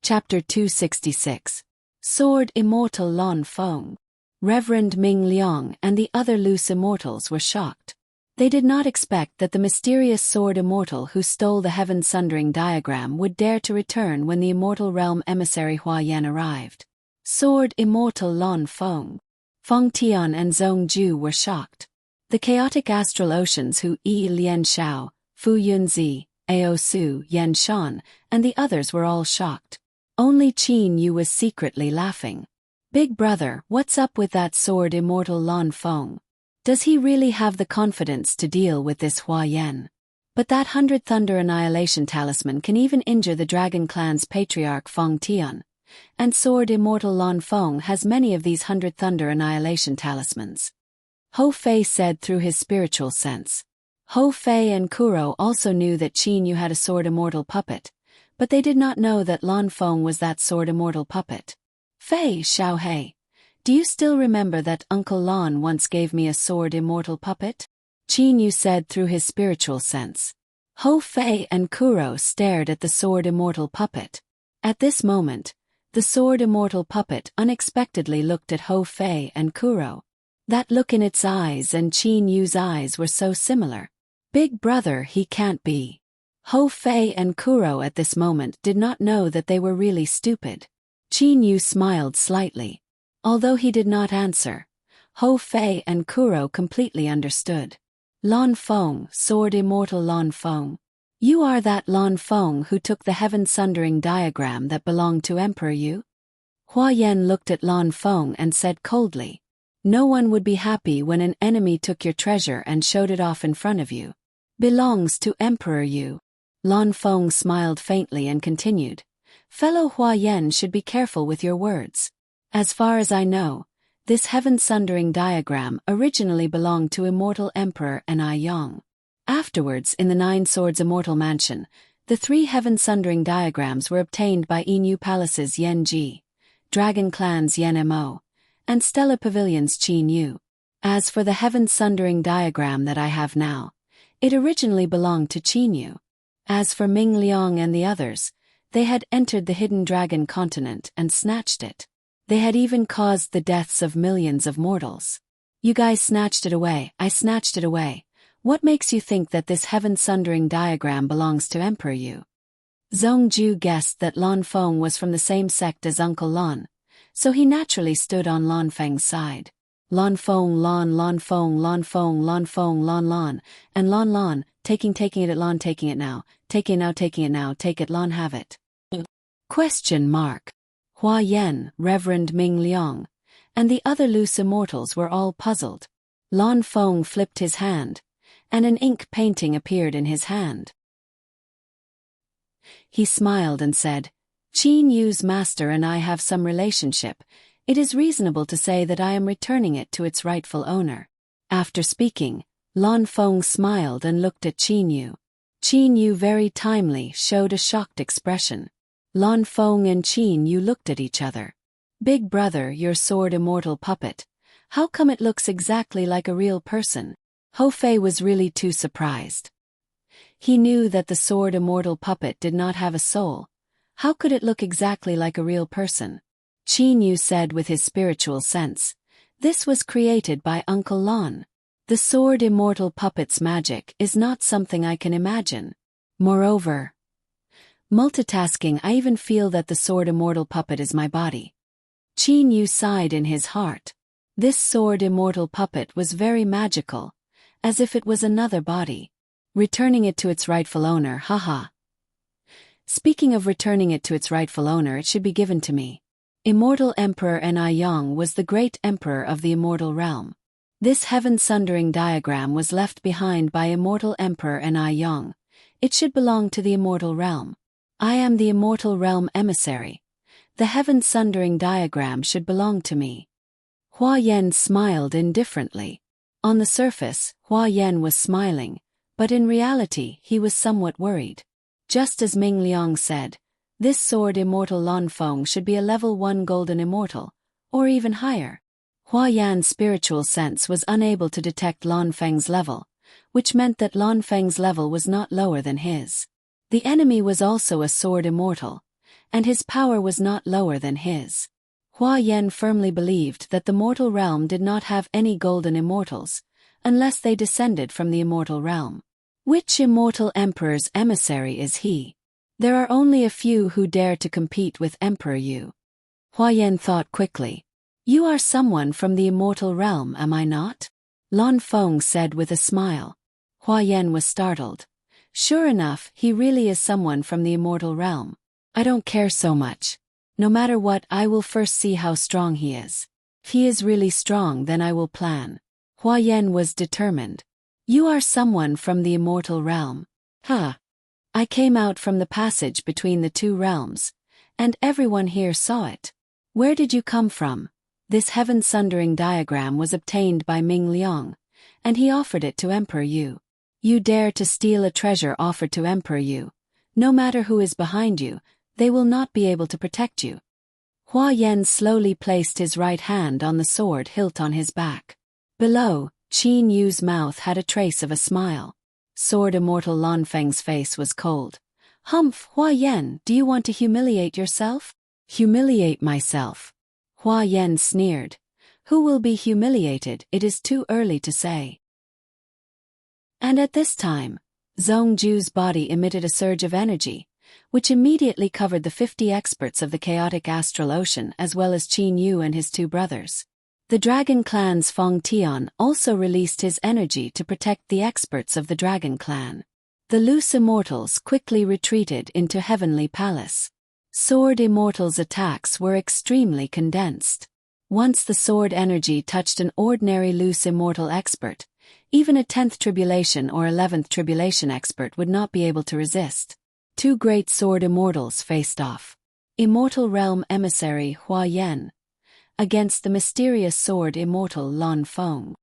Chapter 266. Sword Immortal Lan Feng. Reverend Ming Liang and the other loose immortals were shocked. They did not expect that the mysterious sword immortal who stole the heaven-sundering diagram would dare to return when the immortal realm emissary Hua Yan arrived. Sword Immortal Lan Feng. Feng Tian and Zhong Ju were shocked. The chaotic astral oceans Hu Yi Lian Xiao, Fu Yunzi, Ao Su, Yan Shan, and the others were all shocked. Only Qin Yu was secretly laughing. Big brother, what's up with that sword immortal Lan Feng? Does he really have the confidence to deal with this Hua Yan? But that 100 Thunder Annihilation Talisman can even injure the Dragon Clan's patriarch Feng Tian. And sword immortal Lan Feng has many of these 100 Thunder Annihilation Talismans. Ho Fei said through his spiritual sense. Ho Fei and Kuro also knew that Qin Yu had a sword immortal puppet, but they did not know that Lan Feng was that sword immortal puppet. Fei Xiaohei, do you still remember that Uncle Lan once gave me a sword immortal puppet? Qin Yu said through his spiritual sense. Ho Fei and Kuro stared at the sword immortal puppet. At this moment, the sword immortal puppet unexpectedly looked at Ho Fei and Kuro. That look in its eyes and Qin Yu's eyes were so similar. Big brother, he can't be. Ho Fei and Kuro at this moment did not know that they were really stupid. Qin Yu smiled slightly. Although he did not answer, Ho Fei and Kuro completely understood. Lan Feng, sword immortal Lan Feng. You are that Lan Feng who took the heaven-sundering diagram that belonged to Emperor Yu? Hua Yan looked at Lan Feng and said coldly. No one would be happy when an enemy took your treasure and showed it off in front of you. Belongs to Emperor Yu. Lan Feng smiled faintly and continued. Fellow Hua Yan should be careful with your words. As far as I know, this heaven-sundering diagram originally belonged to Immortal Emperor Enai Yang. Afterwards, in the Nine Swords Immortal Mansion, the three heaven-sundering diagrams were obtained by Inu Palace's Yen Ji, Dragon Clan's Yen Mo, and Stella Pavilion's Qin Yu. As for the heaven-sundering diagram that I have now, it originally belonged to Qin Yu. As for Ming Liang and the others, they had entered the hidden dragon continent and snatched it. They had even caused the deaths of millions of mortals. You guys snatched it away, I snatched it away. What makes you think that this heaven-sundering diagram belongs to Emperor Yu? Zhong Ju guessed that Lan Feng was from the same sect as Uncle Lan, so he naturally stood on Lan Feng's side. Lan Feng, Lan Feng, Lan Feng, Lan Feng, Lan, and Lan, taking it at Lan, taking it now, take it now, take it Lan, have it. Question mark. Hua Yan, Reverend Ming Liang, and the other loose immortals were all puzzled. Lan Feng flipped his hand, and an ink painting appeared in his hand. He smiled and said, Qin Yu's master and I have some relationship. It is reasonable to say that I am returning it to its rightful owner. After speaking, Lan Feng smiled and looked at Qin Yu. Qin Yu very timely showed a shocked expression. Lan Feng and Qin Yu looked at each other. Big brother, your sword immortal puppet. How come it looks exactly like a real person? Ho Fei was really too surprised. He knew that the sword immortal puppet did not have a soul. How could it look exactly like a real person? Qin Yu said with his spiritual sense. This was created by Uncle Lan. The sword immortal puppet's magic is not something I can imagine. Moreover, multitasking, I even feel that the sword immortal puppet is my body. Qin Yu sighed in his heart. This sword immortal puppet was very magical, as if it was another body. Returning it to its rightful owner, haha. Speaking of returning it to its rightful owner, it should be given to me. Immortal Emperor Enai Yang was the great emperor of the immortal realm. This heaven-sundering diagram was left behind by Immortal Emperor Enai Yang. It should belong to the immortal realm. I am the immortal realm emissary. The heaven-sundering diagram should belong to me. Hua Yan smiled indifferently. On the surface, Hua Yan was smiling, but in reality he was somewhat worried. Just as Ming Liang said, this sword immortal Lan Feng should be a level 1 golden immortal, or even higher. Hua Yan's spiritual sense was unable to detect Lan Feng's level, which meant that Lan Feng's level was not lower than his. The enemy was also a sword immortal, and his power was not lower than his. Hua Yan firmly believed that the mortal realm did not have any golden immortals, unless they descended from the immortal realm. Which immortal emperor's emissary is he? There are only a few who dare to compete with Emperor Yu. Hua Yan thought quickly. You are someone from the immortal realm, am I not? Lan Feng said with a smile. Hua Yan was startled. Sure enough, he really is someone from the immortal realm. I don't care so much. No matter what, I will first see how strong he is. If he is really strong, then I will plan. Hua Yan was determined. You are someone from the immortal realm. Huh. I came out from the passage between the two realms, and everyone here saw it. Where did you come from? This heaven-sundering diagram was obtained by Ming Liang, and he offered it to Emperor Yu. You dare to steal a treasure offered to Emperor Yu. No matter who is behind you, they will not be able to protect you. Hua Yan slowly placed his right hand on the sword hilt on his back. Below, Qin Yu's mouth had a trace of a smile. Sword Immortal Lan Feng's face was cold. Humph, Hua Yan, do you want to humiliate yourself? Humiliate myself? Hua Yan sneered. Who will be humiliated? It is too early to say. And at this time, Zhongju's body emitted a surge of energy, which immediately covered the 50 experts of the chaotic astral ocean as well as Qin Yu and his two brothers. The Dragon Clan's Feng Tian also released his energy to protect the experts of the Dragon Clan. The loose immortals quickly retreated into Heavenly Palace. Sword Immortals' attacks were extremely condensed. Once the sword energy touched an ordinary loose immortal expert, even a 10th tribulation or 11th tribulation expert would not be able to resist. Two great sword immortals faced off. Immortal Realm Emissary Hua Yan against the mysterious sword immortal Lan Feng.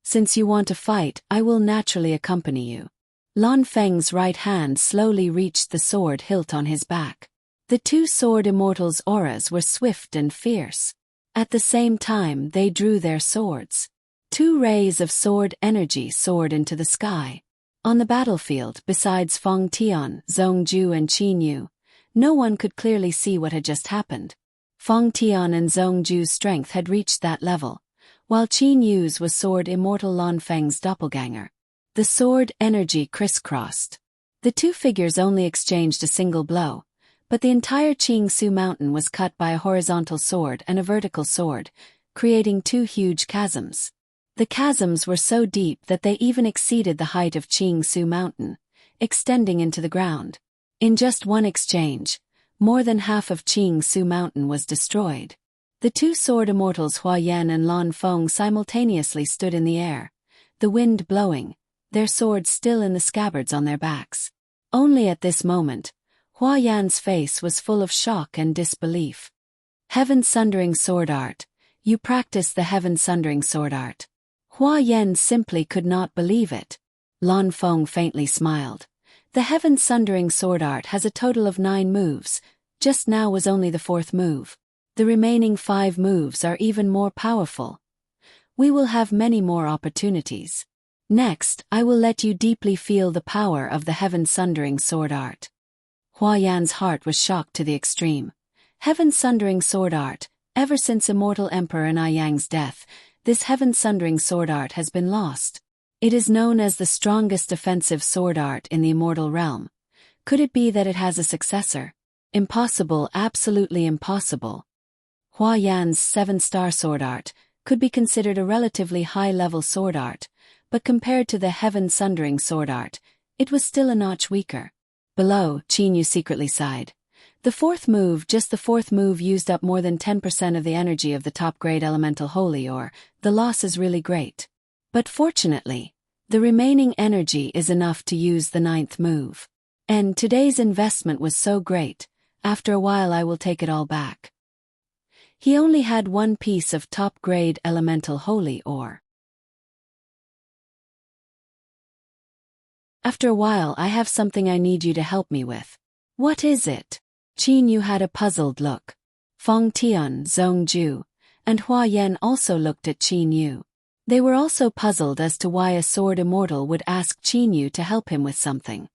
Since you want to fight, I will naturally accompany you. Lan Feng's right hand slowly reached the sword hilt on his back. The two sword immortals' auras were swift and fierce. At the same time, they drew their swords. Two rays of sword energy soared into the sky. On the battlefield, besides Feng Tian, Zhongju and Qin Yu, no one could clearly see what had just happened. Feng Tian and Zhongju's strength had reached that level, while Qin Yu's was sword immortal Lan Feng's doppelganger. The sword energy crisscrossed. The two figures only exchanged a single blow, but the entire Qingsu mountain was cut by a horizontal sword and a vertical sword, creating two huge chasms. The chasms were so deep that they even exceeded the height of Qingsu mountain, extending into the ground. In just one exchange, more than half of Qingsu mountain was destroyed. The two sword immortals Hua Yan and Lan Feng simultaneously stood in the air, the wind blowing, their swords still in the scabbards on their backs. Only at this moment, Hua Yan's face was full of shock and disbelief. Heaven-sundering sword art. You practice the heaven-sundering sword art. Hua Yan simply could not believe it. Lan Feng faintly smiled. The heaven-sundering sword art has a total of 9 moves, just now was only the 4th move. The remaining 5 moves are even more powerful. We will have many more opportunities. Next, I will let you deeply feel the power of the heaven-sundering sword art. Hua Yan's heart was shocked to the extreme. Heaven-sundering sword art. Ever since Immortal Emperor Anyang's death, this heaven-sundering sword art has been lost. It is known as the strongest offensive sword art in the immortal realm. Could it be that it has a successor? Impossible, absolutely impossible. Hua Yan's 7-star sword art could be considered a relatively high-level sword art, but compared to the heaven-sundering sword art, it was still a notch weaker. Below, Qin Yu secretly sighed. The 4th move, just the 4th move used up more than 10% of the energy of the top-grade elemental holy ore. The loss is really great. But fortunately, the remaining energy is enough to use the 9th move. And today's investment was so great, after a while I will take it all back. He only had 1 piece of top-grade elemental holy ore. After a while I have something I need you to help me with. What is it? Qin Yu had a puzzled look. Feng Tian, Zhongju, and Hua Yan also looked at Qin Yu. They were also puzzled as to why a sword immortal would ask Qin Yu to help him with something.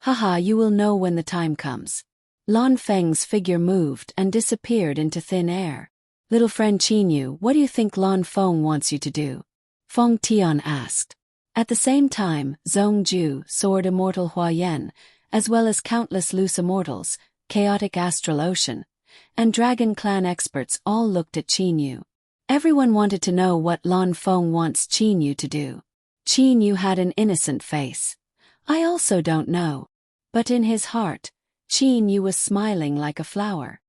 Haha, you will know when the time comes. Lan Feng's figure moved and disappeared into thin air. Little friend Qinyu, what do you think Lan Feng wants you to do? Feng Tian asked. At the same time, Zhongju, Sword Immortal Huayan, as well as countless loose immortals, chaotic astral ocean, and dragon clan experts all looked at Qinyu. Everyone wanted to know what Lan Feng wants Qinyu to do. Qinyu had an innocent face. I also don't know. But in his heart, Qinyu was smiling like a flower.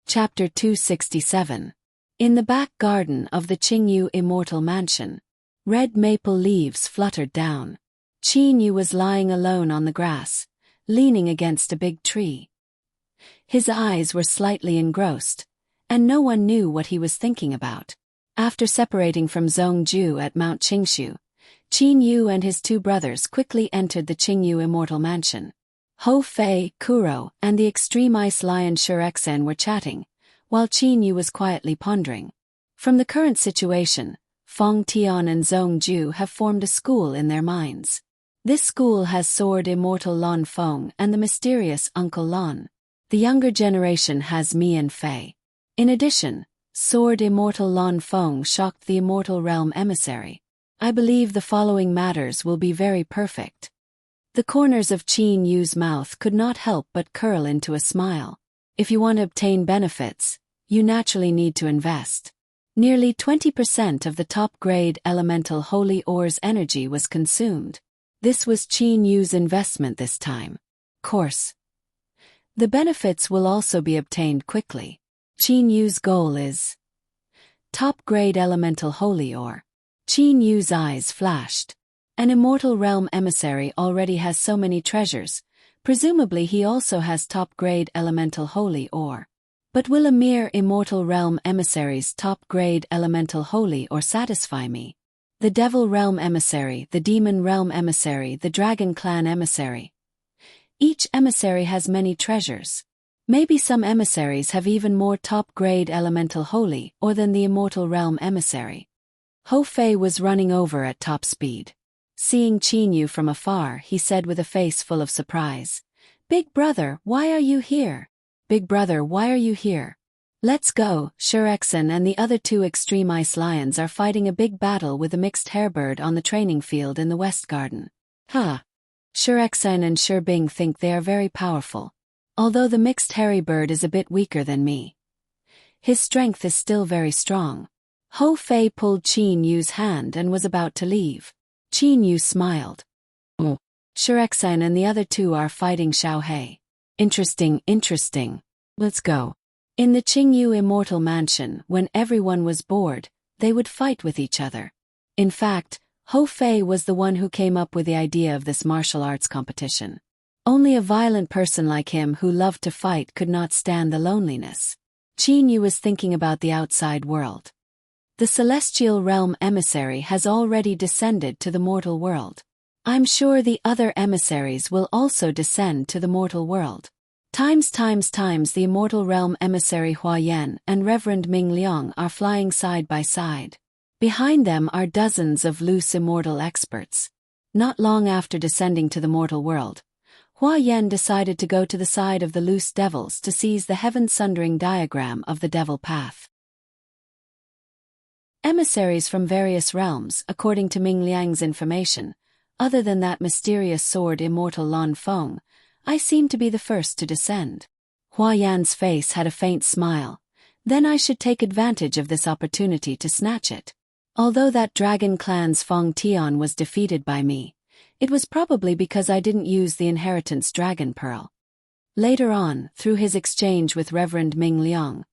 Chapter 267. In the back garden of the Qingyu Immortal Mansion, red maple leaves fluttered down. Qinyu was lying alone on the grass, leaning against a big tree. His eyes were slightly engrossed, and no one knew what he was thinking about. After separating from Zhongju at Mount Qingshu, Qinyu and his two brothers quickly entered the Qingyu Immortal Mansion. Hou Fei, Kuro, and the extreme ice lion Shurexen were chatting, while Qinyu was quietly pondering. From the current situation, Feng Tian and Zhongju have formed a school in their minds. This school has Sword Immortal Lan Feng and the mysterious Uncle Lan. The younger generation has Mi and Fei. In addition, Sword Immortal Lan Feng shocked the Immortal Realm Emissary. I believe the following matters will be very perfect. The corners of Qin Yu's mouth could not help but curl into a smile. If you want to obtain benefits, you naturally need to invest. Nearly 20% of the top-grade elemental holy ore's energy was consumed. This was Qin Yu's investment this time. Course. The benefits will also be obtained quickly. Qin Yu's goal is top-grade elemental holy ore. Qin Yu's eyes flashed. An Immortal Realm Emissary already has so many treasures, presumably he also has top-grade elemental holy ore. But will a mere Immortal Realm Emissary's top-grade elemental holy ore satisfy me? The Devil Realm Emissary, the Demon Realm Emissary, the Dragon Clan Emissary. Each emissary has many treasures. Maybe some emissaries have even more top-grade elemental holy ore than the Immortal Realm Emissary. Hou Fei was running over at top speed. Seeing Qinyu from afar, he said with a face full of surprise, "Big brother, why are you here? Big brother, why are you here? Let's go." Shurexen and the other two extreme ice lions are fighting a big battle with a mixed hairbird on the training field in the West Garden. Shurexen and Shurbing think they are very powerful. Although the mixed hairy bird is a bit weaker than me, his strength is still very strong. Hou Fei pulled Qin Yu's hand and was about to leave. Qin Yu smiled. "Oh." Shurexen and the other two are fighting Xiao Hei. Interesting. Let's go." In the Qingyu Immortal Mansion, when everyone was bored, they would fight with each other. In fact, Hou Fei was the one who came up with the idea of this martial arts competition. Only a violent person like him who loved to fight could not stand the loneliness. Qinyu was thinking about the outside world. The Celestial Realm Emissary has already descended to the mortal world. I'm sure the other emissaries will also descend to the mortal world. Times the Immortal Realm Emissary Huayan and Reverend Ming Liang are flying side by side. Behind them are dozens of loose immortal experts. Not long after descending to the mortal world, Huayan decided to go to the side of the loose devils to seize the heaven-sundering diagram of the devil path. Emissaries from various realms, according to Ming Liang's information, other than that mysterious sword Immortal Lan Feng, I seem to be the first to descend. Huayan's face had a faint smile. Then I should take advantage of this opportunity to snatch it. Although that Dragon Clan's Feng Tian was defeated by me, it was probably because I didn't use the Inheritance Dragon Pearl. Later on, through his exchange with Reverend Ming Liang,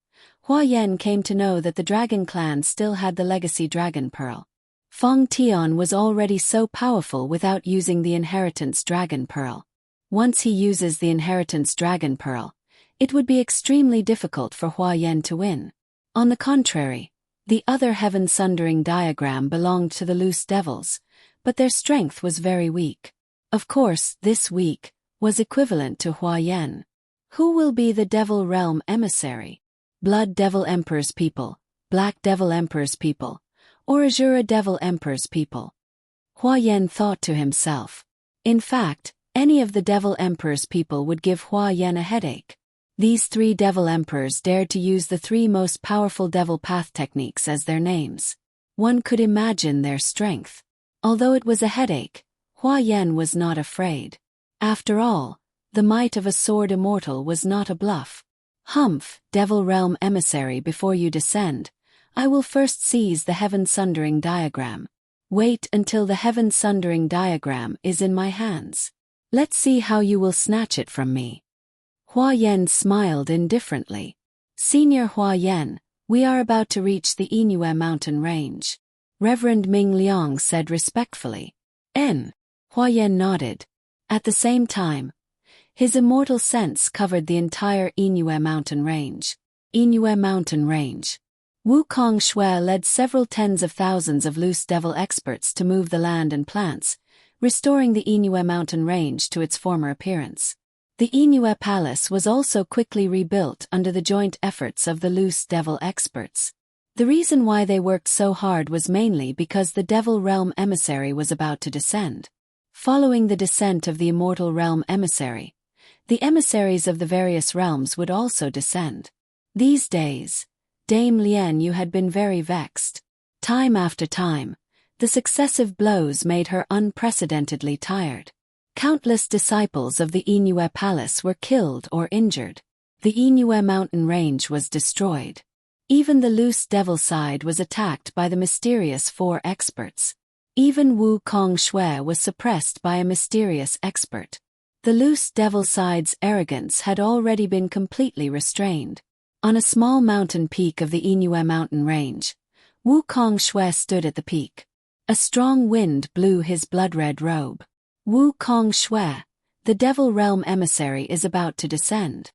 Huayan came to know that the Dragon Clan still had the Legacy Dragon Pearl. Feng Tian was already so powerful without using the Inheritance Dragon Pearl. Once he uses the Inheritance Dragon Pearl, it would be extremely difficult for Huayan to win. On the contrary, the other heaven-sundering diagram belonged to the loose devils, but their strength was very weak. Of course, this weak was equivalent to Huayan. Who will be the Devil Realm Emissary? Blood Devil Emperor's people, Black Devil Emperor's people, or Azura Devil Emperor's people? Huayan thought to himself. In fact, Any of the Devil Emperor's people would give Hua Yan a headache. These 3 Devil Emperors dared to use the 3 most powerful Devil Path techniques as their names. One could imagine their strength. Although it was a headache, Hua Yan was not afraid. After all, the might of a sword immortal was not a bluff. Humph, Devil Realm Emissary, before you descend, I will first seize the Heaven Sundering Diagram. Wait until the Heaven Sundering Diagram is in my hands. Let's see how you will snatch it from me. Hua Yan smiled indifferently. Senior Hua Yan, we are about to reach the Inue mountain range. Reverend Ming Liang said respectfully. Hua Yan nodded. At the same time, his immortal sense covered the entire Inue mountain range. Inue mountain range. Wukong Shui led several tens of thousands of loose devil experts to move the land and plants, restoring the Inue mountain range to its former appearance. The Inue Palace was also quickly rebuilt under the joint efforts of the loose devil experts. The reason why they worked so hard was mainly because the Devil Realm Emissary was about to descend. Following the descent of the Immortal Realm Emissary, the emissaries of the various realms would also descend. These days, Dame Lian Yu had been very vexed. Time after time, the successive blows made her unprecedentedly tired. Countless disciples of the Inue Palace were killed or injured. The Inue mountain range was destroyed. Even the loose devil side was attacked by the mysterious 4 experts. Even Wukong Shui was suppressed by a mysterious expert. The loose devil side's arrogance had already been completely restrained. On a small mountain peak of the Inue mountain range, Wukong Shui stood at the peak. A strong wind blew his blood-red robe. Wukong Shui, the Devil Realm Emissary is about to descend.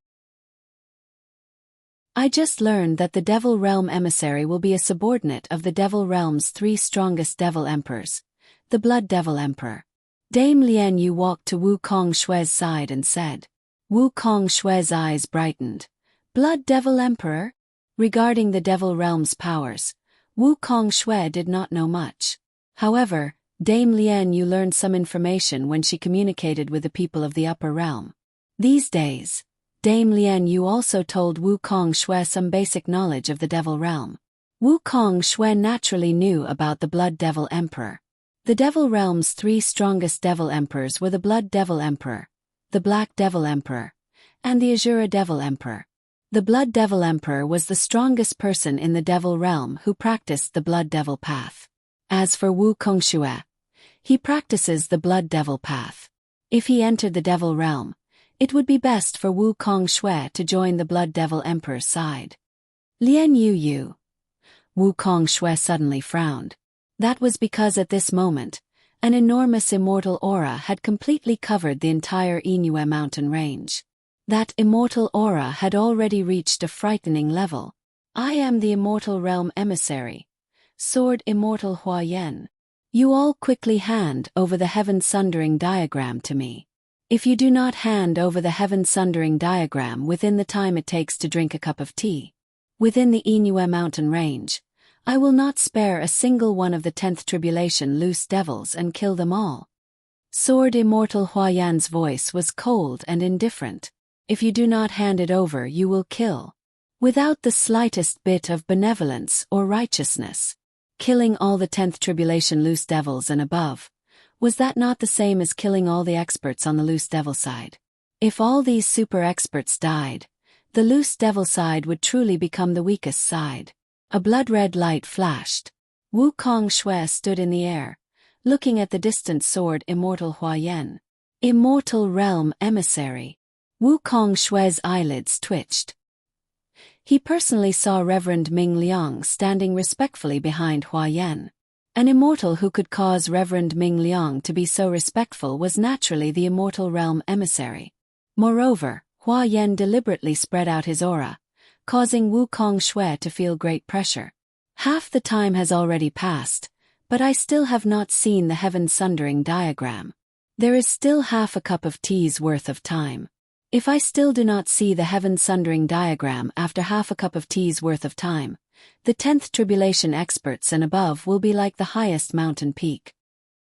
I just learned that the Devil Realm Emissary will be a subordinate of the Devil Realm's 3 strongest Devil Emperors, the Blood Devil Emperor. Dame Lian Yu walked to Wukong Shui's side and said. Wukong Shui's eyes brightened. Blood Devil Emperor? Regarding the Devil Realm's powers, Wukong Shui did not know much. However, Dame Lian Yu learned some information when she communicated with the people of the Upper Realm. These days, Dame Lian Yu also told Wukong Shui some basic knowledge of the Devil Realm. Wukong Shui naturally knew about the Blood Devil Emperor. The Devil Realm's 3 strongest Devil Emperors were the Blood Devil Emperor, the Black Devil Emperor, and the Azura Devil Emperor. The Blood Devil Emperor was the strongest person in the Devil Realm who practiced the Blood Devil Path. As for Wukong Shui, he practices the Blood Devil Path. If he entered the Devil Realm, it would be best for Wukong Shui to join the Blood Devil Emperor's side. Lian Yu. Wukong Shui suddenly frowned. That was because at this moment, an enormous immortal aura had completely covered the entire Inue mountain range. That immortal aura had already reached a frightening level. I am the Immortal Realm Emissary. Sword Immortal Hua Yan. You all quickly hand over the Heaven Sundering Diagram to me. If you do not hand over the Heaven Sundering Diagram within the time it takes to drink a cup of tea, within the Inue mountain range, I will not spare a single one of the 10th Tribulation loose devils and kill them all. Sword Immortal Hua Yan's voice was cold and indifferent. If you do not hand it over, you will kill. Without the slightest bit of benevolence or righteousness. Killing all the 10th Tribulation loose devils and above. Was that not the same as killing all the experts on the loose devil side? If all these super experts died, the loose devil side would truly become the weakest side. A blood-red light flashed. Wukong Shui stood in the air, looking at the distant sword Immortal Hua Yan. Immortal Realm Emissary. Wukong Shui's eyelids twitched. He personally saw Reverend Ming Liang standing respectfully behind Hua Yan. An immortal who could cause Reverend Ming Liang to be so respectful was naturally the Immortal Realm Emissary. Moreover, Hua Yan deliberately spread out his aura, causing Wukong Shui to feel great pressure. Half the time has already passed, but I still have not seen the Heaven Sundering Diagram. There is still half a cup of tea's worth of time. If I still do not see the Heaven Sundering Diagram after half a cup of tea's worth of time, the 10th Tribulation experts and above will be like the highest mountain peak.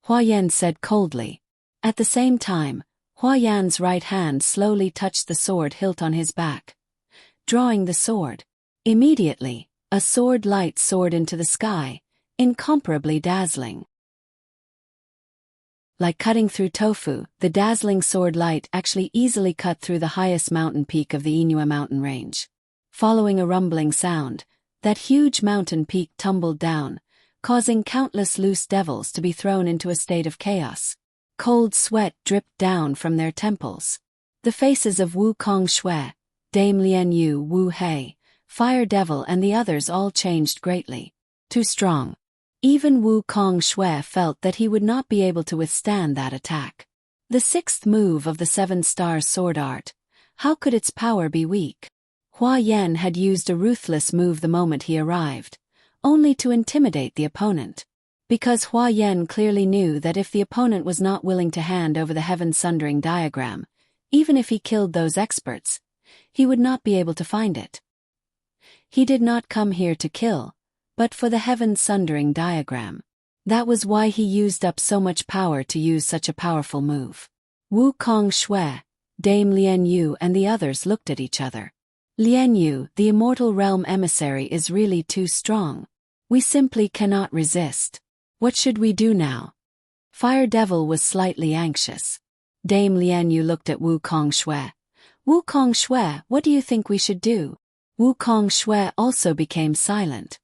Hua Yan said coldly. At the same time, Hua Yan's right hand slowly touched the sword hilt on his back. Drawing the sword. Immediately, a sword light soared into the sky, incomparably dazzling. Like cutting through tofu, the dazzling sword light actually easily cut through the highest mountain peak of the Inua mountain range. Following a rumbling sound, that huge mountain peak tumbled down, causing countless loose devils to be thrown into a state of chaos. Cold sweat dripped down from their temples. The faces of Wu Kong Shui, Dame Lian Yu, Wu Hei, Fire Devil and the others all changed greatly. Too strong. Even Wu Kong Shui felt that he would not be able to withstand that attack. The sixth move of the Seven Stars sword art. How could its power be weak? Hua Yan had used a ruthless move the moment he arrived, only to intimidate the opponent. Because Hua Yan clearly knew that if the opponent was not willing to hand over the heaven-sundering diagram, even if he killed those experts, he would not be able to find it. He did not come here to kill, but for the heaven-sundering diagram. That was why he used up so much power to use such a powerful move. Wu Kong Shui, Dame Lian Yu and the others looked at each other. Lian Yu, the immortal realm emissary, is really too strong. We simply cannot resist. What should we do now? Fire Devil was slightly anxious. Dame Lian Yu looked at Wu Kong Shui. Wu Kong Shui, what do you think we should do? Wu Kong Shui also became silent.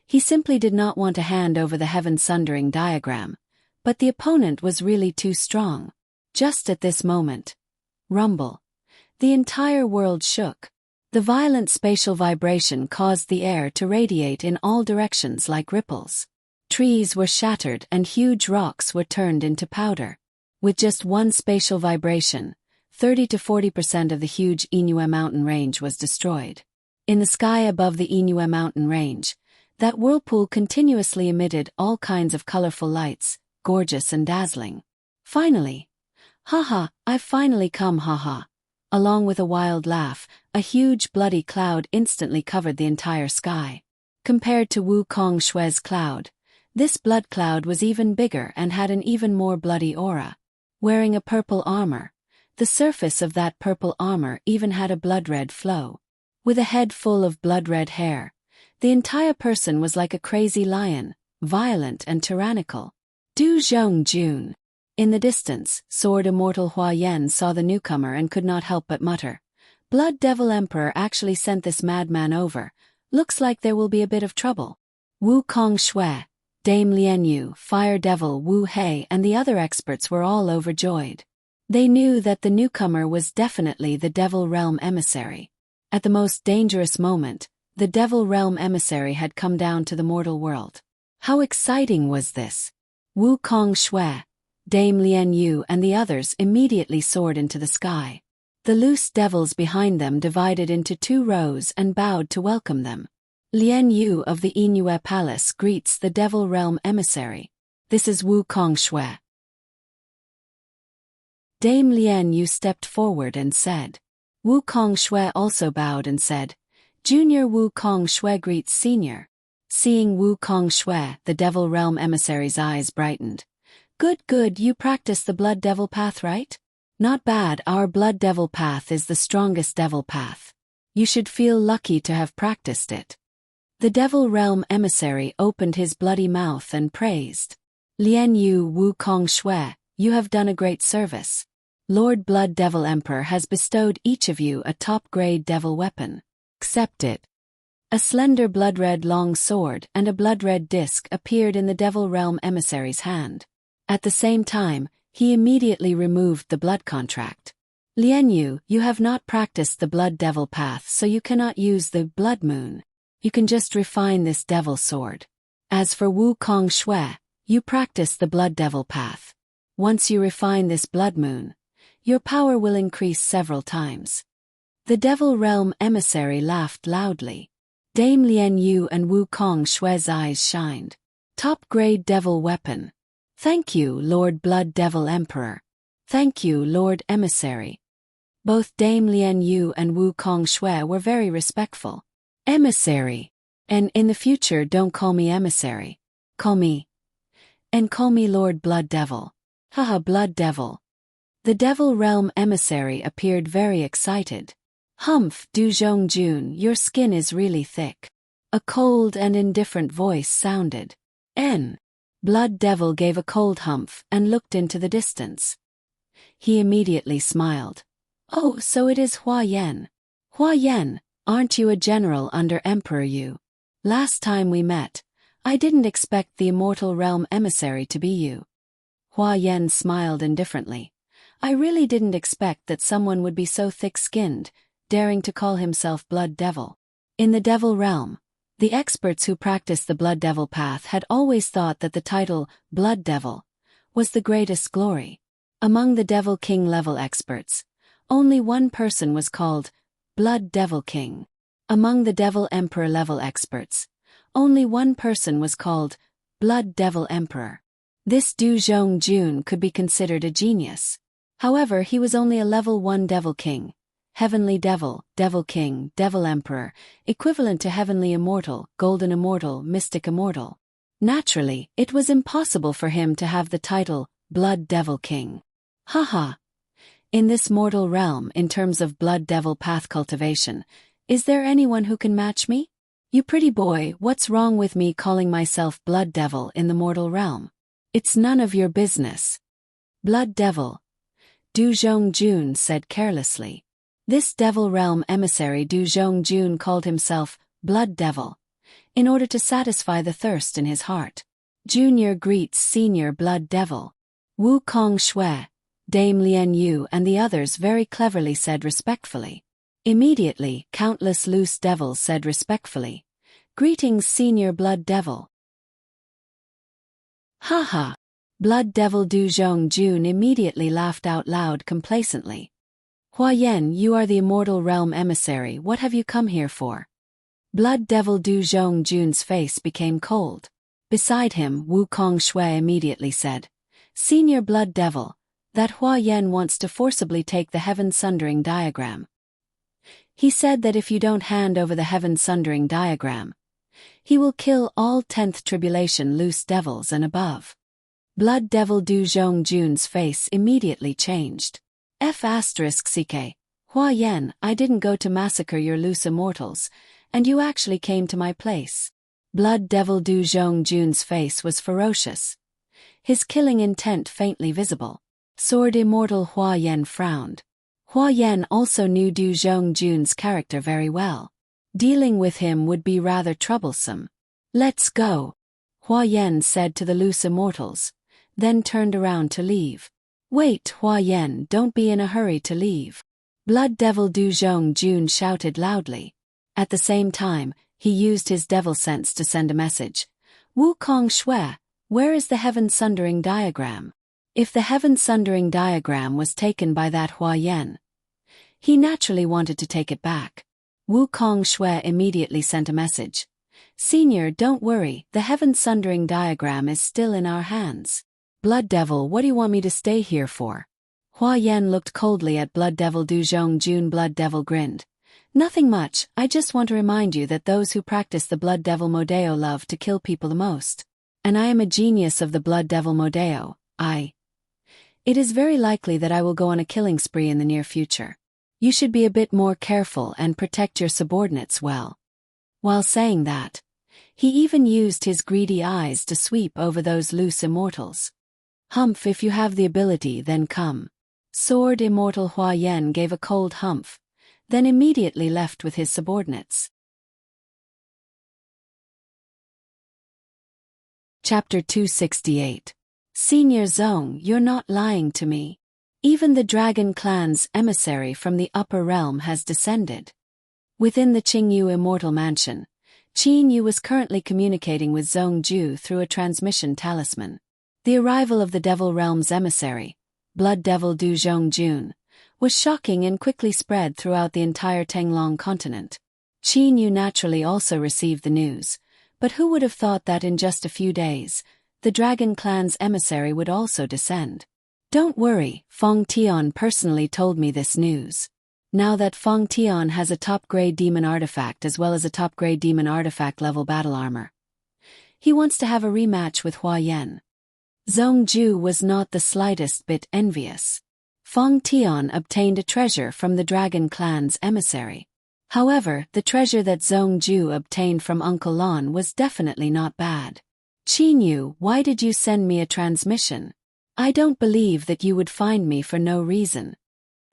He simply did not want to hand over the heaven-sundering diagram, but the opponent was really too strong. Just at this moment. Rumble. The entire world shook. The violent spatial vibration caused the air to radiate in all directions like ripples. Trees were shattered and huge rocks were turned into powder. With just one spatial vibration, 30 to 40% of the huge Inua mountain range was destroyed. In the sky above the Inua mountain range, that whirlpool continuously emitted all kinds of colorful lights, gorgeous and dazzling. Finally. Haha, I've finally come, haha. Along with a wild laugh, a huge bloody cloud instantly covered the entire sky. Compared to Wu Kong Shui's cloud, this blood cloud was even bigger and had an even more bloody aura. Wearing a purple armor, the surface of that purple armor even had a blood-red flow. With a head full of blood-red hair, the entire person was like a crazy lion, violent and tyrannical. Du Zhong Jun. In the distance, Sword Immortal Hua Yan saw the newcomer and could not help but mutter. Blood Devil Emperor actually sent this madman over. Looks like there will be a bit of trouble. Wu Kong Shui, Dame Lian Yu, Fire Devil Wu Hei and the other experts were all overjoyed. They knew that the newcomer was definitely the Devil Realm Emissary. At the most dangerous moment, the Devil Realm Emissary had come down to the mortal world. How exciting was this? Wu Kong Shui, Dame Lian Yu and the others immediately soared into the sky. The loose devils behind them divided into two rows and bowed to welcome them. Lian Yu of the Inua Palace greets the Devil Realm Emissary. This is Wu Kong Shui. Dame Lian Yu stepped forward and said. Wu Kong Shui also bowed and said, Junior Wu Kong Shui greets Senior. Seeing Wu Kong Shui, the Devil Realm Emissary's eyes brightened. Good, you practice the Blood Devil path, right? Not bad, our Blood Devil path is the strongest devil path. You should feel lucky to have practiced it. The Devil Realm Emissary opened his bloody mouth and praised. Lian Yu Wu Kong Shui, you have done a great service. Lord Blood Devil Emperor has bestowed each of you a top-grade devil weapon. Accept it. A slender blood-red long sword and a blood-red disc appeared in the Devil Realm Emissary's hand. At the same time, he immediately removed the blood contract. Lian Yu, you have not practiced the Blood Devil path, so you cannot use the Blood Moon. You can just refine this devil sword. As for Wu Kong Shui, you practice the Blood Devil path. Once you refine this Blood Moon, your power will increase several times. The Devil Realm Emissary laughed loudly. Dame Lian Yu and Wu Kong Shui's eyes shined. Top-grade devil weapon. Thank you, Lord Blood Devil Emperor. Thank you, Lord Emissary. Both Dame Lian Yu and Wu Kong Shui were very respectful. Emissary. And in the future don't call me Emissary. Call me. And call me Lord Blood Devil. Haha, Blood Devil. The Devil Realm emissary appeared very excited. "Humph, Du Zhongjun, your skin is really thick." A cold and indifferent voice sounded. "N." Blood Devil gave a cold humph and looked into the distance. He immediately smiled. "Oh, so it is Hua Yan. Hua Yan, aren't you a general under Emperor Yu? Last time we met, I didn't expect the Immortal Realm emissary to be you." Hua Yan smiled indifferently. "I really didn't expect that someone would be so thick-skinned, daring to call himself Blood Devil." In the Devil Realm, the experts who practiced the Blood Devil path had always thought that the title, Blood Devil, was the greatest glory. Among the Devil King level experts, only one person was called Blood Devil King. Among the Devil Emperor level experts, only one person was called Blood Devil Emperor. This Du Zhongjun could be considered a genius. However, he was only a level 1 Devil King, Heavenly Devil, Devil King, Devil Emperor, equivalent to Heavenly Immortal, Golden Immortal, Mystic Immortal. Naturally, it was impossible for him to have the title Blood Devil King. Haha. In this mortal realm, in terms of Blood Devil path cultivation, is there anyone who can match me? You pretty boy, what's wrong with me calling myself Blood Devil in the mortal realm? It's none of your business. Blood Devil, Du Zhongjun said carelessly. This Devil Realm emissary Du Zhongjun called himself Blood Devil, in order to satisfy the thirst in his heart. Junior greets Senior Blood Devil. Wu Kong Shui, Dame Lian Yu and the others very cleverly said respectfully. Immediately, countless loose devils said respectfully, "Greetings, Senior Blood Devil." Haha. Blood Devil Du Zhongjun immediately laughed out loud complacently. "Hua Yan, you are the Immortal Realm emissary, what have you come here for?" Blood Devil Du Zhongjun's face became cold. Beside him, Wu Kong Shui immediately said, "Senior Blood Devil, that Hua Yan wants to forcibly take the Heaven Sundering Diagram. He said that if you don't hand over the Heaven Sundering Diagram, he will kill all 10th Tribulation loose devils and above." Blood Devil Du Zhongjun's face immediately changed. F***CK, Hua Yan, I didn't go to massacre your loose immortals, and you actually came to my place. Blood Devil Du Zhongjun's face was ferocious, his killing intent faintly visible. Sword Immortal Hua Yan frowned. Hua Yan also knew Du Zhongjun's character very well. Dealing with him would be rather troublesome. "Let's go," Hua Yan said to the loose immortals, then turned around to leave. "Wait, Hua Yan, don't be in a hurry to leave." Blood Devil Du Zhongjun shouted loudly. At the same time, he used his devil sense to send a message. "Wu Kong Shui, where is the Heaven Sundering Diagram?" If the Heaven Sundering Diagram was taken by that Hua Yan, he naturally wanted to take it back. Wu Kong Shui immediately sent a message. "Senior, don't worry, the Heaven Sundering Diagram is still in our hands." "Blood Devil, what do you want me to stay here for?" Hua Yan looked coldly at Blood Devil Du Zhongjun. Blood Devil grinned. "Nothing much, I just want to remind you that those who practice the Blood Devil Modeo love to kill people the most. And I am a genius of the Blood Devil Modeo, It is very likely that I will go on a killing spree in the near future. You should be a bit more careful and protect your subordinates well." While saying that, he even used his greedy eyes to sweep over those loose immortals. "Humph, if you have the ability, then come." Sword Immortal Hua Yan gave a cold humph, then immediately left with his subordinates. Chapter 268. Senior Zong, you're not lying to me. Even the Dragon Clan's emissary from the upper realm has descended. Within the Qingyu Immortal Mansion, Qin Yu was currently communicating with Zong Ju through a transmission talisman. The arrival of the Devil Realm's emissary, Blood Devil Du Zhongjun, was shocking and quickly spread throughout the entire Tenglong continent. Qin Yu naturally also received the news, but who would have thought that in just a few days, the Dragon Clan's emissary would also descend? Don't worry, Feng Tian personally told me this news. Now that Feng Tian has a top-grade demon artifact as well as a top-grade demon artifact level battle armor, he wants to have a rematch with Hua Yan. Zong Ju was not the slightest bit envious. Fong Tian obtained a treasure from the Dragon Clan's emissary. However, the treasure that Zhong Ju obtained from Uncle Lon was definitely not bad. Qin Yu, why did you send me a transmission? I don't believe that you would find me for no reason.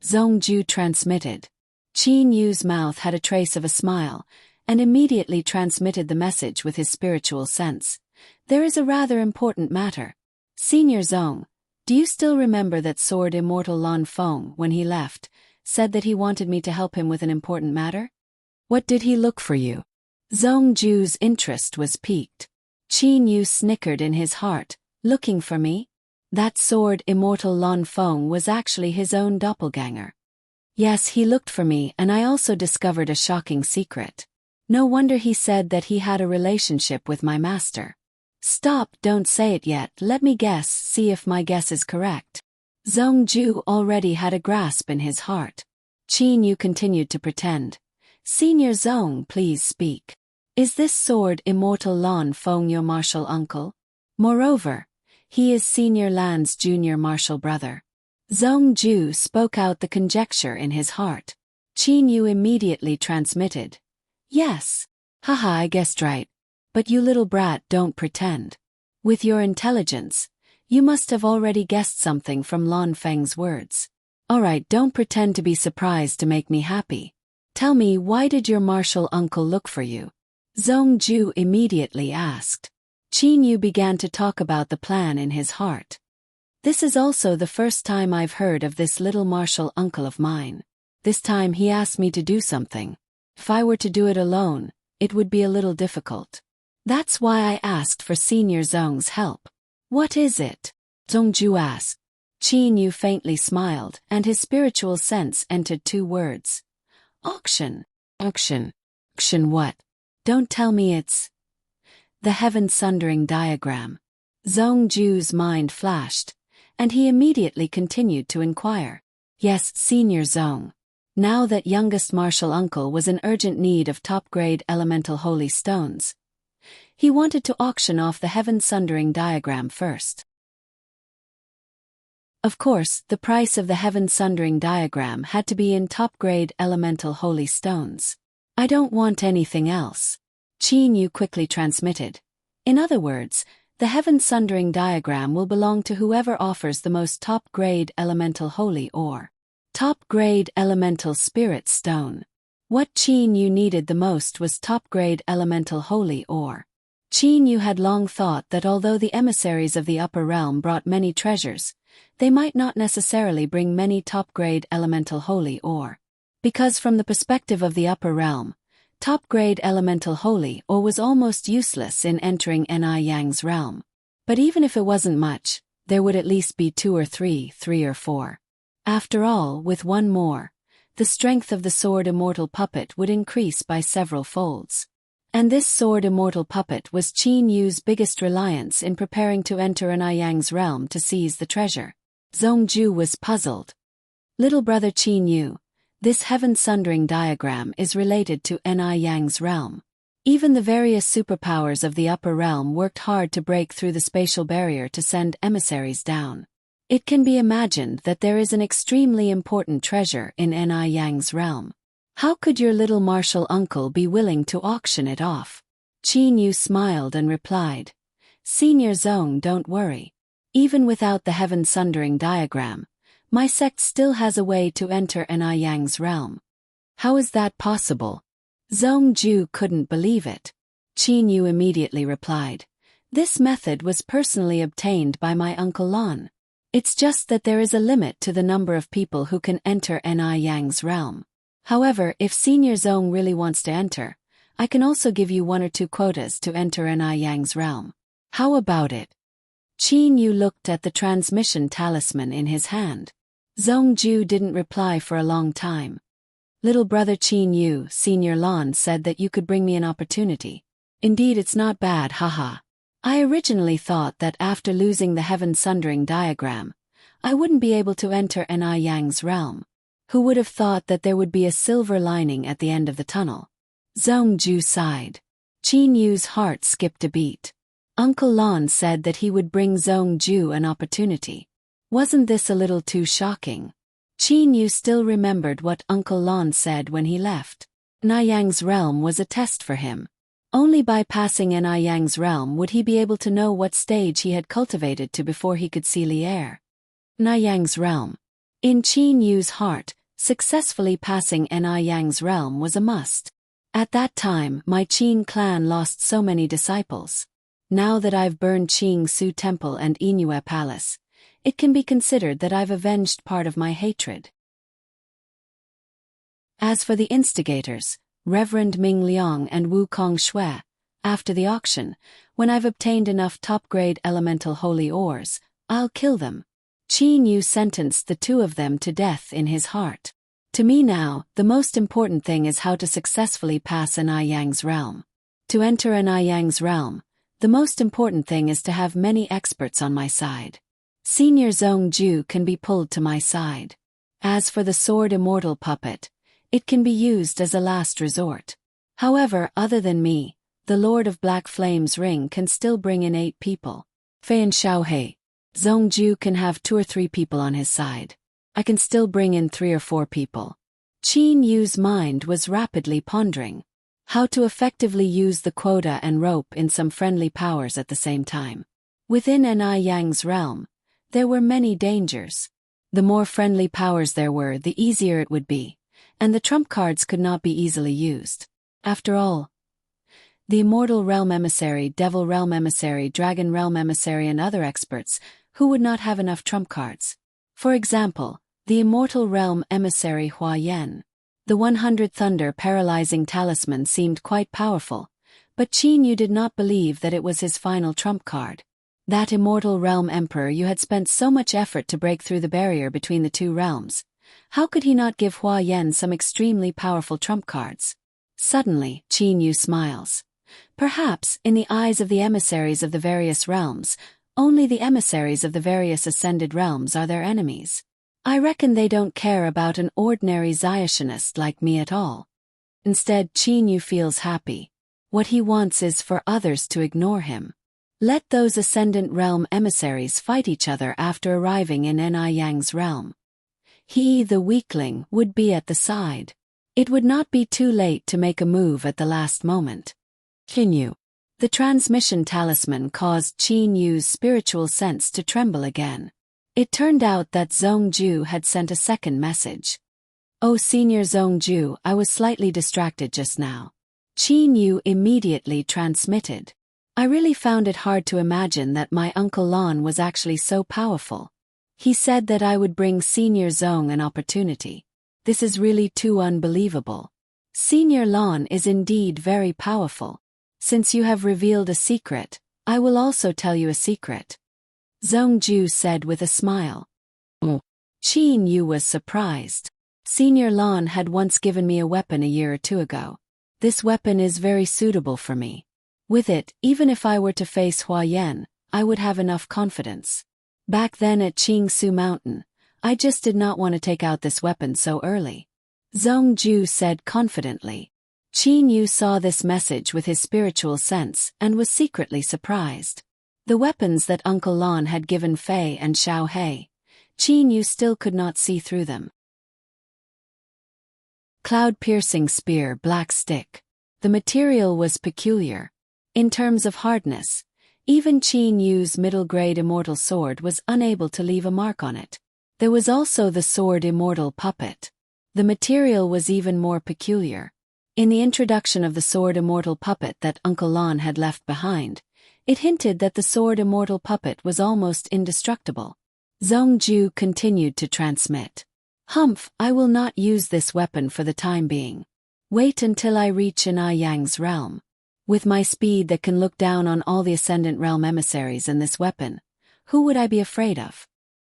Zhong Ju transmitted. Qin Yu's mouth had a trace of a smile, and immediately transmitted the message with his spiritual sense. There is a rather important matter. Senior Zhong, do you still remember that Sword Immortal Lan Feng, when he left, said that he wanted me to help him with an important matter? What did he look for you? Zhong Ju's interest was piqued. Qin Yu snickered in his heart. Looking for me? That Sword Immortal Lan Feng was actually his own doppelganger. Yes, he looked for me, and I also discovered a shocking secret. No wonder he said that he had a relationship with my master. Stop, don't say it yet, let me guess, see if my guess is correct. Zhong Ju already had a grasp in his heart. Qin Yu continued to pretend. Senior Zhong, please speak. Is this Sword Immortal Lan Feng your martial uncle? Moreover, he is Senior Lan's junior martial brother. Zhong Ju spoke out the conjecture in his heart. Qin Yu immediately transmitted. Yes. Haha, I guessed right. But you little brat, don't pretend. With your intelligence, you must have already guessed something from Lan Feng's words. Alright, don't pretend to be surprised to make me happy. Tell me, why did your martial uncle look for you? Zhong Ju immediately asked. Qin Yu began to talk about the plan in his heart. This is also the first time I've heard of this little martial uncle of mine. This time he asked me to do something. If I were to do it alone, it would be a little difficult. That's why I asked for Senior Zhong's help. What is it? Zhong Ju asked. Qin Yu faintly smiled, and his spiritual sense entered two words. Auction. Auction. Auction what? Don't tell me it's the heaven-sundering diagram. Zhong Ju's mind flashed, and he immediately continued to inquire. Yes, Senior Zhong. Now that youngest martial uncle was in urgent need of top-grade elemental holy stones, he wanted to auction off the heaven-sundering diagram first. Of course, the price of the heaven-sundering diagram had to be in top-grade elemental holy stones. I don't want anything else. Qin Yu quickly transmitted. In other words, the heaven-sundering diagram will belong to whoever offers the most top-grade elemental holy or top-grade elemental spirit stone. What Qin Yu needed the most was top-grade elemental holy ore. Qin Yu had long thought that although the emissaries of the upper realm brought many treasures, they might not necessarily bring many top-grade elemental holy ore. Because from the perspective of the upper realm, top-grade elemental holy ore was almost useless in entering Ni Yang's realm. But even if it wasn't much, there would at least be two or three or four. After all, with one more, the strength of the Sword Immortal puppet would increase by several folds. And this Sword Immortal puppet was Qin Yu's biggest reliance in preparing to enter Ni Yang's realm to seize the treasure. Zhong Ju was puzzled. Little brother Qin Yu, this heaven-sundering diagram is related to Ni Yang's realm. Even the various superpowers of the upper realm worked hard to break through the spatial barrier to send emissaries down. It can be imagined that there is an extremely important treasure in Ni Yang's realm. How could your little martial uncle be willing to auction it off? Qin Yu smiled and replied. Senior Zhong, don't worry. Even without the heaven-sundering diagram, my sect still has a way to enter Ni Yang's realm. How is that possible? Zhong Ju couldn't believe it. Qin Yu immediately replied. This method was personally obtained by my Uncle Lan. It's just that there is a limit to the number of people who can enter Ni Yang's realm. However, if Senior Zhong really wants to enter, I can also give you 1 or 2 quotas to enter Ni Yang's realm. How about it? Qin Yu looked at the transmission talisman in his hand. Zhong Ju didn't reply for a long time. Little brother Qin Yu, Senior Lan said that you could bring me an opportunity. Indeed, it's not bad, haha. I originally thought that after losing the heaven-sundering diagram, I wouldn't be able to enter Ni Yang's realm. Who would have thought that there would be a silver lining at the end of the tunnel? Zhong Ju sighed. Qin Yu's heart skipped a beat. Uncle Lan said that he would bring Zhong Ju an opportunity. Wasn't this a little too shocking? Qin Yu still remembered what Uncle Lon said when he left. Nanyang's realm was a test for him. Only by passing Nanyang's realm would he be able to know what stage he had cultivated to before he could see Lier. Nanyang's realm. In Qin Yu's heart, successfully passing Nanyang's realm was a must. At that time, my Qin clan lost so many disciples. Now that I've burned Qing Su Temple and Inue Palace, it can be considered that I've avenged part of my hatred. As for the instigators, Reverend Ming Liang and Wu Kong Shui, after the auction, when I've obtained enough top-grade elemental holy ores, I'll kill them. Qin Yu sentenced the two of them to death in his heart. To me now, the most important thing is how to successfully pass Nanyang's realm. To enter Nanyang's realm, the most important thing is to have many experts on my side. Senior Zhong Ju can be pulled to my side. As for the sword immortal puppet, it can be used as a last resort. However, other than me, the Lord of Black Flame's ring can still bring in 8 people. Fei and Xiaohei. Zhong Ju can have 2 or 3 people on his side. I can still bring in 3 or 4 people. Qin Yu's mind was rapidly pondering how to effectively use the quota and rope in some friendly powers at the same time. Within Nanyang's realm, there were many dangers. The more friendly powers there were, the easier it would be, and the trump cards could not be easily used. After all, the Immortal Realm Emissary, Devil Realm Emissary, Dragon Realm Emissary and other experts who would not have enough trump cards. For example, the Immortal Realm Emissary Hua Yan. The 100 Thunder Paralyzing Talisman seemed quite powerful, but Qin Yu did not believe that it was his final trump card. That Immortal Realm Emperor Yu had spent so much effort to break through the barrier between the two realms. How could he not give Hua Yan some extremely powerful trump cards? Suddenly, Qin Yu smiles. Perhaps, in the eyes of the emissaries of the various realms, only the emissaries of the various ascended realms are their enemies. I reckon they don't care about an ordinary Zionist like me at all. Instead, Qin Yu feels happy. What he wants is for others to ignore him. Let those Ascendant Realm emissaries fight each other after arriving in Nanyang's realm. He, the weakling, would be at the side. It would not be too late to make a move at the last moment. Qin Yu. The transmission talisman caused Qin Yu's spiritual sense to tremble again. It turned out that Zhong Ju had sent a second message. Oh, Senior Zhong Ju, I was slightly distracted just now. Qin Yu immediately transmitted. I really found it hard to imagine that my Uncle Lon was actually so powerful. He said that I would bring Senior Zhong an opportunity. This is really too unbelievable. Senior Lon is indeed very powerful. Since you have revealed a secret, I will also tell you a secret. Zhong Ju said with a smile. Oh. Qin Yu was surprised. Senior Lon had once given me a weapon a year or 2 ago. This weapon is very suitable for me. With it, even if I were to face Hua Yan, I would have enough confidence. Back then at Qing Su Mountain, I just did not want to take out this weapon so early. Zhong Ju said confidently. Qin Yu saw this message with his spiritual sense and was secretly surprised. The weapons that Uncle Lon had given Fei and Xiaohei, Qin Yu still could not see through them. Cloud-piercing spear black stick. The material was peculiar. In terms of hardness, even Qin Yu's middle-grade immortal sword was unable to leave a mark on it. There was also the sword immortal puppet. The material was even more peculiar. In the introduction of the sword immortal puppet that Uncle Lon had left behind, it hinted that the sword immortal puppet was almost indestructible. Zhong Ju continued to transmit. Humph, I will not use this weapon for the time being. Wait until I reach Nanyang's realm. With my speed that can look down on all the Ascendant Realm emissaries and this weapon, who would I be afraid of?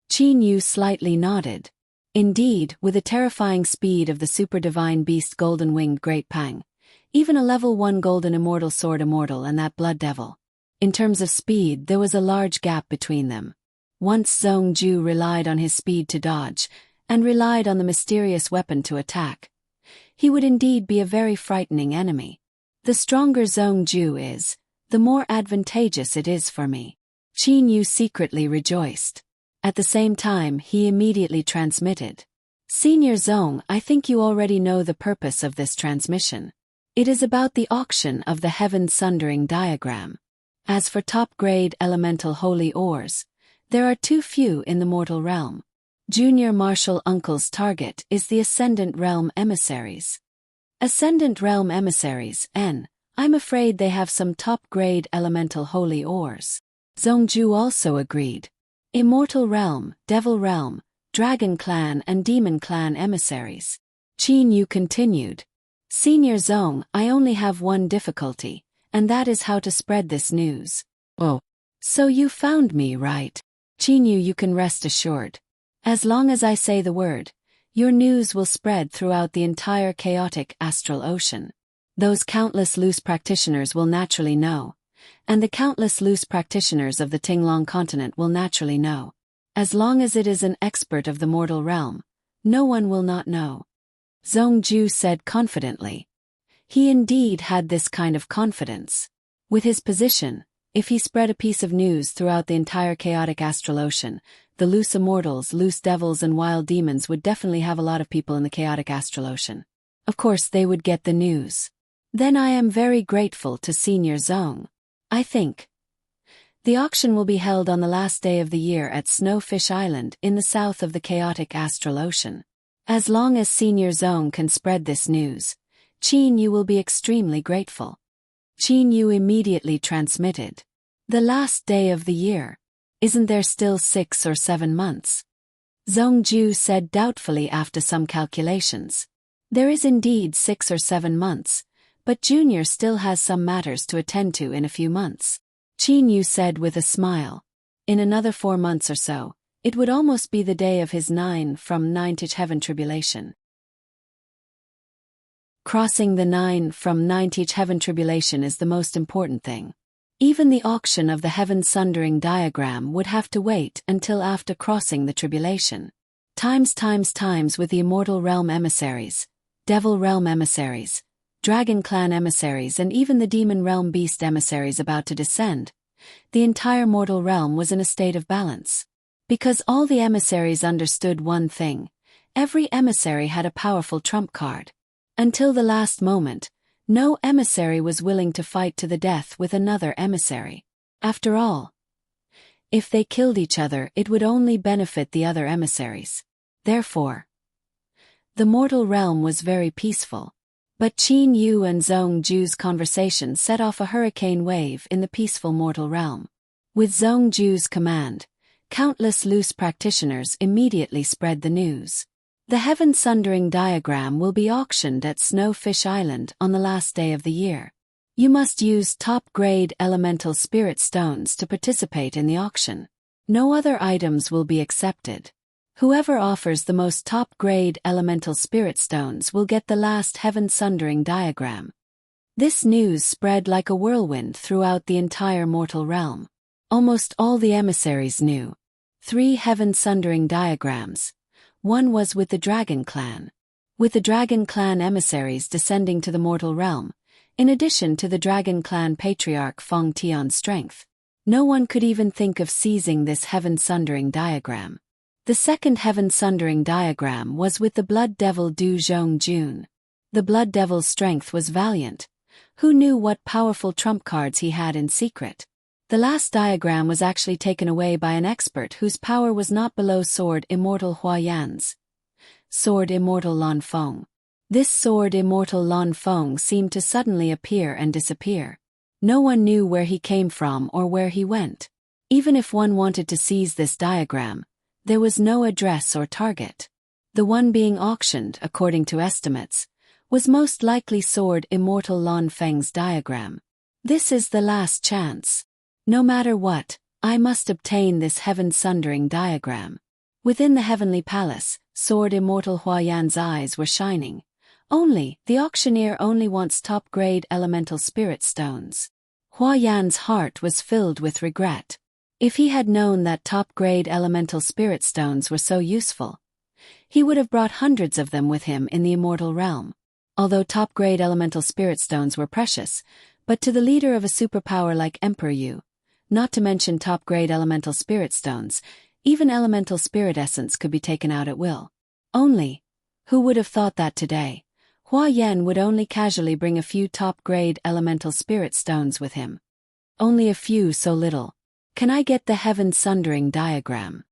Qin Yu slightly nodded. Indeed, with the terrifying speed of the super divine beast golden-winged Great Pang, even a level 1 golden immortal sword immortal and that blood devil. In terms of speed, there was a large gap between them. Once Zhong Ju relied on his speed to dodge, and relied on the mysterious weapon to attack, he would indeed be a very frightening enemy. The stronger Zhong Ju is, the more advantageous it is for me. Qin Yu secretly rejoiced. At the same time, he immediately transmitted. Senior Zong, I think you already know the purpose of this transmission. It is about the auction of the heaven sundering diagram. As for top-grade elemental holy ores, there are too few in the mortal realm. Junior Marshal Uncle's target is the Ascendant Realm Emissaries. Ascendant Realm Emissaries, I'm afraid they have some top-grade elemental holy ores. Zongju also agreed. Immortal Realm, Devil Realm, Dragon Clan and Demon Clan emissaries. Qin Yu continued. Senior Zong, I only have one difficulty, and that is how to spread this news. Oh. So you found me, right? Qin Yu, you can rest assured. As long as I say the word, your news will spread throughout the entire chaotic astral ocean. Those countless loose practitioners will naturally know, and the countless loose practitioners of the Tinglong continent will naturally know. As long as it is an expert of the mortal realm, no one will not know. Zongju said confidently. He indeed had this kind of confidence. With his position, if he spread a piece of news throughout the entire chaotic astral ocean, the loose immortals, loose devils and wild demons would definitely have a lot of people in the chaotic astral ocean. Of course they would get the news. Then I am very grateful to Senior Zong. I think the auction will be held on the last day of the year at Snowfish Island in the south of the chaotic astral ocean. As long as Senior Zong can spread this news, Qin Yu will be extremely grateful. Qin Yu immediately transmitted. The last day of the year. Isn't there still 6 or 7 months? Zongju said doubtfully after some calculations. There is indeed 6 or 7 months, but Junior still has some matters to attend to in a few months. Qin Yu said with a smile. In another 4 months or so, it would almost be the day of his 9 from 9th heaven tribulation. Crossing the 9 from 9th heaven tribulation is the most important thing. Even the auction of the heaven sundering diagram would have to wait until after crossing the tribulation. Times with the immortal realm emissaries, devil realm emissaries, dragon clan emissaries and even the demon realm beast emissaries about to descend, the entire mortal realm was in a state of balance. Because all the emissaries understood one thing, every emissary had a powerful trump card. Until the last moment, no emissary was willing to fight to the death with another emissary. After all, if they killed each other it would only benefit the other emissaries. Therefore, the mortal realm was very peaceful. But Qin Yu and Zongju's conversation set off a hurricane wave in the peaceful mortal realm. With Zongju's command, countless loose practitioners immediately spread the news. The heaven sundering diagram will be auctioned at Snowfish Island on the last day of the year. You must use top-grade elemental spirit stones to participate in the auction. No other items will be accepted. Whoever offers the most top-grade elemental spirit stones will get the last heaven sundering diagram. This news spread like a whirlwind throughout the entire mortal realm. Almost all the emissaries knew. 3 heaven sundering diagrams. One was with the Dragon Clan. With the Dragon Clan emissaries descending to the mortal realm, in addition to the Dragon Clan Patriarch Feng Tian's strength, no one could even think of seizing this heaven sundering diagram. The second heaven sundering diagram was with the Blood Devil Du Zhongjun. The Blood Devil's strength was valiant. Who knew what powerful trump cards he had in secret? The last diagram was actually taken away by an expert whose power was not below Sword Immortal Huayan's. Sword Immortal Lan Feng. This Sword Immortal Lan Feng seemed to suddenly appear and disappear. No one knew where he came from or where he went. Even if one wanted to seize this diagram, there was no address or target. The one being auctioned, according to estimates, was most likely Sword Immortal Lan Feng's diagram. This is the last chance. No matter what, I must obtain this heaven sundering diagram. Within the heavenly palace, Sword Immortal Huayan's eyes were shining. The auctioneer only wants top-grade elemental spirit stones. Huayan's heart was filled with regret. If he had known that top-grade elemental spirit stones were so useful, he would have brought hundreds of them with him in the immortal realm. Although top-grade elemental spirit stones were precious, but to the leader of a superpower like Emperor Yu, not to mention top-grade elemental spirit stones, even elemental spirit essence could be taken out at will. Who would have thought that today? Hua Yan would only casually bring a few top-grade elemental spirit stones with him. Only a few, so little. Can I get the heaven sundering diagram?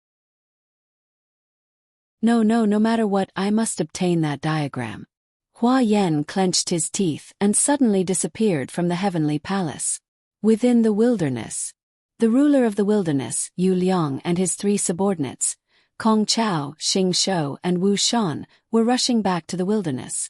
No matter what, I must obtain that diagram. Hua Yan clenched his teeth and suddenly disappeared from the heavenly palace. Within the wilderness, the ruler of the wilderness, Yu Liang, and his 3 subordinates, Kong Chao, Xing Shou, and Wu Shan, were rushing back to the wilderness.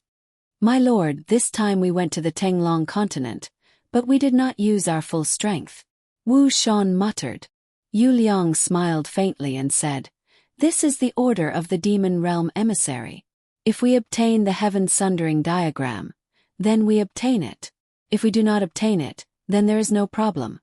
My lord, this time we went to the Tenglong continent, but we did not use our full strength. Wu Shan muttered. Yu Liang smiled faintly and said, "This is the order of the demon realm emissary. If we obtain the heaven sundering diagram, then we obtain it. If we do not obtain it, then there is no problem.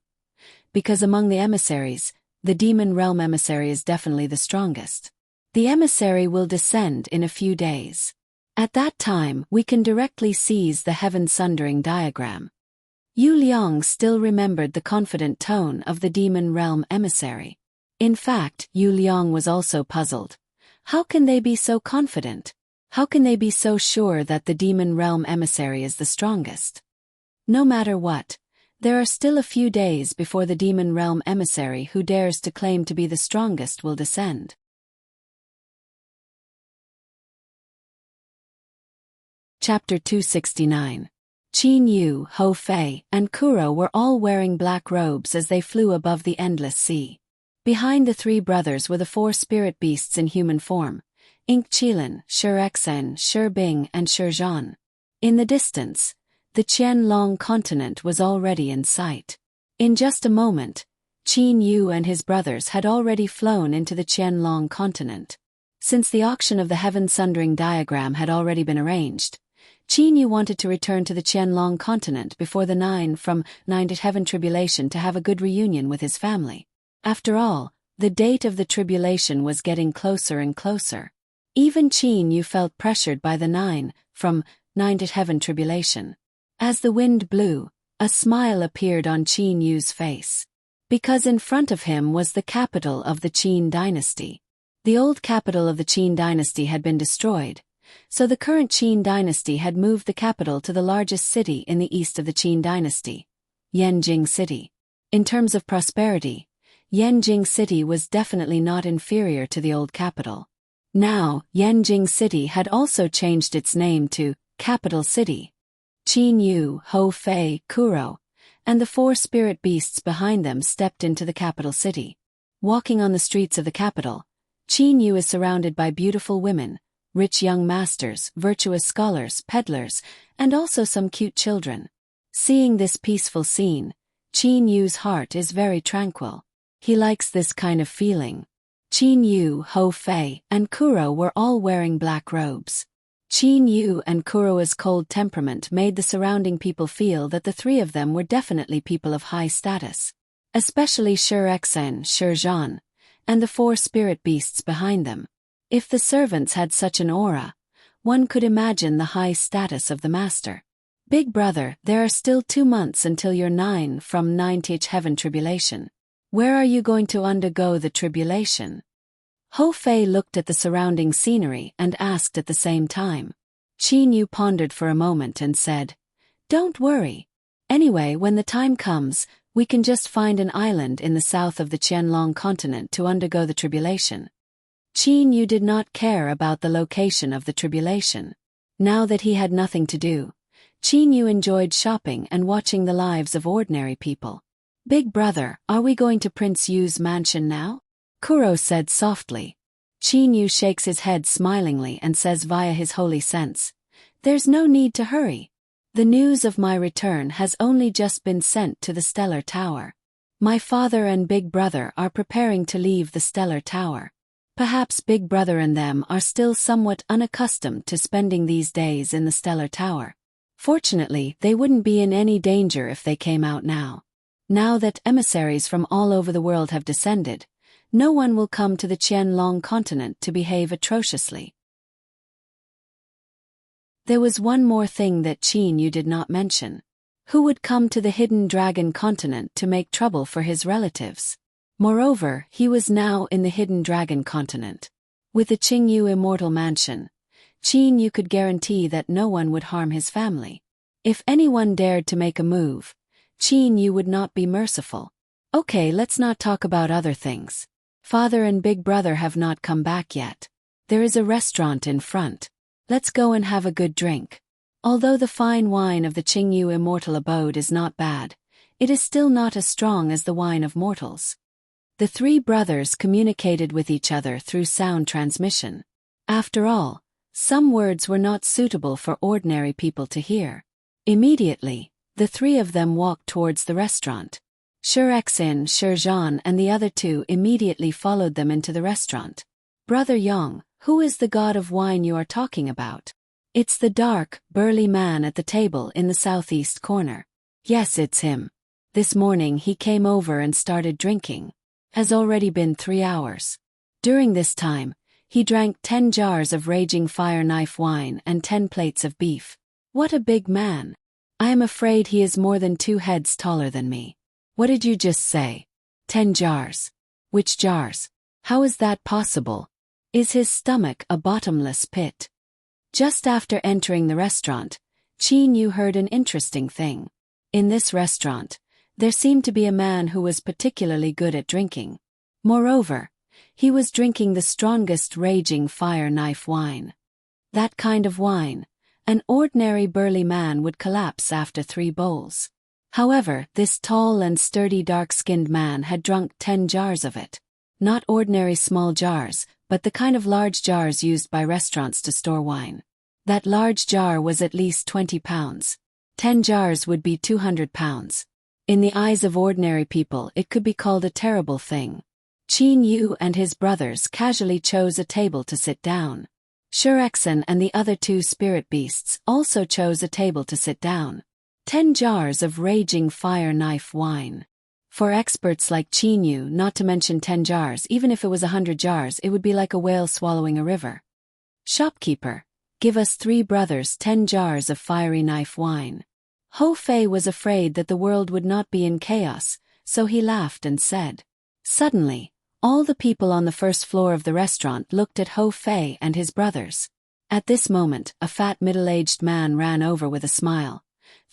Because among the emissaries, the demon realm emissary is definitely the strongest. The emissary will descend in a few days. At that time, we can directly seize the heaven sundering diagram." Yu Liang still remembered the confident tone of the demon realm emissary. In fact, Yu Liang was also puzzled. How can they be so confident? How can they be so sure that the demon realm emissary is the strongest? No matter what, there are still a few days before the demon realm emissary who dares to claim to be the strongest will descend. Chapter 269. Qin Yu, Hou Fei, and Kuro were all wearing black robes as they flew above the endless sea. Behind the 3 brothers were the 4 spirit beasts in human form, Ink Qilin, Shi Rexen, Shi Bing, and Shi Zhan. In the distance, the Qianlong continent was already in sight. In just a moment, Qin Yu and his brothers had already flown into the Qianlong continent. Since the auction of the heaven sundering diagram had already been arranged, Qin Yu wanted to return to the Qianlong continent before the 9th heaven tribulation to have a good reunion with his family. After all, the date of the tribulation was getting closer and closer. Even Qin Yu felt pressured by the 9th heaven tribulation. As the wind blew, a smile appeared on Qin Yu's face. Because in front of him was the capital of the Qin dynasty. The old capital of the Qin dynasty had been destroyed, so the current Qin dynasty had moved the capital to the largest city in the east of the Qin dynasty, Yanjing City. In terms of prosperity, Yanjing City was definitely not inferior to the old capital. Now, Yanjing City had also changed its name to Capital City. Qin Yu, Hou Fei, Kuro, and the 4 spirit beasts behind them stepped into the capital city. Walking on the streets of the capital, Qin Yu is surrounded by beautiful women, rich young masters, virtuous scholars, peddlers, and also some cute children. Seeing this peaceful scene, Qin Yu's heart is very tranquil. He likes this kind of feeling. Qin Yu, Hou Fei, and Kuro were all wearing black robes. Qin Yu and Kuro's cold temperament made the surrounding people feel that the 3 of them were definitely people of high status. Especially Shi Rexen, Shi Zhan, and the 4 spirit beasts behind them. If the servants had such an aura, one could imagine the high status of the master. Big brother, there are still 2 months until your 9th heaven tribulation. Where are you going to undergo the tribulation? Hou Fei looked at the surrounding scenery and asked at the same time. Qin Yu pondered for a moment and said, "Don't worry. Anyway, when the time comes, we can just find an island in the south of the Qianlong continent to undergo the tribulation." Qin Yu did not care about the location of the tribulation. Now that he had nothing to do, Qin Yu enjoyed shopping and watching the lives of ordinary people. "Big brother, are we going to Prince Yu's mansion now?" Kuro said softly. Qin Yu shakes his head smilingly and says via his holy sense, "There's no need to hurry. The news of my return has only just been sent to the Stellar Tower. My father and Big Brother are preparing to leave the Stellar Tower. Perhaps Big Brother and them are still somewhat unaccustomed to spending these days in the Stellar Tower. Fortunately, they wouldn't be in any danger if they came out now. Now that emissaries from all over the world have descended, no one will come to the Qianlong continent to behave atrociously." There was one more thing that Qin Yu did not mention. Who would come to the Hidden Dragon continent to make trouble for his relatives? Moreover, he was now in the Hidden Dragon continent. With the Qingyu Immortal Mansion, Qin Yu could guarantee that no one would harm his family. If anyone dared to make a move, Qin Yu would not be merciful. Okay, let's not talk about other things. Father and big brother have not come back yet. There is a restaurant in front. Let's go and have a good drink. Although the fine wine of the Qingyu immortal abode is not bad, it is still not as strong as the wine of mortals. The three brothers communicated with each other through sound transmission. After all, some words were not suitable for ordinary people to hear. Immediately, the three of them walked towards the restaurant. Shurexin, Shurjan and the other two immediately followed them into the restaurant. Brother Yang, who is the god of wine you are talking about? It's the dark, burly man at the table in the southeast corner. Yes, it's him. This morning he came over and started drinking. Has already been 3 hours. During this time, he drank 10 jars of raging fire knife wine and 10 plates of beef. What a big man. I am afraid he is more than 2 heads taller than me. What did you just say? 10 jars. Which jars? How is that possible? Is his stomach a bottomless pit? Just after entering the restaurant, Qin Yu heard an interesting thing. In this restaurant, there seemed to be a man who was particularly good at drinking. Moreover, he was drinking the strongest raging fire knife wine. That kind of wine, an ordinary burly man would collapse after 3 bowls. However, this tall and sturdy dark-skinned man had drunk 10 jars of it. Not ordinary small jars, but the kind of large jars used by restaurants to store wine. That large jar was at least 20 pounds. 10 jars would be 200 pounds. In the eyes of ordinary people, it could be called a terrible thing. Qin Yu and his brothers casually chose a table to sit down. Shurexin and the other 2 spirit beasts also chose a table to sit down. 10 jars of raging fire knife wine. For experts like Qin Yu, not to mention 10 jars, even if it was 100 jars, it would be like a whale swallowing a river. Shopkeeper, give us 3 brothers 10 jars of fiery knife wine. Ho Fei was afraid that the world would not be in chaos, so he laughed and said. Suddenly, all the people on the first floor of the restaurant looked at Ho Fei and his brothers. At this moment, a fat middle-aged man ran over with a smile.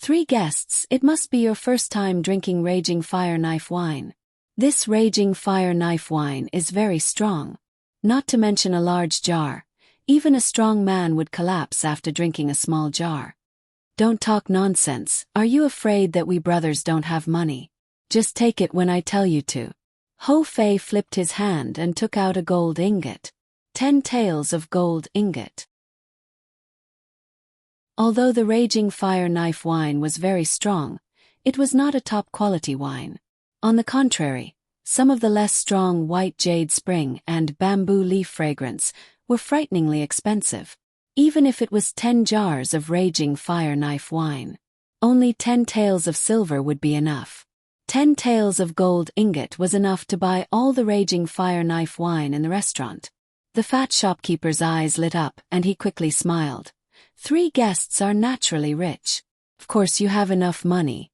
3 guests, it must be your first time drinking raging fire knife wine. This raging fire knife wine is very strong. Not to mention a large jar. Even a strong man would collapse after drinking a small jar. Don't talk nonsense. Are you afraid that we brothers don't have money? Just take it when I tell you to. Ho Fei flipped his hand and took out a gold ingot. 10 taels of gold ingot. Although the raging fire knife wine was very strong, it was not a top-quality wine. On the contrary, some of the less strong white jade spring and bamboo leaf fragrance were frighteningly expensive. Even if it was 10 jars of raging fire knife wine, only 10 taels of silver would be enough. 10 taels of gold ingot was enough to buy all the raging fire knife wine in the restaurant. The fat shopkeeper's eyes lit up and he quickly smiled. 3 guests are naturally rich. Of course you have enough money.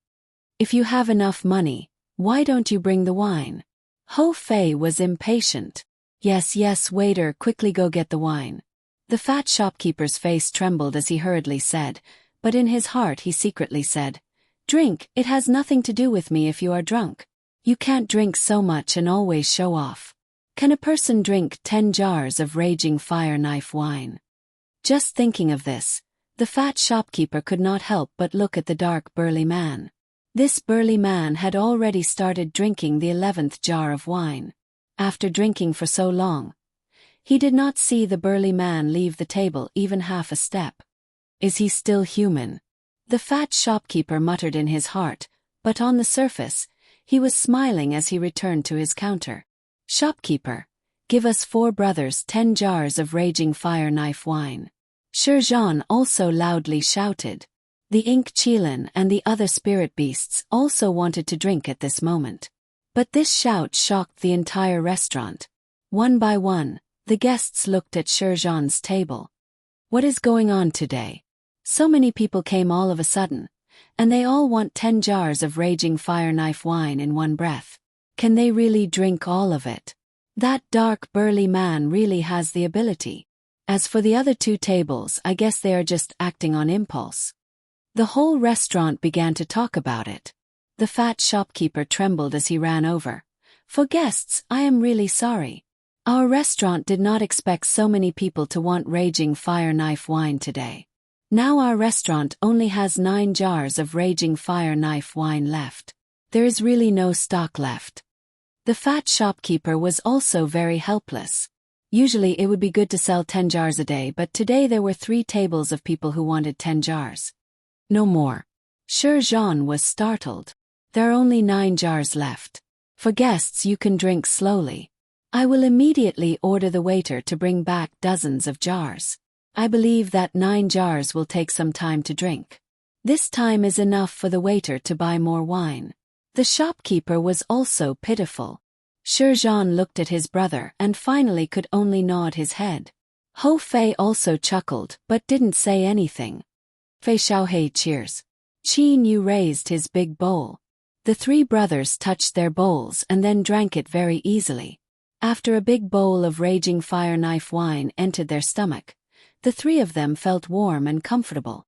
If you have enough money, why don't you bring the wine? Ho Fei was impatient. Yes, waiter, quickly go get the wine. The fat shopkeeper's face trembled as he hurriedly said, but in his heart he secretly said, Drink, it has nothing to do with me if you are drunk. You can't drink so much and always show off. Can a person drink 10 jars of raging fire knife wine? Just thinking of this, the fat shopkeeper could not help but look at the dark burly man. This burly man had already started drinking the 11th jar of wine. After drinking for so long, he did not see the burly man leave the table even half a step. Is he still human? The fat shopkeeper muttered in his heart, but on the surface, he was smiling as he returned to his counter. Shopkeeper, give us 4 brothers 10 jars of raging fire knife wine. Shurjan also loudly shouted. The ink Qilin and the other spirit beasts also wanted to drink at this moment. But this shout shocked the entire restaurant. One by one, the guests looked at Shurjan's table. What is going on today? So many people came all of a sudden, and they all want 10 jars of raging fire knife wine in one breath. Can they really drink all of it? That dark burly man really has the ability. As for the other two tables, I guess they are just acting on impulse. The whole restaurant began to talk about it. The fat shopkeeper trembled as he ran over. For guests, I am really sorry. Our restaurant did not expect so many people to want Raging Fire Knife wine today. Now our restaurant only has 9 jars of Raging Fire Knife wine left. There is really no stock left. The fat shopkeeper was also very helpless. Usually it would be good to sell 10 jars a day, but today there were 3 tables of people who wanted 10 jars. No more. Sir Jean was startled. There are only 9 jars left. For guests, you can drink slowly. I will immediately order the waiter to bring back dozens of jars. I believe that 9 jars will take some time to drink. This time is enough for the waiter to buy more wine. The shopkeeper was also pitiful. Sir Jean looked at his brother and finally could only nod his head. Ho Fei also chuckled but didn't say anything. Fei Xiaohei cheers. Qin Yu raised his big bowl. The 3 brothers touched their bowls and then drank it very easily. After a big bowl of Raging Fire Knife wine entered their stomach, the 3 of them felt warm and comfortable.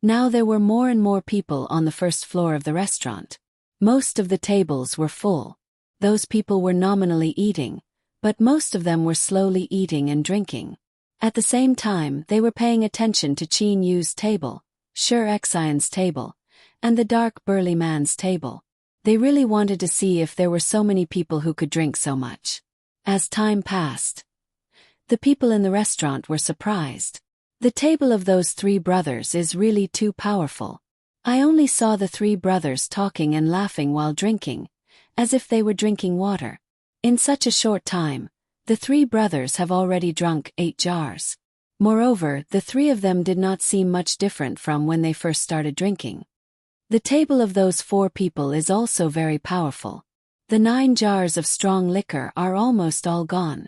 Now there were more and more people on the first floor of the restaurant. Most of the tables were full. Those people were nominally eating, but most of them were slowly eating and drinking. At the same time, they were paying attention to Qin Yu's table, Sher Xian's table, and the dark burly man's table. They really wanted to see if there were so many people who could drink so much. As time passed, the people in the restaurant were surprised. The table of those 3 brothers is really too powerful. I only saw the 3 brothers talking and laughing while drinking, as if they were drinking water. In such a short time, the 3 brothers have already drunk 8 jars. Moreover, the 3 of them did not seem much different from when they first started drinking. The table of those 4 people is also very powerful. The 9 jars of strong liquor are almost all gone.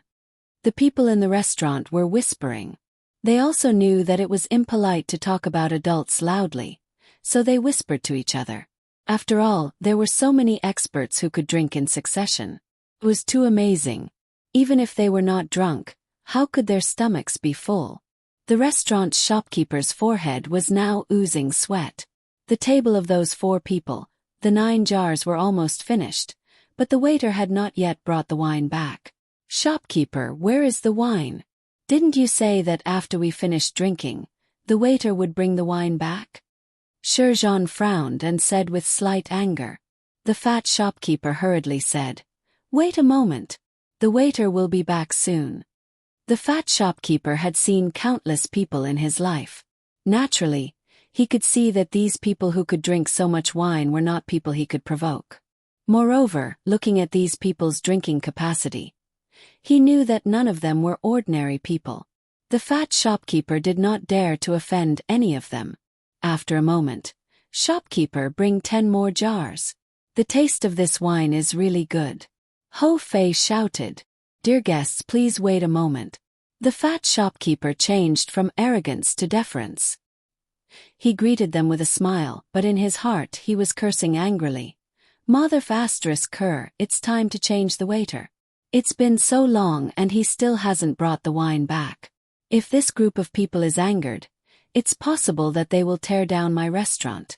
The people in the restaurant were whispering. They also knew that it was impolite to talk about adults loudly, so they whispered to each other. After all, there were so many experts who could drink in succession. It was too amazing. Even if they were not drunk, how could their stomachs be full? The restaurant shopkeeper's forehead was now oozing sweat. The table of those 4 people, the 9 jars were almost finished, but the waiter had not yet brought the wine back. Shopkeeper, where is the wine? Didn't you say that after we finished drinking, the waiter would bring the wine back? Sir Jean frowned and said with slight anger. The fat shopkeeper hurriedly said, "Wait a moment. The waiter will be back soon." The fat shopkeeper had seen countless people in his life. Naturally, he could see that these people who could drink so much wine were not people he could provoke. Moreover, looking at these people's drinking capacity, he knew that none of them were ordinary people. The fat shopkeeper did not dare to offend any of them. After a moment, "Shopkeeper, bring 10 more jars. The taste of this wine is really good." Ho Fei shouted. "Dear guests, please wait a moment." The fat shopkeeper changed from arrogance to deference. He greeted them with a smile, but in his heart he was cursing angrily. "Mother asterisk cur, it's time to change the waiter. It's been so long and he still hasn't brought the wine back. If this group of people is angered, it's possible that they will tear down my restaurant."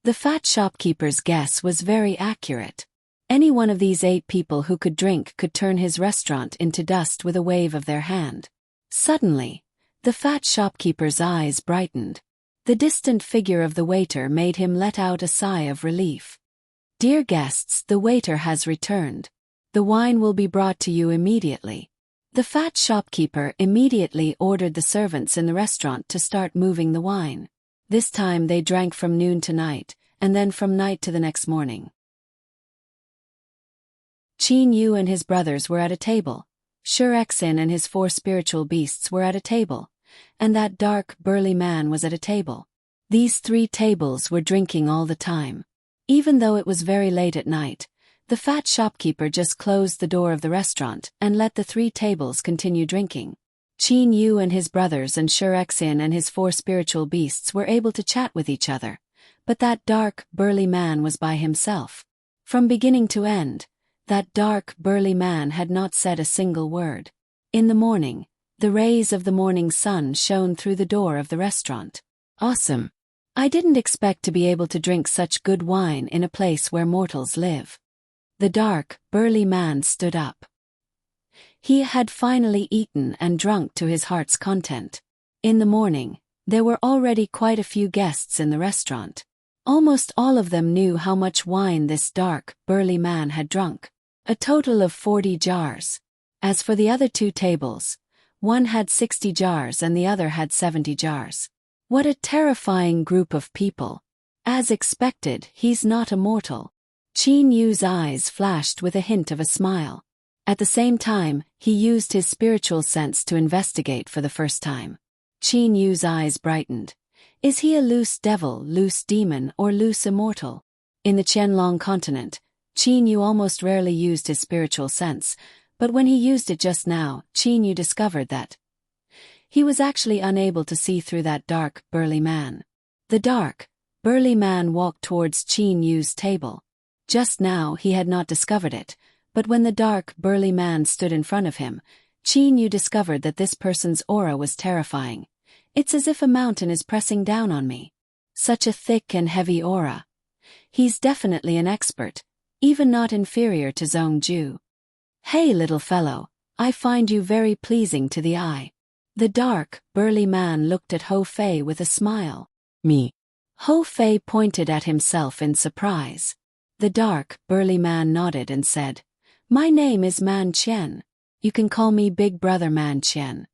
The fat shopkeeper's guess was very accurate. Any one of these 8 people who could drink could turn his restaurant into dust with a wave of their hand. Suddenly, the fat shopkeeper's eyes brightened. The distant figure of the waiter made him let out a sigh of relief. "Dear guests, the waiter has returned. The wine will be brought to you immediately." The fat shopkeeper immediately ordered the servants in the restaurant to start moving the wine. This time they drank from noon to night, and then from night to the next morning. Qin Yu and his brothers were at a table. Sher Xian and his 4 spiritual beasts were at a table, and that dark, burly man was at a table. These 3 tables were drinking all the time. Even though it was very late at night, the fat shopkeeper just closed the door of the restaurant and let the 3 tables continue drinking. Qin Yu and his brothers and Sher Xian and his 4 spiritual beasts were able to chat with each other, but that dark, burly man was by himself. From beginning to end, that dark, burly man had not said a single word. In the morning, the rays of the morning sun shone through the door of the restaurant. Awesome. I didn't expect to be able to drink such good wine in a place where mortals live. The dark, burly man stood up. He had finally eaten and drunk to his heart's content. In the morning, there were already quite a few guests in the restaurant. Almost all of them knew how much wine this dark, burly man had drunk. A total of 40 jars. As for the other two tables, one had 60 jars and the other had 70 jars. What a terrifying group of people. As expected, he's not a mortal. Qin Yu's eyes flashed with a hint of a smile. At the same time, he used his spiritual sense to investigate for the first time. Qin Yu's eyes brightened. Is he a loose devil, loose demon, or loose immortal? In the Qianlong continent, Qin Yu almost rarely used his spiritual sense, but when he used it just now, Qin Yu discovered that he was actually unable to see through that dark, burly man. The dark, burly man walked towards Qin Yu's table. Just now he had not discovered it, but when the dark, burly man stood in front of him, Qin Yu discovered that this person's aura was terrifying. It's as if a mountain is pressing down on me. Such a thick and heavy aura. He's definitely an expert, even not inferior to Zhongju. Hey little fellow, I find you very pleasing to the eye. The dark, burly man looked at Ho Fei with a smile. Me. Ho Fei pointed at himself in surprise. The dark, burly man nodded and said, My name is Man Qian. You can call me Big Brother Man Qian.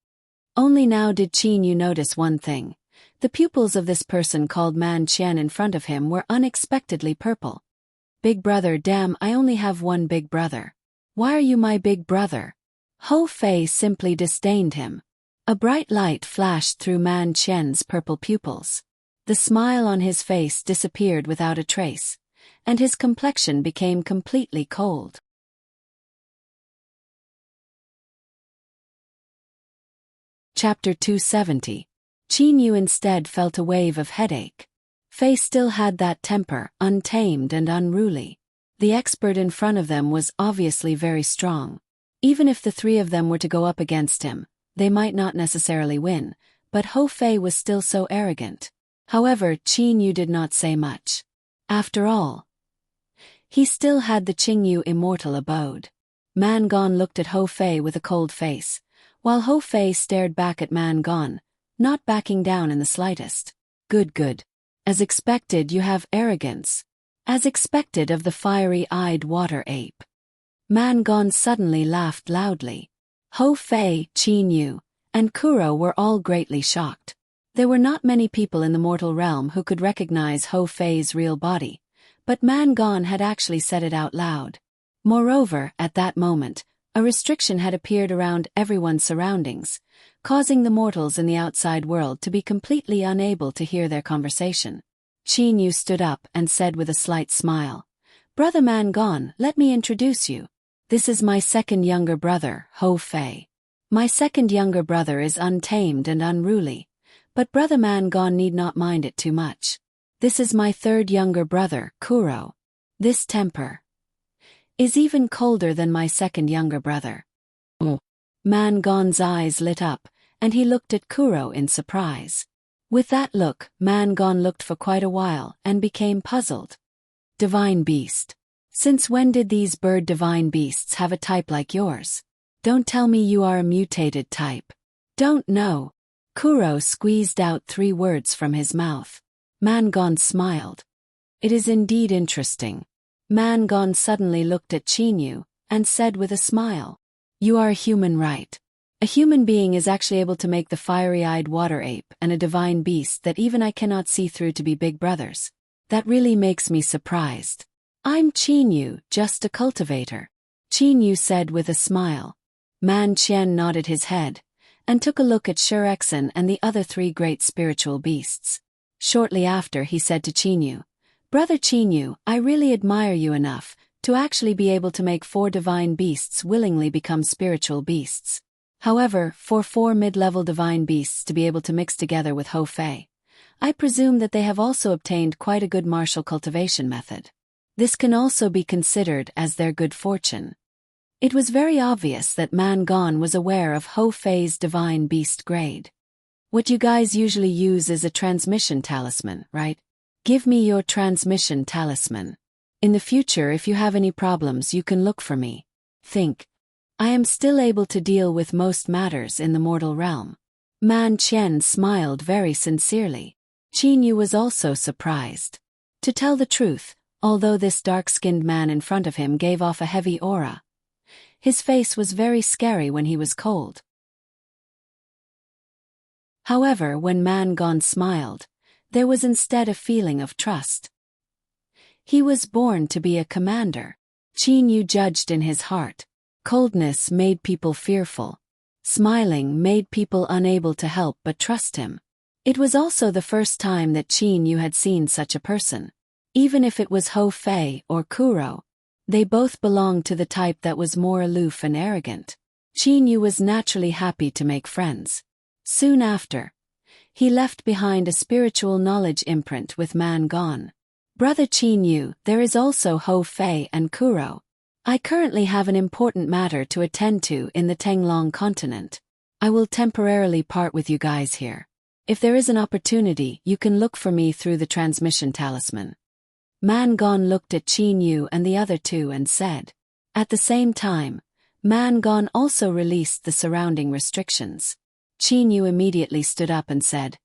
Only now did Qin Yu notice one thing. The pupils of this person called Man Qian in front of him were unexpectedly purple. Big brother, damn, I only have one big brother. Why are you my big brother? Ho Fei simply disdained him. A bright light flashed through Man Qian's purple pupils. The smile on his face disappeared without a trace, and his complexion became completely cold. Chapter 270. Qin Yu instead felt a wave of headache. Fei still had that temper, untamed and unruly. The expert in front of them was obviously very strong. Even if the three of them were to go up against him, they might not necessarily win, but Ho Fei was still so arrogant. However, Qin Yu did not say much. After all, he still had the Qingyu immortal abode. Man Gon looked at Ho Fei with a cold face, while Ho Fei stared back at Man Gon, not backing down in the slightest. Good. As expected, you have arrogance. As expected of the fiery-eyed water ape. Man Gon suddenly laughed loudly. Ho Fei, Qin Yu, and Kuro were all greatly shocked. There were not many people in the mortal realm who could recognize Ho Fei's real body, but Man Gon had actually said it out loud. Moreover, at that moment, a restriction had appeared around everyone's surroundings, causing the mortals in the outside world to be completely unable to hear their conversation. Qin Yu stood up and said with a slight smile, Brother Man Gon, let me introduce you. This is my second younger brother, Ho Fei. My second younger brother is untamed and unruly, but Brother Man Gon need not mind it too much. This is my third younger brother, Kuro. This temper is even colder than my second younger brother. Oh. Man Gon's eyes lit up, and he looked at Kuro in surprise. With that look, Man Gon looked for quite a while and became puzzled. Divine beast. Since when did these bird divine beasts have a type like yours? Don't tell me you are a mutated type. Don't know. Kuro squeezed out 3 words from his mouth. Man Gon smiled. It is indeed interesting. Man Gon suddenly looked at Qin Yu and said with a smile, You are a human, right? A human being is actually able to make the fiery-eyed water ape and a divine beast that even I cannot see through to be big brothers. That really makes me surprised. I'm Qin Yu, just a cultivator. Qin Yu said with a smile. Man Qian nodded his head, and took a look at Shurexin and the other 3 great spiritual beasts. Shortly after he said to Qin Yu, Brother Qin Yu, I really admire you enough to actually be able to make 4 divine beasts willingly become spiritual beasts. However, for 4 mid-level divine beasts to be able to mix together with Ho Fei, I presume that they have also obtained quite a good martial cultivation method. This can also be considered as their good fortune. It was very obvious that Man Gone was aware of Ho Fei's divine beast grade. What you guys usually use is a transmission talisman, right? Give me your transmission talisman. In the future, if you have any problems, you can look for me. Think. I am still able to deal with most matters in the mortal realm. Man Qian smiled very sincerely. Qin Yu was also surprised. To tell the truth, although this dark-skinned man in front of him gave off a heavy aura, his face was very scary when he was cold. However, when Man Gone smiled, there was instead a feeling of trust. He was born to be a commander. Qin Yu judged in his heart. Coldness made people fearful. Smiling made people unable to help but trust him. It was also the first time that Qin Yu had seen such a person. Even if it was Ho Fei or Kuro, they both belonged to the type that was more aloof and arrogant. Qin Yu was naturally happy to make friends. Soon after, he left behind a spiritual knowledge imprint with Man Gone. Brother Qin Yu, there is also Ho Fei and Kuro. I currently have an important matter to attend to in the Tenglong continent. I will temporarily part with you guys here. If there is an opportunity, you can look for me through the transmission talisman. Man Gone looked at Qin Yu and the other two and said. At the same time, Man Gone also released the surrounding restrictions. Qin Yu immediately stood up and said,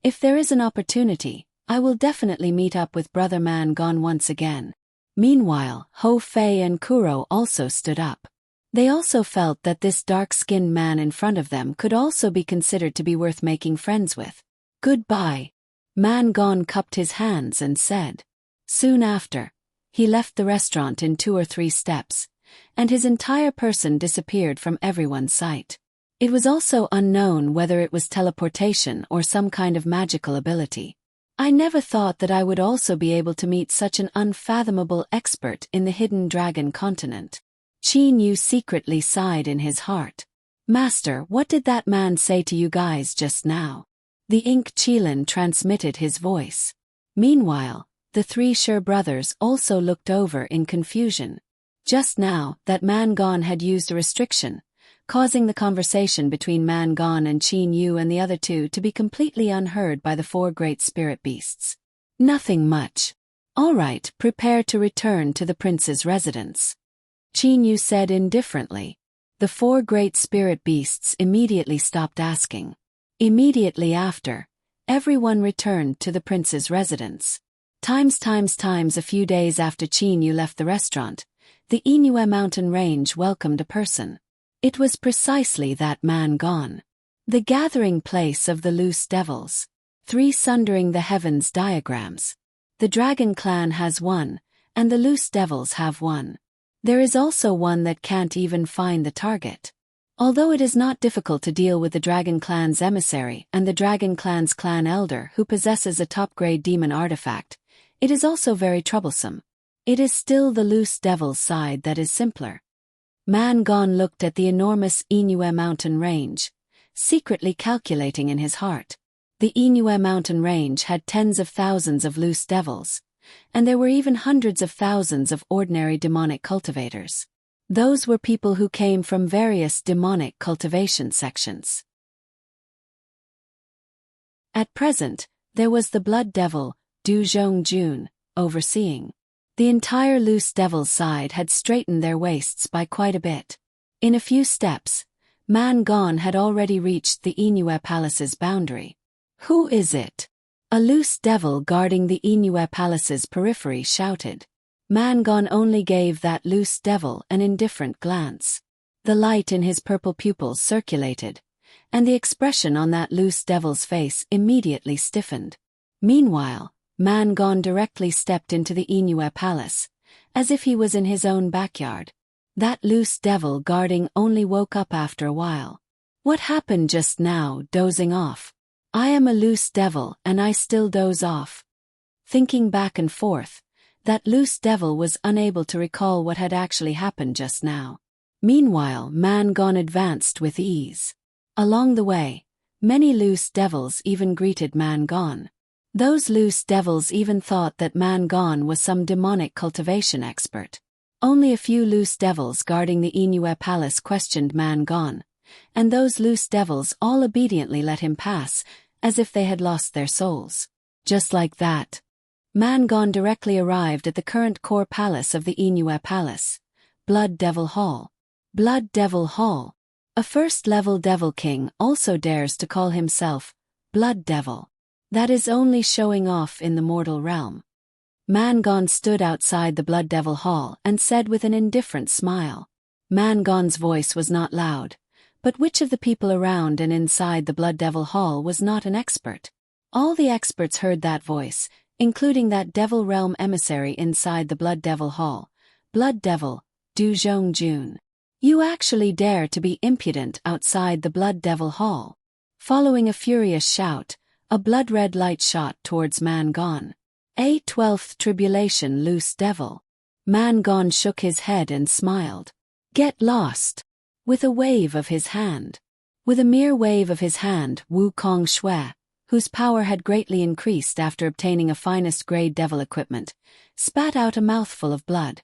if there is an opportunity, I will definitely meet up with Brother Man Gone once again. Meanwhile, Ho Fei and Kuro also stood up. They also felt that this dark-skinned man in front of them could also be considered to be worth making friends with. Goodbye. Man Gone cupped his hands and said. Soon after, he left the restaurant in 2 or 3 steps, and his entire person disappeared from everyone's sight. It was also unknown whether it was teleportation or some kind of magical ability. I never thought that I would also be able to meet such an unfathomable expert in the hidden dragon continent. Qin Yu secretly sighed in his heart. Master, what did that man say to you guys just now? The Ink Qilin transmitted his voice. Meanwhile, the 3 Shi brothers also looked over in confusion. Just now, that Man Gone had used a restriction, causing the conversation between Man Gone and Qin Yu and the other two to be completely unheard by the 4 great spirit beasts. Nothing much. All right, prepare to return to the prince's residence. Qin Yu said indifferently. The 4 great spirit beasts immediately stopped asking. Immediately after, everyone returned to the prince's residence. A few days after Qin Yu left the restaurant, the Inue mountain range welcomed a person. It was precisely that Man Gone. The gathering place of the loose devils. 3 sundering the heavens diagrams. The dragon clan has 1, and the loose devils have 1. There is also one that can't even find the target. Although it is not difficult to deal with the dragon clan's emissary and the dragon clan's clan elder who possesses a top-grade demon artifact, it is also very troublesome. It is still the loose devil's side that is simpler. Man Gone looked at the enormous Inue mountain range, secretly calculating in his heart. The Inue mountain range had tens of thousands of loose devils, and there were even hundreds of thousands of ordinary demonic cultivators. Those were people who came from various demonic cultivation sections. At present, there was the blood devil, Du Zhongjun, overseeing. The entire loose devil's side had straightened their waists by quite a bit. In a few steps, Man Gone had already reached the Inue Palace's boundary. Who is it? A loose devil guarding the Inue Palace's periphery shouted. Man Gone only gave that loose devil an indifferent glance. The light in his purple pupils circulated, and the expression on that loose devil's face immediately stiffened. Meanwhile, Man Gone directly stepped into the Inue Palace, as if he was in his own backyard. That loose devil guarding only woke up after a while. What happened just now, dozing off? I am a loose devil and I still doze off. Thinking back and forth, that loose devil was unable to recall what had actually happened just now. Meanwhile, Man Gone advanced with ease. Along the way, many loose devils even greeted Man Gone. Those loose devils even thought that Man Gone was some demonic cultivation expert. Only a few loose devils guarding the Inoue palace questioned Man Gon, and those loose devils all obediently let him pass, as if they had lost their souls. Just like that, Man Gon directly arrived at the current core palace of the Inoue Palace, Blood Devil Hall. Blood Devil Hall. A first-level Devil King also dares to call himself Blood Devil. That is only showing off in the mortal realm. Man Gon stood outside the Blood Devil Hall and said with an indifferent smile. Man Gon's voice was not loud, but which of the people around and inside the Blood Devil Hall was not an expert? All the experts heard that voice, including that Devil Realm emissary inside the Blood Devil Hall, Blood Devil, Du Zhongjun. You actually dare to be impudent outside the Blood Devil Hall. Following a furious shout, a blood-red light shot towards Man Gon. A 12th Tribulation Loose Devil. Man Gon shook his head and smiled. Get lost. With a wave of his hand. With a mere wave of his hand, Wukong Shui, whose power had greatly increased after obtaining a finest-grade devil equipment, spat out a mouthful of blood.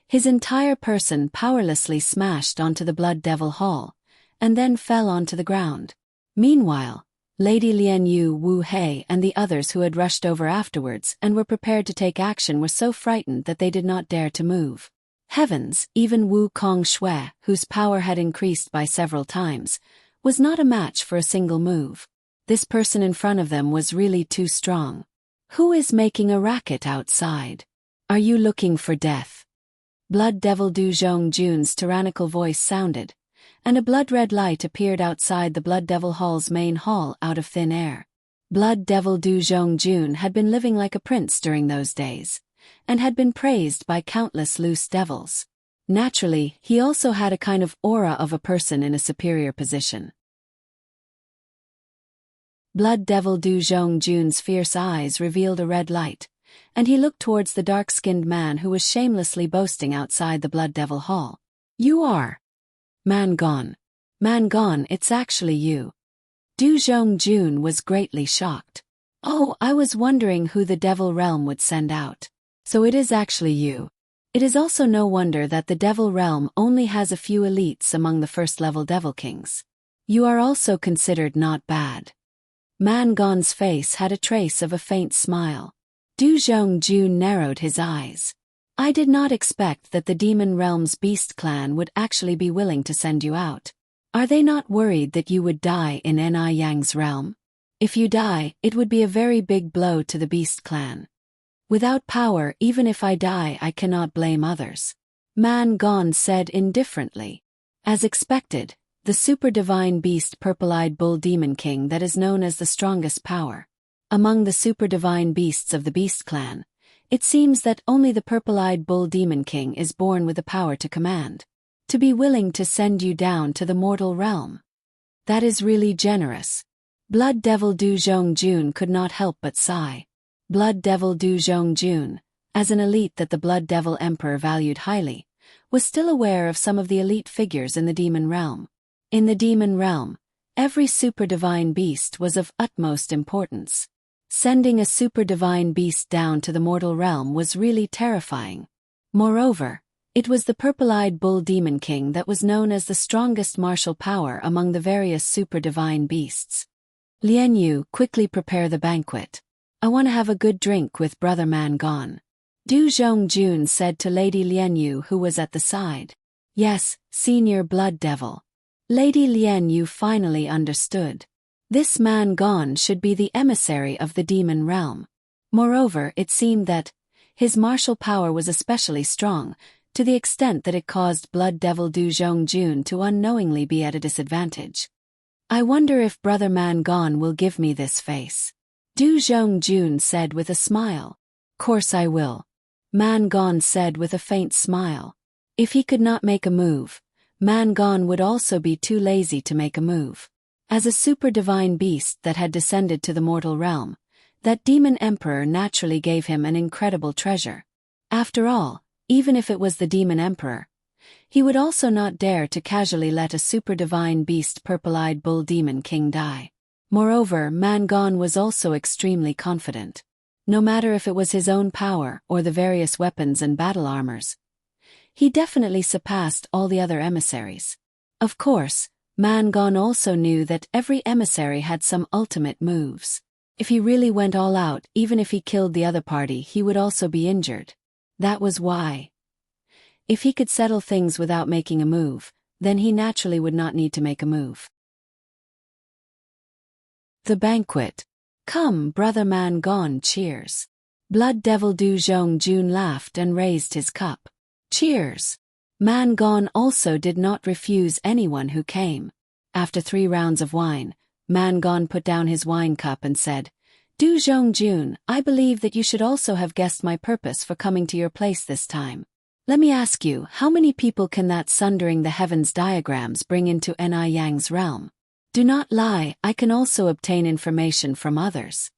His entire person powerlessly smashed onto the Blood Devil Hall, and then fell onto the ground. Meanwhile, Lady Lian Yu, Wu Hei and the others who had rushed over afterwards and were prepared to take action were so frightened that they did not dare to move. Heavens, even Wukong Shui, whose power had increased by several times, was not a match for a single move. This person in front of them was really too strong. Who is making a racket outside? Are you looking for death? Blood Devil Du Zhongjun's tyrannical voice sounded, and a blood-red light appeared outside the Blood Devil Hall's main hall out of thin air. Blood Devil Du Zhongjun had been living like a prince during those days, and had been praised by countless loose devils. Naturally, he also had a kind of aura of a person in a superior position. Blood Devil Du Zhongjun's fierce eyes revealed a red light, and he looked towards the dark-skinned man who was shamelessly boasting outside the Blood Devil Hall. You are Man Gon. Man Gon, it's actually you. Du Zhongjun was greatly shocked. Oh, I was wondering who the Devil Realm would send out. So it is actually you. It is also no wonder that the Devil Realm only has a few elites among the first-level Devil Kings. You are also considered not bad. Man Gon's face had a trace of a faint smile. Du Zhongjun narrowed his eyes. I did not expect that the Demon Realm's Beast Clan would actually be willing to send you out. Are they not worried that you would die in Ni Yang's realm? If you die, it would be a very big blow to the Beast Clan. Without power, even if I die, I cannot blame others. Man Gon said indifferently. As expected, the super divine beast Purple-Eyed Bull Demon King that is known as the strongest power. Among the super divine beasts of the Beast Clan, it seems that only the Purple-Eyed Bull Demon King is born with the power to command. To be willing to send you down to the mortal realm. That is really generous. Blood Devil Du Zhongjun could not help but sigh. Blood Devil Du Zhongjun, as an elite that the Blood Devil Emperor valued highly, was still aware of some of the elite figures in the Demon Realm. In the Demon Realm, every super divine beast was of utmost importance. Sending a super divine beast down to the mortal realm was really terrifying. Moreover, it was the Purple-Eyed Bull Demon King that was known as the strongest martial power among the various super divine beasts. Lian Yu, quickly prepare the banquet. I want to have a good drink with Brother Man Gon. Du Zhongjun said to Lady Lian Yu, who was at the side. Yes, Senior Blood Devil. Lady Lian Yu finally understood. This Man Gon should be the emissary of the Demon Realm. Moreover, it seemed that his martial power was especially strong, to the extent that it caused Blood Devil Du Zhongjun to unknowingly be at a disadvantage. I wonder if Brother Man Gon will give me this face. Du Zhongjun said with a smile. Course I will. Man Gon said with a faint smile. If he could not make a move, Man Gon would also be too lazy to make a move. As a super divine beast that had descended to the mortal realm, that demon emperor naturally gave him an incredible treasure. After all, even if it was the demon emperor, he would also not dare to casually let a super divine beast Purple-Eyed Bull Demon King die. Moreover, Man Gon was also extremely confident. No matter if it was his own power or the various weapons and battle armors, He definitely surpassed all the other emissaries. Of course, Mangon also knew that every emissary had some ultimate moves. If he really went all out, even if he killed the other party, he would also be injured. That was why. If he could settle things without making a move, then he naturally would not need to make a move. The banquet. Come, brother Mangon, cheers. Blood Devil Du Zhongjun laughed and raised his cup. Cheers. Mangon also did not refuse anyone who came. After 3 rounds of wine, Mangon put down his wine cup and said, Du Zhongjun, I believe that you should also have guessed my purpose for coming to your place this time. Let me ask you, how many people can that Sundering the Heavens diagrams bring into Ni Yang's realm? Do not lie, I can also obtain information from others.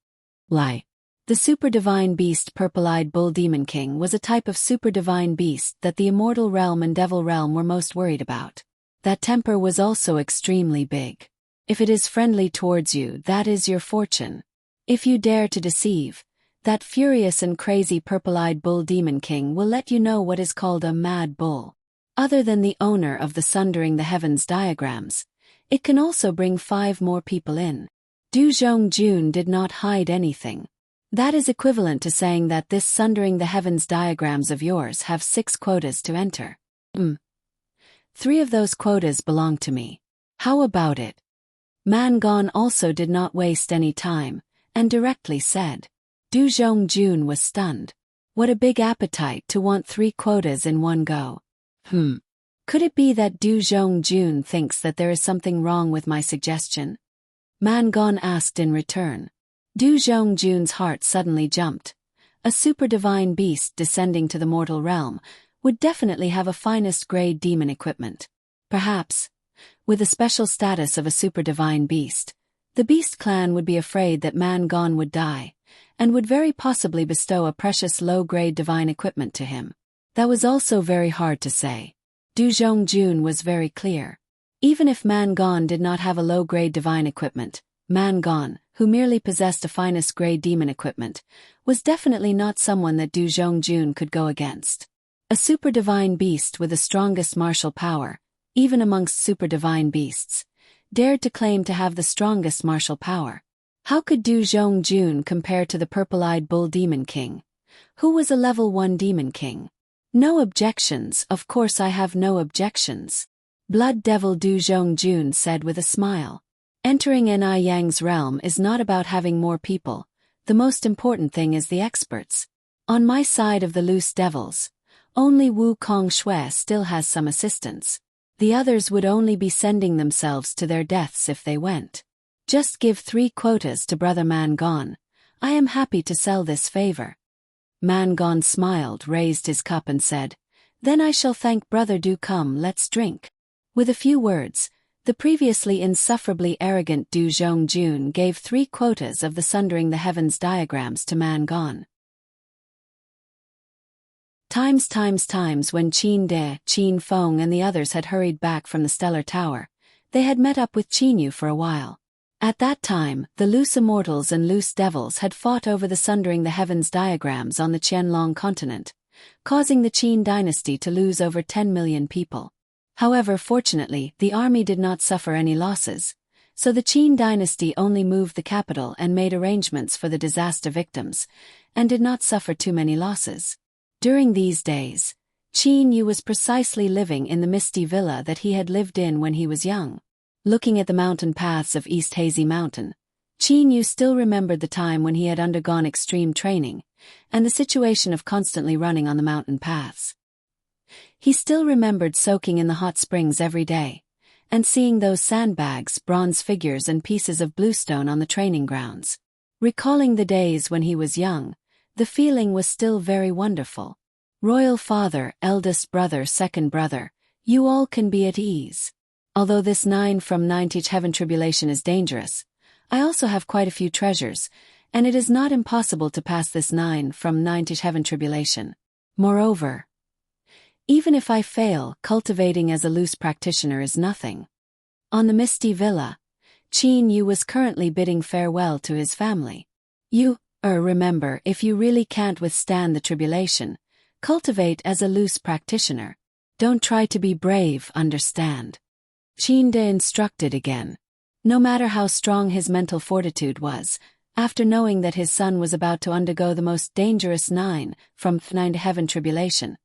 Lie. The super divine beast Purple-Eyed Bull Demon King was a type of super divine beast that the Immortal Realm and Devil Realm were most worried about. That temper was also extremely big. If it is friendly towards you, that is your fortune. If you dare to deceive, that furious and crazy Purple-Eyed Bull Demon King will let you know what is called a mad bull. Other than the owner of the Sundering the Heavens diagrams, it can also bring 5 more people in. Du Zhongjun did not hide anything. That is equivalent to saying that this Sundering the Heavens diagrams of yours have 6 quotas to enter. 3 of those quotas belong to me. How about it? Mangon also did not waste any time, and directly said. Du Zhongjun was stunned. What a big appetite to want 3 quotas in one go. Could it be that Du Zhongjun thinks that there is something wrong with my suggestion? Mangon asked in return. Du Zhongjun's heart suddenly jumped. A super divine beast descending to the mortal realm would definitely have a finest grade demon equipment. Perhaps, with the special status of a super divine beast, the beast clan would be afraid that Mangon would die, and would very possibly bestow a precious low-grade divine equipment to him. That was also very hard to say. Du Zhongjun was very clear. Even if Mangon did not have a low-grade divine equipment, Mangon, who merely possessed a finest-grade demon equipment, was definitely not someone that Du Zhongjun could go against. A super divine beast with the strongest martial power, even amongst super divine beasts, dared to claim to have the strongest martial power. How could Du Zhongjun compare to the Purple-Eyed Bull Demon King, who was a level 1 Demon King? No objections, of course I have no objections. Blood Devil Du Zhongjun said with a smile. Entering Ni Yang's realm is not about having more people, the most important thing is the experts. On my side of the loose devils, only Wu Kong Shui still has some assistance. The others would only be sending themselves to their deaths if they went. Just give 3 quotas to Brother Mangon. I am happy to sell this favor. Mangon smiled, raised his cup and said, Then I shall thank Brother Du. Come, let's drink. With a few words, the previously insufferably arrogant Du Zhongjun gave 3 quotas of the Sundering the Heavens diagrams to Mangon. Times when Qin De, Qin Feng and the others had hurried back from the Stellar Tower, they had met up with Qin Yu for a while. At that time, the loose immortals and loose devils had fought over the Sundering the Heavens diagrams on the Qianlong continent, causing the Qin dynasty to lose over 10 million people. However, fortunately, the army did not suffer any losses, so the Qin dynasty only moved the capital and made arrangements for the disaster victims, and did not suffer too many losses. During these days, Qin Yu was precisely living in the misty villa that he had lived in when he was young. Looking at the mountain paths of East Hazy Mountain, Qin Yu still remembered the time when he had undergone extreme training, and the situation of constantly running on the mountain paths. He still remembered soaking in the hot springs every day, and seeing those sandbags, bronze figures and pieces of bluestone on the training grounds. Recalling the days when he was young, the feeling was still very wonderful. Royal father, eldest brother, second brother, you all can be at ease. Although this 9 from 9 teach heaven tribulation is dangerous, I also have quite a few treasures, and it is not impossible to pass this 9 from 9 teach heaven tribulation. Moreover, even if I fail, cultivating as a loose practitioner is nothing. On the misty villa, Qin Yu was currently bidding farewell to his family. Remember, if you really can't withstand the tribulation, cultivate as a loose practitioner. Don't try to be brave, understand? Qin De instructed again. No matter how strong his mental fortitude was, after knowing that his son was about to undergo the most dangerous 9 from 9 to heaven tribulation,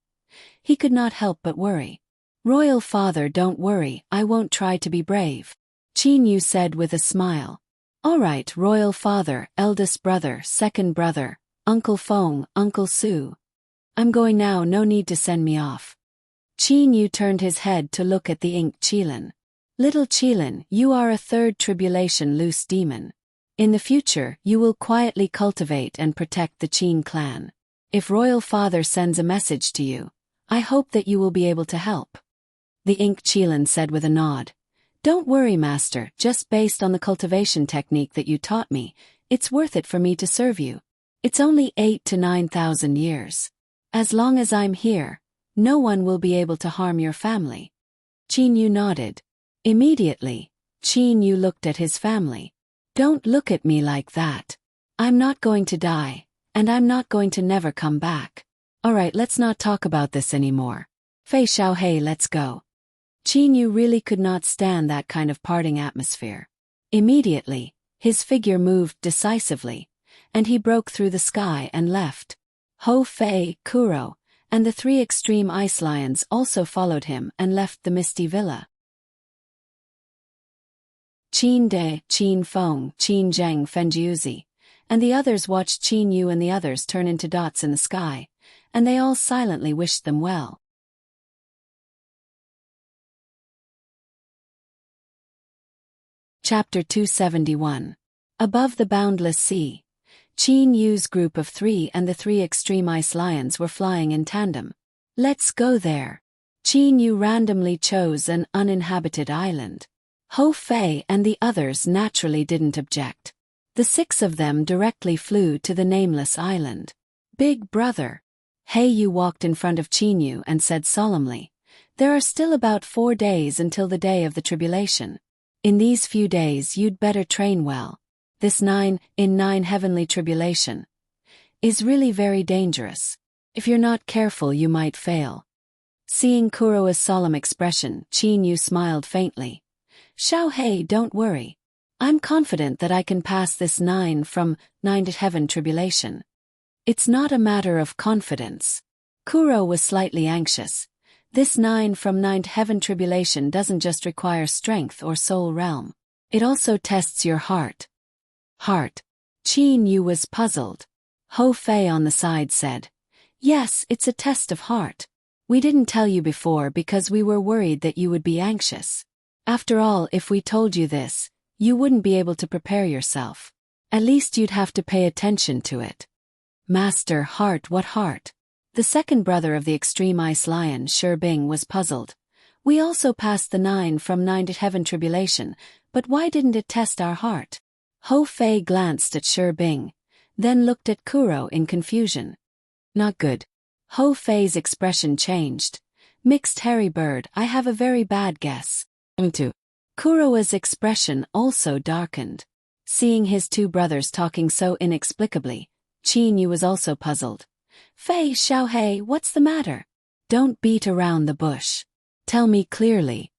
he could not help but worry. Royal father, don't worry, I won't try to be brave. Qin Yu said with a smile. All right, royal father, eldest brother, second brother, Uncle Feng, Uncle Su. I'm going now, no need to send me off. Qin Yu turned his head to look at the ink Qilin. Little Qilin, you are a third tribulation loose demon. In the future, you will quietly cultivate and protect the Qin clan. If royal father sends a message to you, I hope that you will be able to help. The ink Qilin said with a nod. Don't worry, master, just based on the cultivation technique that you taught me, it's worth it for me to serve you. It's only 8 to 9,000 years. As long as I'm here, no one will be able to harm your family. Qin Yu nodded. Immediately, Qin Yu looked at his family. Don't look at me like that. I'm not going to die, and I'm not going to never come back. Alright, let's not talk about this anymore. Fei Xiaohei, let's go. Qin Yu really could not stand that kind of parting atmosphere. Immediately, his figure moved decisively, and he broke through the sky and left. Ho Fei, Kuro, and the 3 extreme ice lions also followed him and left the misty villa. Qin De, Qin Feng, Qin Zheng, Fenjiuzi, and the others watched Qin Yu and the others turn into dots in the sky, and they all silently wished them well. Chapter 271. Above the boundless sea, Qin Yu's group of 3 and the 3 extreme ice lions were flying in tandem. Let's go there. Qin Yu randomly chose an uninhabited island. Ho Fei and the others naturally didn't object. The 6 of them directly flew to the nameless island. Big brother. He Yu walked in front of Qin Yu and said solemnly, there are still about 4 days until the day of the tribulation. In these few days you'd better train well. This 9 in 9 heavenly tribulation is really very dangerous. If you're not careful you might fail. Seeing Kuro's solemn expression, Qin Yu smiled faintly. Xiaohei, don't worry. I'm confident that I can pass this 9 from 9 to heaven tribulation. It's not a matter of confidence. Kuro was slightly anxious. This 9 from 9 to heaven tribulation doesn't just require strength or soul realm. It also tests your heart. Heart. Qin Yu was puzzled. Ho Fei on the side said, yes, it's a test of heart. We didn't tell you before because we were worried that you would be anxious. After all, if we told you this, you wouldn't be able to prepare yourself. At least you'd have to pay attention to it. Master, heart, what heart? The second brother of the extreme ice lion, Shi Bing, was puzzled. We also passed the 9 from 9 to heaven tribulation, but why didn't it test our heart? Ho Fei glanced at Shi Bing, then looked at Kuro in confusion. Not good. Ho Fei's expression changed. Mixed hairy bird, I have a very bad guess. Kuro's expression also darkened. Seeing his 2 brothers talking so inexplicably, Qin Yu was also puzzled. Fei Xiaohei, what's the matter? Don't beat around the bush. Tell me clearly.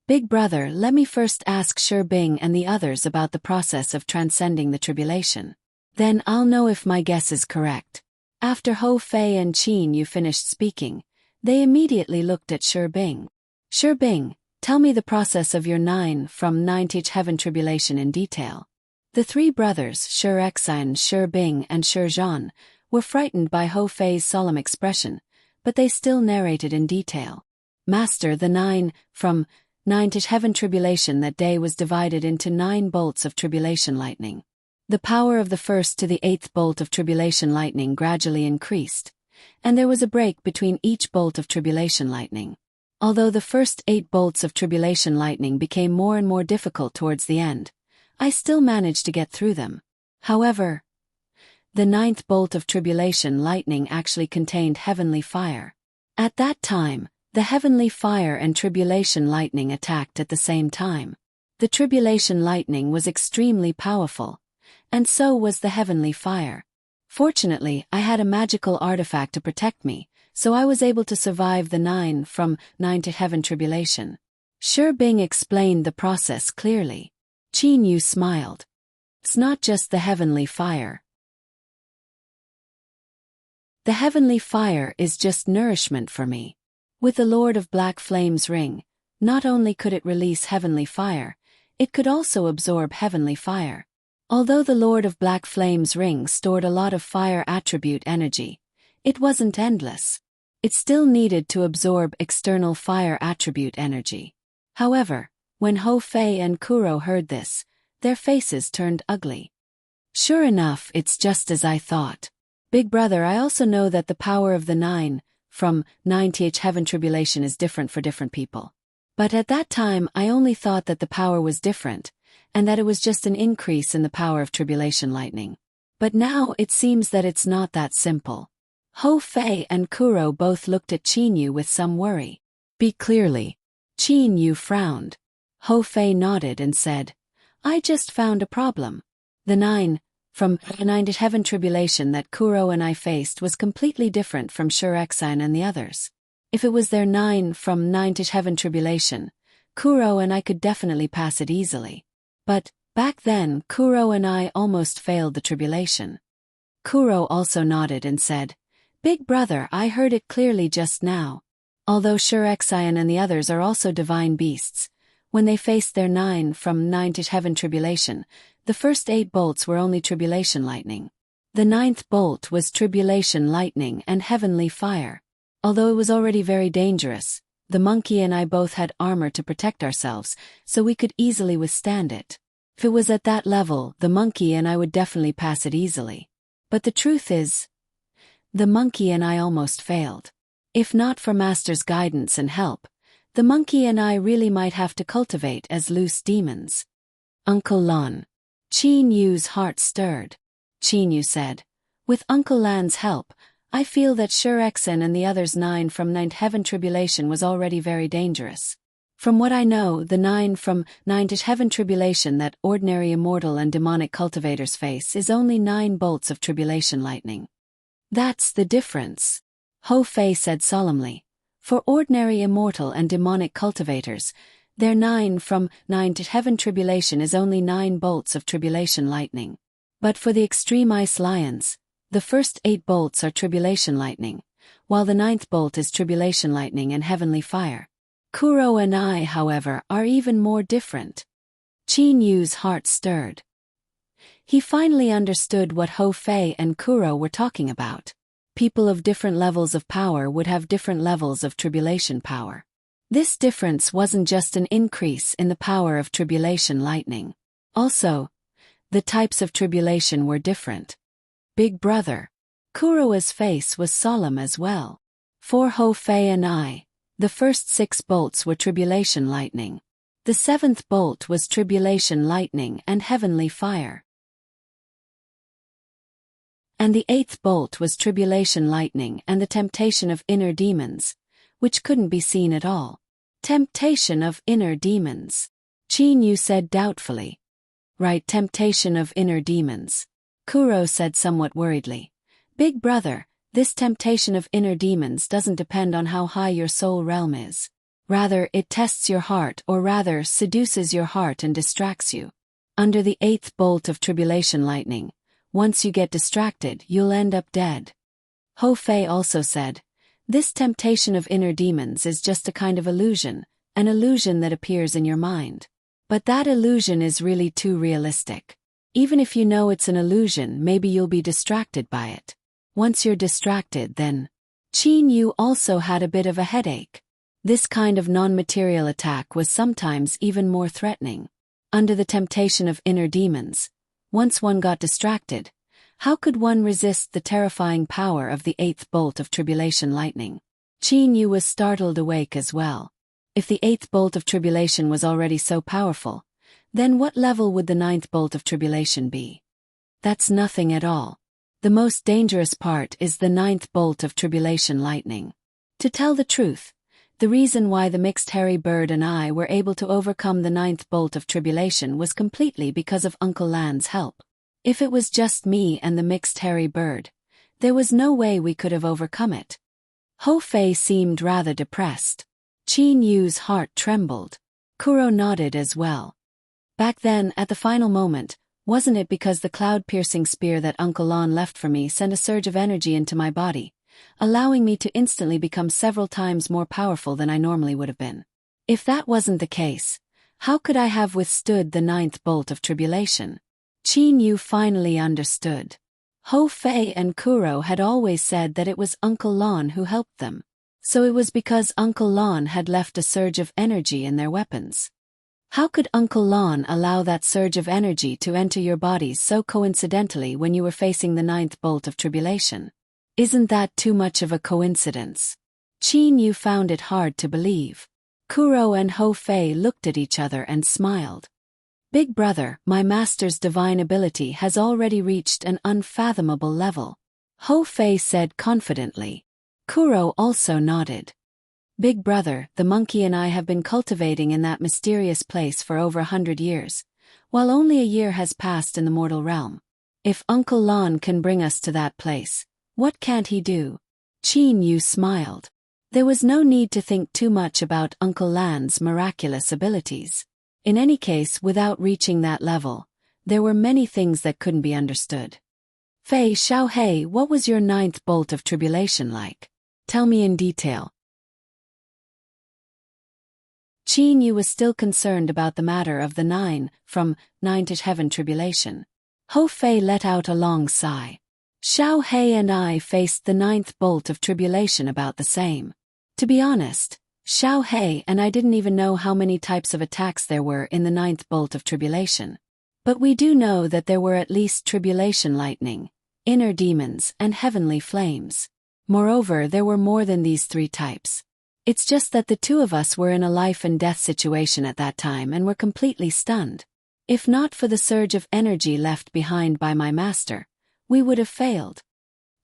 Big brother, let me first ask Shi Bing and the others about the process of transcending the tribulation. Then I'll know if my guess is correct. After Ho Fei and Qin Yu finished speaking, they immediately looked at Shi Bing. Shi Bing, tell me the process of your 9 from 9 to heaven tribulation in detail. The 3 brothers, Shi Exine, Shi Bing and Shi Zhan, were frightened by Ho Fei's solemn expression, but they still narrated in detail. Master, the 9 from 9 to heaven tribulation that day was divided into 9 bolts of tribulation lightning. The power of the 1st to the 8th bolt of tribulation lightning gradually increased, and there was a break between each bolt of tribulation lightning. Although the first 8 bolts of tribulation lightning became more and more difficult towards the end, I still managed to get through them. However, the 9th bolt of tribulation lightning actually contained heavenly fire. At that time, the heavenly fire and tribulation lightning attacked at the same time. The tribulation lightning was extremely powerful, and so was the heavenly fire. Fortunately, I had a magical artifact to protect me, so I was able to survive the 9 from 9 to heaven tribulation. Shi Bing explained the process clearly. Qin Yu smiled. It's not just the heavenly fire. The heavenly fire is just nourishment for me. With the Lord of Black Flame's ring, not only could it release heavenly fire, it could also absorb heavenly fire. Although the Lord of Black Flame's ring stored a lot of fire attribute energy, it wasn't endless. It still needed to absorb external fire attribute energy. However, when Ho Fei and Kuro heard this, their faces turned ugly. Sure enough, it's just as I thought. Big brother, I also know that the power of the 9 from 9th heaven tribulation is different for different people. But at that time I only thought that the power was different, and that it was just an increase in the power of tribulation lightning. But now it seems that it's not that simple. Ho Fei and Kuro both looked at Qin Yu with some worry. Be clearly. Qin Yu frowned. Ho Fei nodded and said, I just found a problem. The 9 from 9th heaven tribulation that Kuro and I faced was completely different from Shurexan and the others. If it was their 9 from 9th heaven tribulation, Kuro and I could definitely pass it easily. But, back then, Kuro and I almost failed the tribulation. Kuro also nodded and said, Big brother, I heard it clearly just now. Although Shurexan and the others are also divine beasts, when they faced their 9 from 9th heaven tribulation, the first 8 bolts were only tribulation lightning. The 9th bolt was tribulation lightning and heavenly fire. Although it was already very dangerous, the monkey and I both had armor to protect ourselves, so we could easily withstand it. If it was at that level, the monkey and I would definitely pass it easily. But the truth is, the monkey and I almost failed. If not for Master's guidance and help, the monkey and I really might have to cultivate as loose demons. Uncle Lan. Qin Yu's heart stirred. Qin Yu said, With Uncle Lan's help, I feel that Shurexan and the others 9 from 9th heaven tribulation was already very dangerous. From what I know, the 9 from 9th heaven tribulation that ordinary immortal and demonic cultivators face is only 9 bolts of tribulation lightning. That's the difference. Ho Fei said solemnly. For ordinary immortal and demonic cultivators, their 9 from 9th heaven tribulation is only 9 bolts of tribulation lightning. But for the extreme ice lions, the first 8 bolts are tribulation lightning, while the 9th bolt is tribulation lightning and heavenly fire. Kuro and I, however, are even more different. Qin Yu's heart stirred. He finally understood what Ho Fei and Kuro were talking about. People of different levels of power would have different levels of tribulation power. This difference wasn't just an increase in the power of tribulation lightning. Also, the types of tribulation were different. Big brother. Kuro's face was solemn as well. For Ho Fei and I, the first 6 bolts were tribulation lightning. The 7th bolt was tribulation lightning and heavenly fire. And the 8th bolt was tribulation lightning and the temptation of inner demons, which couldn't be seen at all. Temptation of inner demons. Qin Yu said doubtfully. Right, temptation of inner demons. Kuro said somewhat worriedly. Big brother, this temptation of inner demons doesn't depend on how high your soul realm is. Rather, it tests your heart, or rather, seduces your heart and distracts you. Under the 8th bolt of tribulation lightning, once you get distracted, you'll end up dead. Ho Fei also said, this temptation of inner demons is just a kind of illusion, an illusion that appears in your mind. But that illusion is really too realistic. Even if you know it's an illusion, maybe you'll be distracted by it. Once you're distracted, then... Qin Yu also had a bit of a headache. This kind of non-material attack was sometimes even more threatening. Under the temptation of inner demons, once one got distracted, how could one resist the terrifying power of the 8th bolt of tribulation lightning? Qin Yu was startled awake as well. If the 8th bolt of tribulation was already so powerful, then what level would the 9th bolt of tribulation be? That's nothing at all. The most dangerous part is the 9th bolt of tribulation lightning. To tell the truth, the reason why the mixed hairy bird and I were able to overcome the 9th bolt of tribulation was completely because of Uncle Lan's help. If it was just me and the mixed hairy bird, there was no way we could have overcome it. Ho Fei seemed rather depressed. Qin Yu's heart trembled. Kuro nodded as well. Back then, at the final moment, wasn't it because the cloud-piercing spear that Uncle Lon left for me sent a surge of energy into my body, allowing me to instantly become several times more powerful than I normally would have been? If that wasn't the case, how could I have withstood the 9th bolt of tribulation? Qin Yu finally understood. Ho Fei and Kuro had always said that it was Uncle Lon who helped them. So it was because Uncle Lon had left a surge of energy in their weapons. How could Uncle Lon allow that surge of energy to enter your bodies so coincidentally when you were facing the 9th bolt of tribulation? Isn't that too much of a coincidence? Qin Yu found it hard to believe. Kuro and Ho Fei looked at each other and smiled. Big brother, my master's divine ability has already reached an unfathomable level, Ho Fei said confidently. Kuro also nodded. Big brother, the monkey and I have been cultivating in that mysterious place for over 100 years, while only a year has passed in the mortal realm. If Uncle Lon can bring us to that place, what can't he do? Qin Yu smiled. There was no need to think too much about Uncle Lan's miraculous abilities. In any case, without reaching that level, there were many things that couldn't be understood. Fei Xiaohei, what was your 9th bolt of tribulation like? Tell me in detail. Qin Yu was still concerned about the matter of the 9 from 9 to heaven tribulation. Ho Fei let out a long sigh. Xiaohei and I faced the 9th bolt of tribulation about the same. To be honest, Xiaohei and I didn't even know how many types of attacks there were in the 9th bolt of tribulation. But we do know that there were at least tribulation lightning, inner demons, and heavenly flames. Moreover, there were more than these 3 types. It's just that the two of us were in a life and death situation at that time and were completely stunned. If not for the surge of energy left behind by my master, we would have failed.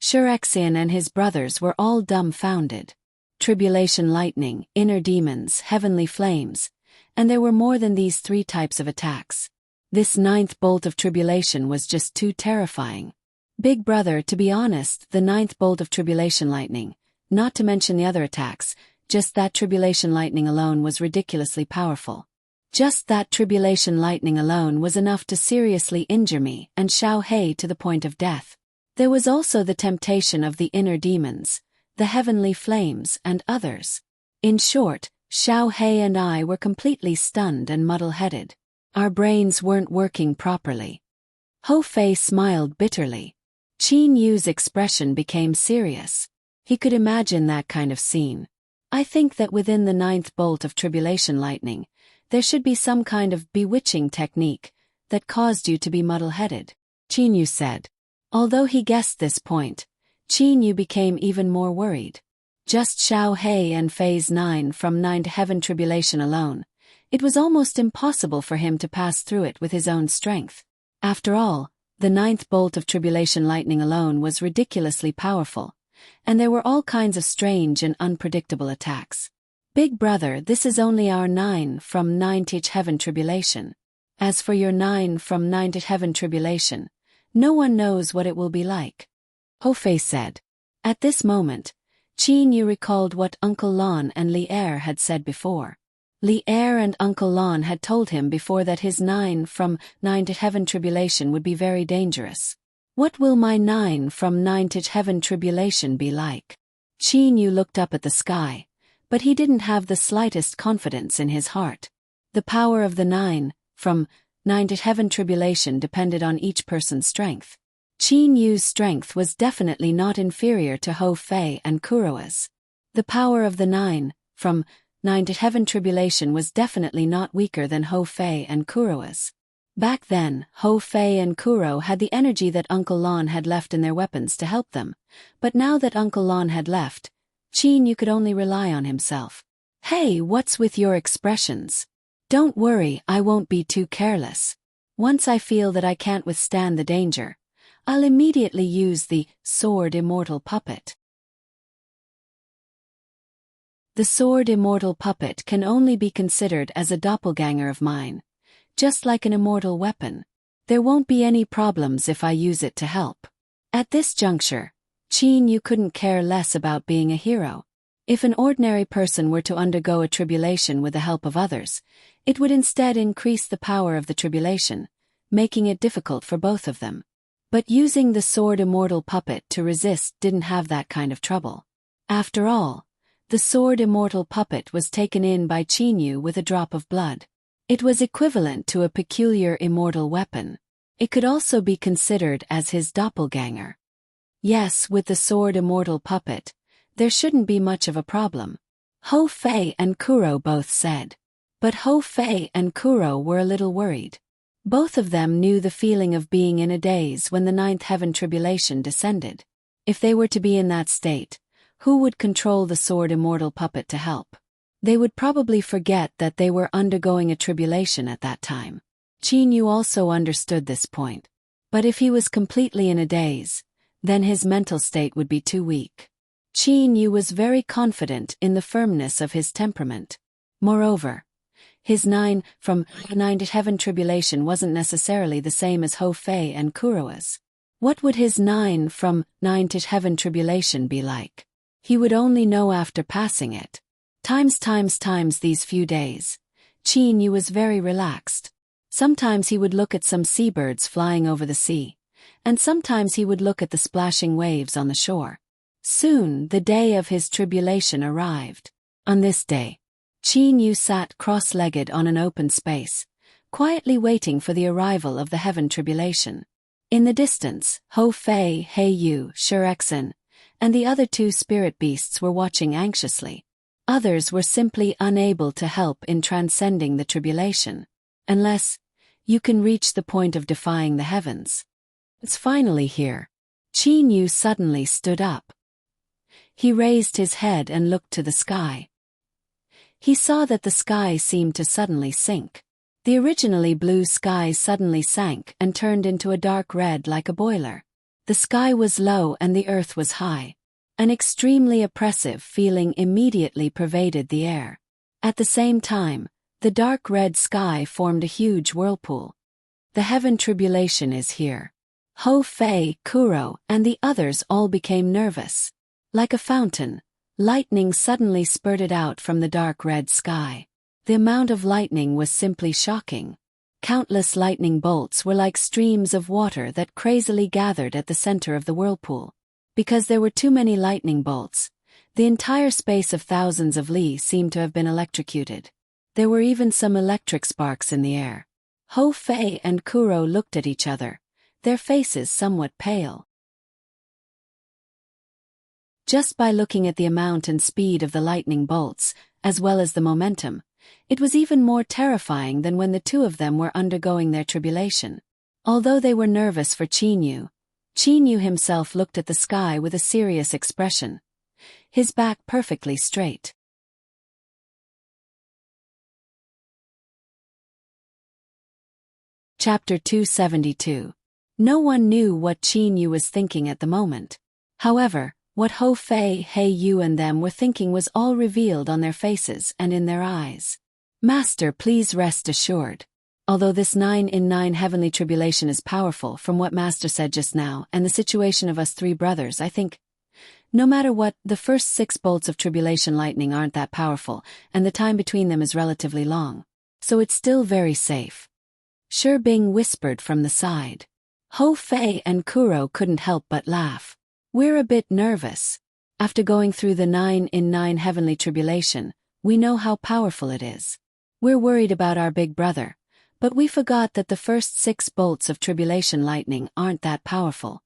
Shurexian and his brothers were all dumbfounded. Tribulation lightning, inner demons, heavenly flames, and there were more than these 3 types of attacks. This 9th bolt of tribulation was just too terrifying. Big brother, to be honest, the 9th bolt of tribulation lightning, not to mention the other attacks, just that tribulation lightning alone was ridiculously powerful. Just that tribulation lightning alone was enough to seriously injure me and Xiaohei to the point of death. There was also the temptation of the inner demons, the heavenly flames, and others. In short, Xiaohei and I were completely stunned and muddle-headed. Our brains weren't working properly. Ho Fei smiled bitterly. Qin Yu's expression became serious. He could imagine that kind of scene. I think that within the 9th bolt of tribulation lightning, there should be some kind of bewitching technique that caused you to be muddle-headed, Qin Yu said. Although he guessed this point, Qin Yu became even more worried. Just Xiaohei and Fei's 9 from 9 to heaven tribulation alone, it was almost impossible for him to pass through it with his own strength. After all, the 9th bolt of tribulation lightning alone was ridiculously powerful, and there were all kinds of strange and unpredictable attacks. Big brother, this is only our 9 from 9 to heaven tribulation. As for your 9 from 9 to heaven tribulation, no one knows what it will be like, Ho Fei said. At this moment, Qin Yu recalled what Uncle Lon and Li Er had said before. Li Er and Uncle Lon had told him before that his 9 from 9 to heaven tribulation would be very dangerous. What will my 9 from 9 to heaven tribulation be like? Qin Yu looked up at the sky, but he didn't have the slightest confidence in his heart. The power of the 9 from 9 to heaven tribulation depended on each person's strength. Qin Yu's strength was definitely not inferior to Ho Fei and Kuro's. The power of the 9 from 9 to heaven tribulation was definitely not weaker than Ho Fei and Kuro's. Back then, Ho Fei and Kuro had the energy that Uncle Lon had left in their weapons to help them, but now that Uncle Lon had left, Qin Yu could only rely on himself. Hey, what's with your expressions? Don't worry, I won't be too careless. Once I feel that I can't withstand the danger, I'll immediately use the Sword Immortal Puppet. The Sword Immortal Puppet can only be considered as a doppelganger of mine. Just like an immortal weapon. There won't be any problems if I use it to help. At this juncture, Qin Yu couldn't care less about being a hero. If an ordinary person were to undergo a tribulation with the help of others, it would instead increase the power of the tribulation, making it difficult for both of them. But using the sword immortal puppet to resist didn't have that kind of trouble. After all, the sword immortal puppet was taken in by Qin Yu with a drop of blood. It was equivalent to a peculiar immortal weapon. It could also be considered as his doppelganger. Yes, with the sword immortal puppet, there shouldn't be much of a problem. Hou Fei and Kuro both said. But Hou Fei and Kuro were a little worried. Both of them knew the feeling of being in a daze when the ninth heaven tribulation descended. If they were to be in that state, who would control the sword immortal puppet to help? They would probably forget that they were undergoing a tribulation at that time. Qin Yu also understood this point. But if he was completely in a daze, then his mental state would be too weak. Qin Yu was very confident in the firmness of his temperament. Moreover, his 9 from 9 to heaven tribulation wasn't necessarily the same as Hou Fei and Kuro's. What would his 9 from 9 to heaven tribulation be like? He would only know after passing it. Times these few days, Qin Yu was very relaxed. Sometimes he would look at some seabirds flying over the sea, and sometimes he would look at the splashing waves on the shore. Soon the day of his tribulation arrived. On this day, Qin Yu sat cross-legged on an open space, quietly waiting for the arrival of the heaven tribulation. In the distance, Hou Fei, He Yu, Shurexin, and the other 2 spirit beasts were watching anxiously. Others were simply unable to help in transcending the tribulation. Unless you can reach the point of defying the heavens. It's finally here. Qin Yu suddenly stood up. He raised his head and looked to the sky. He saw that the sky seemed to suddenly sink. The originally blue sky suddenly sank and turned into a dark red like a boiler. The sky was low and the earth was high. An extremely oppressive feeling immediately pervaded the air. At the same time, the dark red sky formed a huge whirlpool. The heaven tribulation is here. Hou Fei, Kuro, and the others all became nervous. Like a fountain, lightning suddenly spurted out from the dark red sky. The amount of lightning was simply shocking. Countless lightning bolts were like streams of water that crazily gathered at the center of the whirlpool. Because there were too many lightning bolts, the entire space of thousands of li seemed to have been electrocuted. There were even some electric sparks in the air. Hou Fei and Kuro looked at each other, their faces somewhat pale. Just by looking at the amount and speed of the lightning bolts, as well as the momentum, it was even more terrifying than when the 2 of them were undergoing their tribulation. Although they were nervous for Qin Yu himself looked at the sky with a serious expression, his back perfectly straight. Chapter 272. No one knew what Qin Yu was thinking at the moment. However, what Hou Fei, He Yu and them were thinking was all revealed on their faces and in their eyes. Master, please rest assured. Although this 9 in 9 heavenly tribulation is powerful from what Master said just now and the situation of us 3 brothers, I think, no matter what, the first 6 bolts of tribulation lightning aren't that powerful and the time between them is relatively long. So it's still very safe. Shi Bing whispered from the side. Hou Fei and Kuro couldn't help but laugh. We're a bit nervous. After going through the 9 in 9 heavenly tribulation, we know how powerful it is. We're worried about our big brother, but we forgot that the first 6 bolts of tribulation lightning aren't that powerful.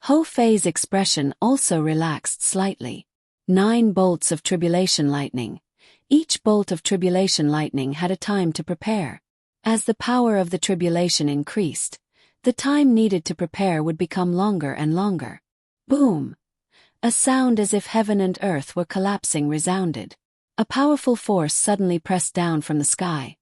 Hou Fei's expression also relaxed slightly. 9 bolts of tribulation lightning. Each bolt of tribulation lightning had a time to prepare. As the power of the tribulation increased, the time needed to prepare would become longer and longer. Boom! A sound as if heaven and earth were collapsing resounded. A powerful force suddenly pressed down from the sky,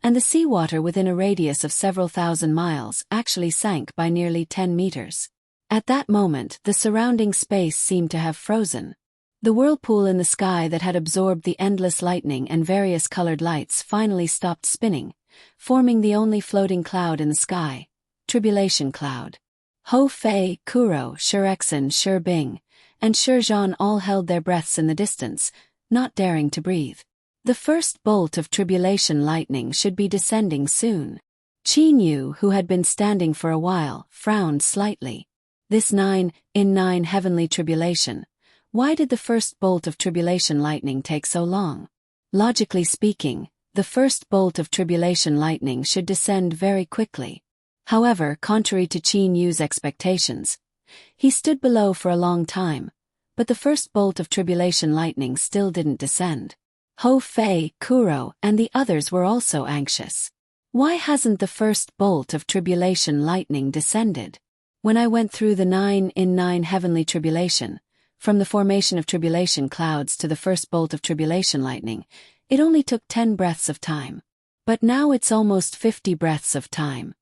and the seawater within a radius of several thousand miles actually sank by nearly 10 meters. At that moment, the surrounding space seemed to have frozen. The whirlpool in the sky that had absorbed the endless lightning and various colored lights finally stopped spinning, forming the only floating cloud in the sky, tribulation cloud. Hou Fei, Kuro, Shurexin, Shi Bing, and Shurjan all held their breaths in the distance, not daring to breathe. The first bolt of tribulation lightning should be descending soon. Qin Yu, who had been standing for a while, frowned slightly. This 9 in 9 heavenly tribulation. Why did the first bolt of tribulation lightning take so long? Logically speaking, the first bolt of tribulation lightning should descend very quickly. However, contrary to Qin Yu's expectations, he stood below for a long time, but the first bolt of tribulation lightning still didn't descend. Ho Fei, Kuro, and the others were also anxious. Why hasn't the first bolt of tribulation lightning descended? When I went through the 9 in 9 heavenly tribulation, from the formation of tribulation clouds to the first bolt of tribulation lightning, it only took 10 breaths of time. But now it's almost 50 breaths of time.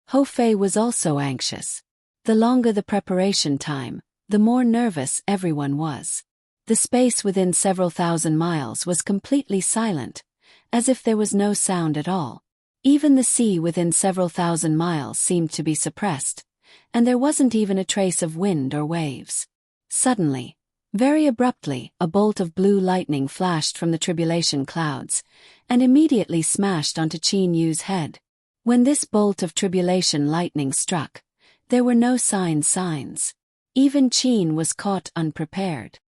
Ho Fei was also anxious. The longer the preparation time, the more nervous everyone was. The space within several thousand miles was completely silent, as if there was no sound at all. Even the sea within several thousand miles seemed to be suppressed, and there wasn't even a trace of wind or waves. Suddenly, very abruptly, a bolt of blue lightning flashed from the tribulation clouds, and immediately smashed onto Qin Yu's head. When this bolt of tribulation lightning struck, there were no signs. Even Qin was caught unprepared.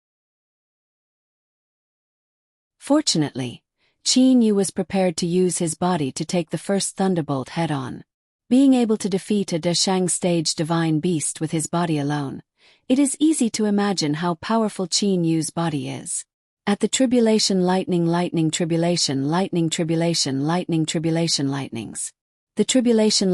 Fortunately, Qin Yu was prepared to use his body to take the first thunderbolt head-on. Being able to defeat a Deshang stage divine beast with his body alone, it is easy to imagine how powerful Qin Yu's body is. At the tribulation lightning tribulation lightnings. The tribulation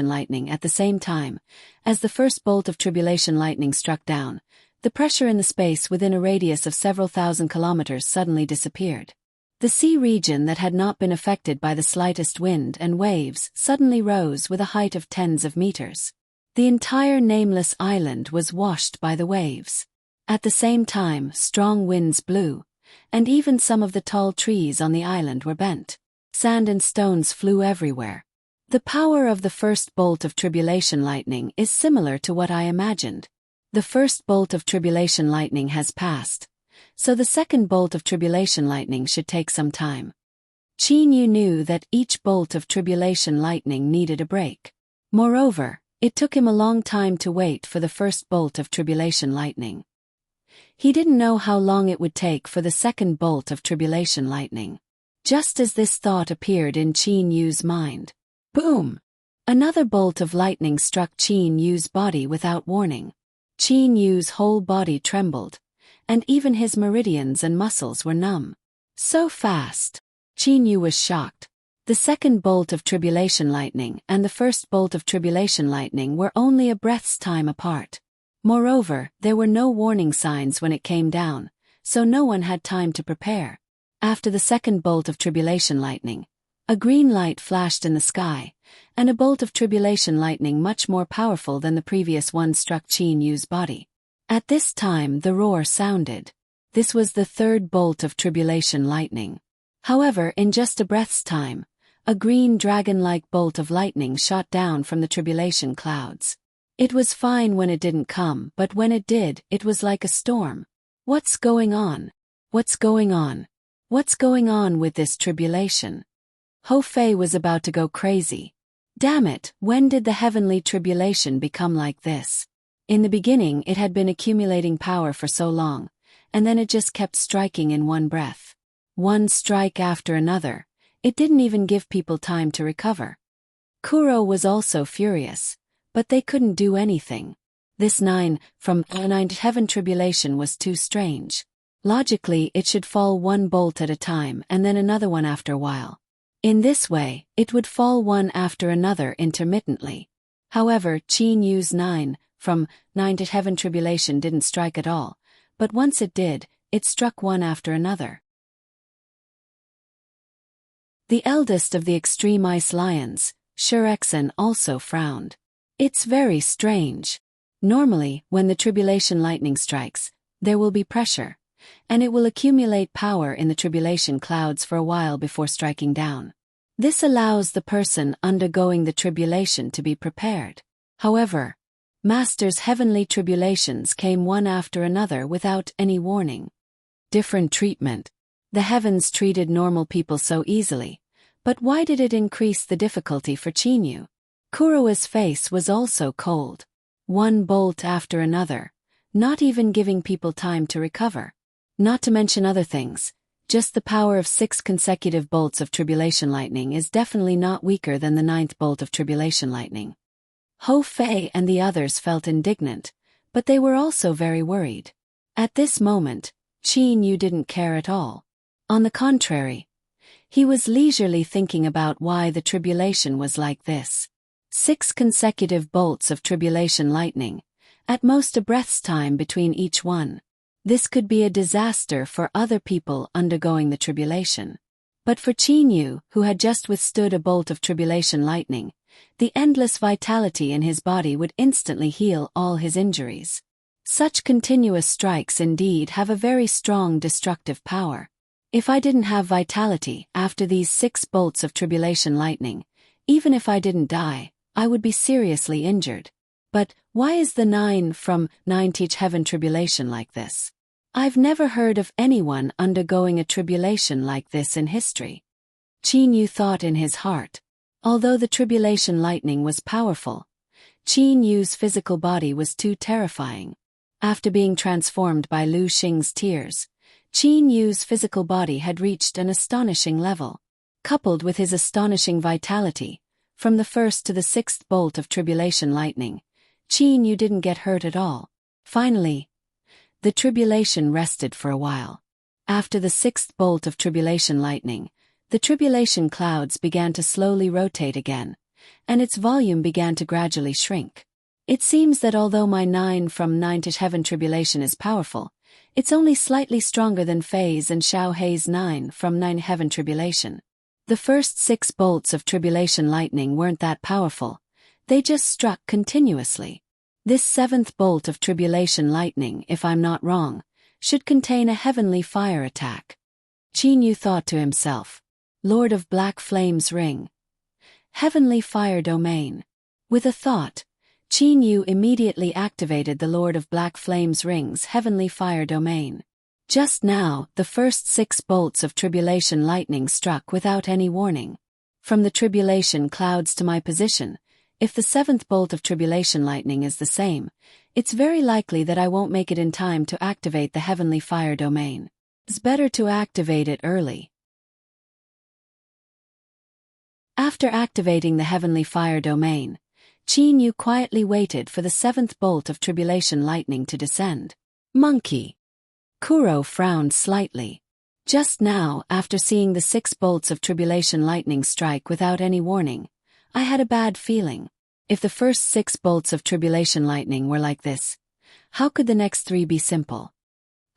lightning at the same time, as the first bolt of tribulation lightning struck down, the pressure in the space within a radius of several thousand kilometers suddenly disappeared. The sea region that had not been affected by the slightest wind and waves suddenly rose with a height of tens of meters. The entire nameless island was washed by the waves. At the same time, strong winds blew, and even some of the tall trees on the island were bent. Sand and stones flew everywhere. The power of the first bolt of tribulation lightning is similar to what I imagined. The first bolt of tribulation lightning has passed, so the second bolt of tribulation lightning should take some time. Qin Yu knew that each bolt of tribulation lightning needed a break. Moreover, it took him a long time to wait for the first bolt of tribulation lightning. He didn't know how long it would take for the second bolt of tribulation lightning. Just as this thought appeared in Qin Yu's mind, boom! Another bolt of lightning struck Qin Yu's body without warning. Qin Yu's whole body trembled, and even his meridians and muscles were numb. So fast! Qin Yu was shocked. The second bolt of tribulation lightning and the first bolt of tribulation lightning were only a breath's time apart. Moreover, there were no warning signs when it came down, so no one had time to prepare. After the second bolt of tribulation lightning, a green light flashed in the sky, and a bolt of tribulation lightning much more powerful than the previous one struck Qin Yu's body. At this time the roar sounded. This was the third bolt of tribulation lightning. However, in just a breath's time, a green dragon-like bolt of lightning shot down from the tribulation clouds. It was fine when it didn't come, but when it did, it was like a storm. What's going on? What's going on? What's going on with this tribulation? Ho Fei was about to go crazy. Damn it, when did the heavenly tribulation become like this? In the beginning it had been accumulating power for so long, and then it just kept striking in one breath. One strike after another. It didn't even give people time to recover. Kuro was also furious, but they couldn't do anything. This 9 from 9 heaven tribulation was too strange. Logically it should fall one bolt at a time and then another one after a while. In this way, it would fall one after another intermittently. However, Qin Yu's 9 from 9 to heaven tribulation didn't strike at all, but once it did, it struck one after another. The eldest of the extreme ice lions, Shurexen, also frowned. It's very strange. Normally, when the tribulation lightning strikes, there will be pressure, and it will accumulate power in the tribulation clouds for a while before striking down. This allows the person undergoing the tribulation to be prepared. However, Master's heavenly tribulations came one after another without any warning. Different treatment. The heavens treated normal people so easily, but why did it increase the difficulty for Chinyu? Kurowa's face was also cold. One bolt after another, not even giving people time to recover. Not to mention other things, just the power of 6 consecutive bolts of tribulation lightning is definitely not weaker than the 9th bolt of tribulation lightning. Ho Fei and the others felt indignant, but they were also very worried. At this moment, Chinyu didn't care at all. On the contrary, he was leisurely thinking about why the tribulation was like this. 6 consecutive bolts of tribulation lightning, at most a breath's time between each one. This could be a disaster for other people undergoing the tribulation. But for Chinyu, who had just withstood a bolt of tribulation lightning, the endless vitality in his body would instantly heal all his injuries. Such continuous strikes indeed have a very strong destructive power. If I didn't have vitality after these 6 bolts of tribulation lightning, even if I didn't die, I would be seriously injured. But why is the 9 from 9 teach heaven tribulation like this? I've never heard of anyone undergoing a tribulation like this in history. Chinyu thought in his heart. Although the tribulation lightning was powerful, Chinyu's physical body was too terrifying. After being transformed by Lu Xing's tears, Chinyu's physical body had reached an astonishing level. Coupled with his astonishing vitality, from the 1st to the 6th bolt of tribulation lightning, Chinyu didn't get hurt at all. Finally, the tribulation rested for a while. After the 6th bolt of tribulation lightning, the tribulation clouds began to slowly rotate again, and its volume began to gradually shrink. It seems that although my 9 from 9 to heaven tribulation is powerful, it's only slightly stronger than Fei's and Xiao Hei's 9 from 9 heaven tribulation. The first 6 bolts of tribulation lightning weren't that powerful, they just struck continuously. This 7th bolt of tribulation lightning, if I'm not wrong, should contain a heavenly fire attack. Chinyu thought to himself, Lord of Black Flame's ring. Heavenly fire domain. With a thought, Chinyu immediately activated the Lord of Black Flame's ring's heavenly fire domain. Just now, the first 6 bolts of tribulation lightning struck without any warning. From the tribulation clouds to my position, if the 7th bolt of tribulation lightning is the same, it's very likely that I won't make it in time to activate the heavenly fire domain. It's better to activate it early. After activating the heavenly fire domain, Chinyu quietly waited for the 7th bolt of tribulation lightning to descend. Monkey. Kuro frowned slightly. Just now, after seeing the 6 bolts of tribulation lightning strike without any warning, I had a bad feeling. If the first 6 bolts of tribulation lightning were like this, how could the next 3 be simple?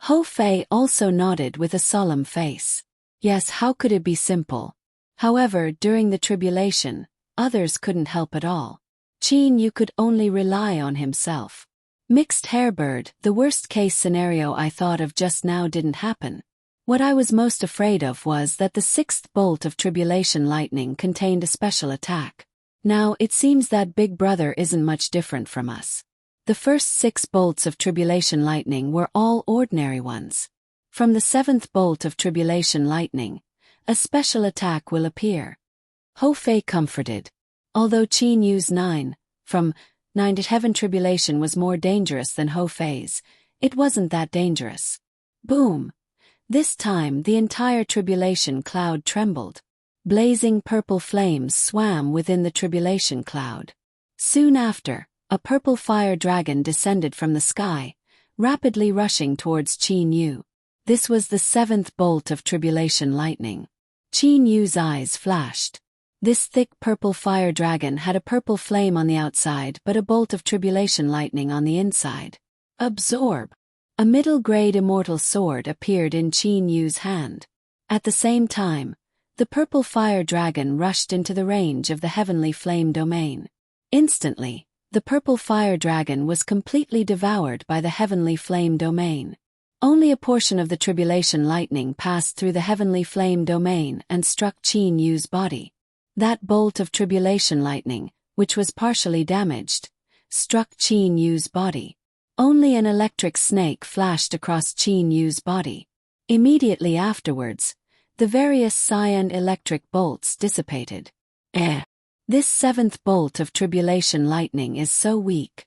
Ho Fei also nodded with a solemn face. Yes, how could it be simple? However, during the tribulation, others couldn't help at all. Chinyu could only rely on himself. Mixed hairbird, the worst-case scenario I thought of just now didn't happen. What I was most afraid of was that the 6th bolt of tribulation lightning contained a special attack. Now, it seems that Big Brother isn't much different from us. The first 6 bolts of tribulation lightning were all ordinary ones. From the 7th bolt of tribulation lightning, a special attack will appear. Ho Fei comforted. Although Chinyu's 9 from 9 to heaven tribulation was more dangerous than Ho Fei's, it wasn't that dangerous. Boom! This time the entire tribulation cloud trembled. Blazing purple flames swam within the tribulation cloud. Soon after, a purple fire dragon descended from the sky, rapidly rushing towards Chinyu. This was the 7th bolt of tribulation lightning. Chinyu's eyes flashed. This thick purple fire dragon had a purple flame on the outside but a bolt of tribulation lightning on the inside. Absorb! A middle-grade immortal sword appeared in Chinyu's hand. At the same time, the purple fire dragon rushed into the range of the heavenly flame domain. Instantly, the purple fire dragon was completely devoured by the heavenly flame domain. Only a portion of the tribulation lightning passed through the heavenly flame domain and struck Chinyu's body. That bolt of tribulation lightning, which was partially damaged, struck Qin Yu's body. Only an electric snake flashed across Qin Yu's body. Immediately afterwards, the various cyan electric bolts dissipated. This seventh bolt of tribulation lightning is so weak.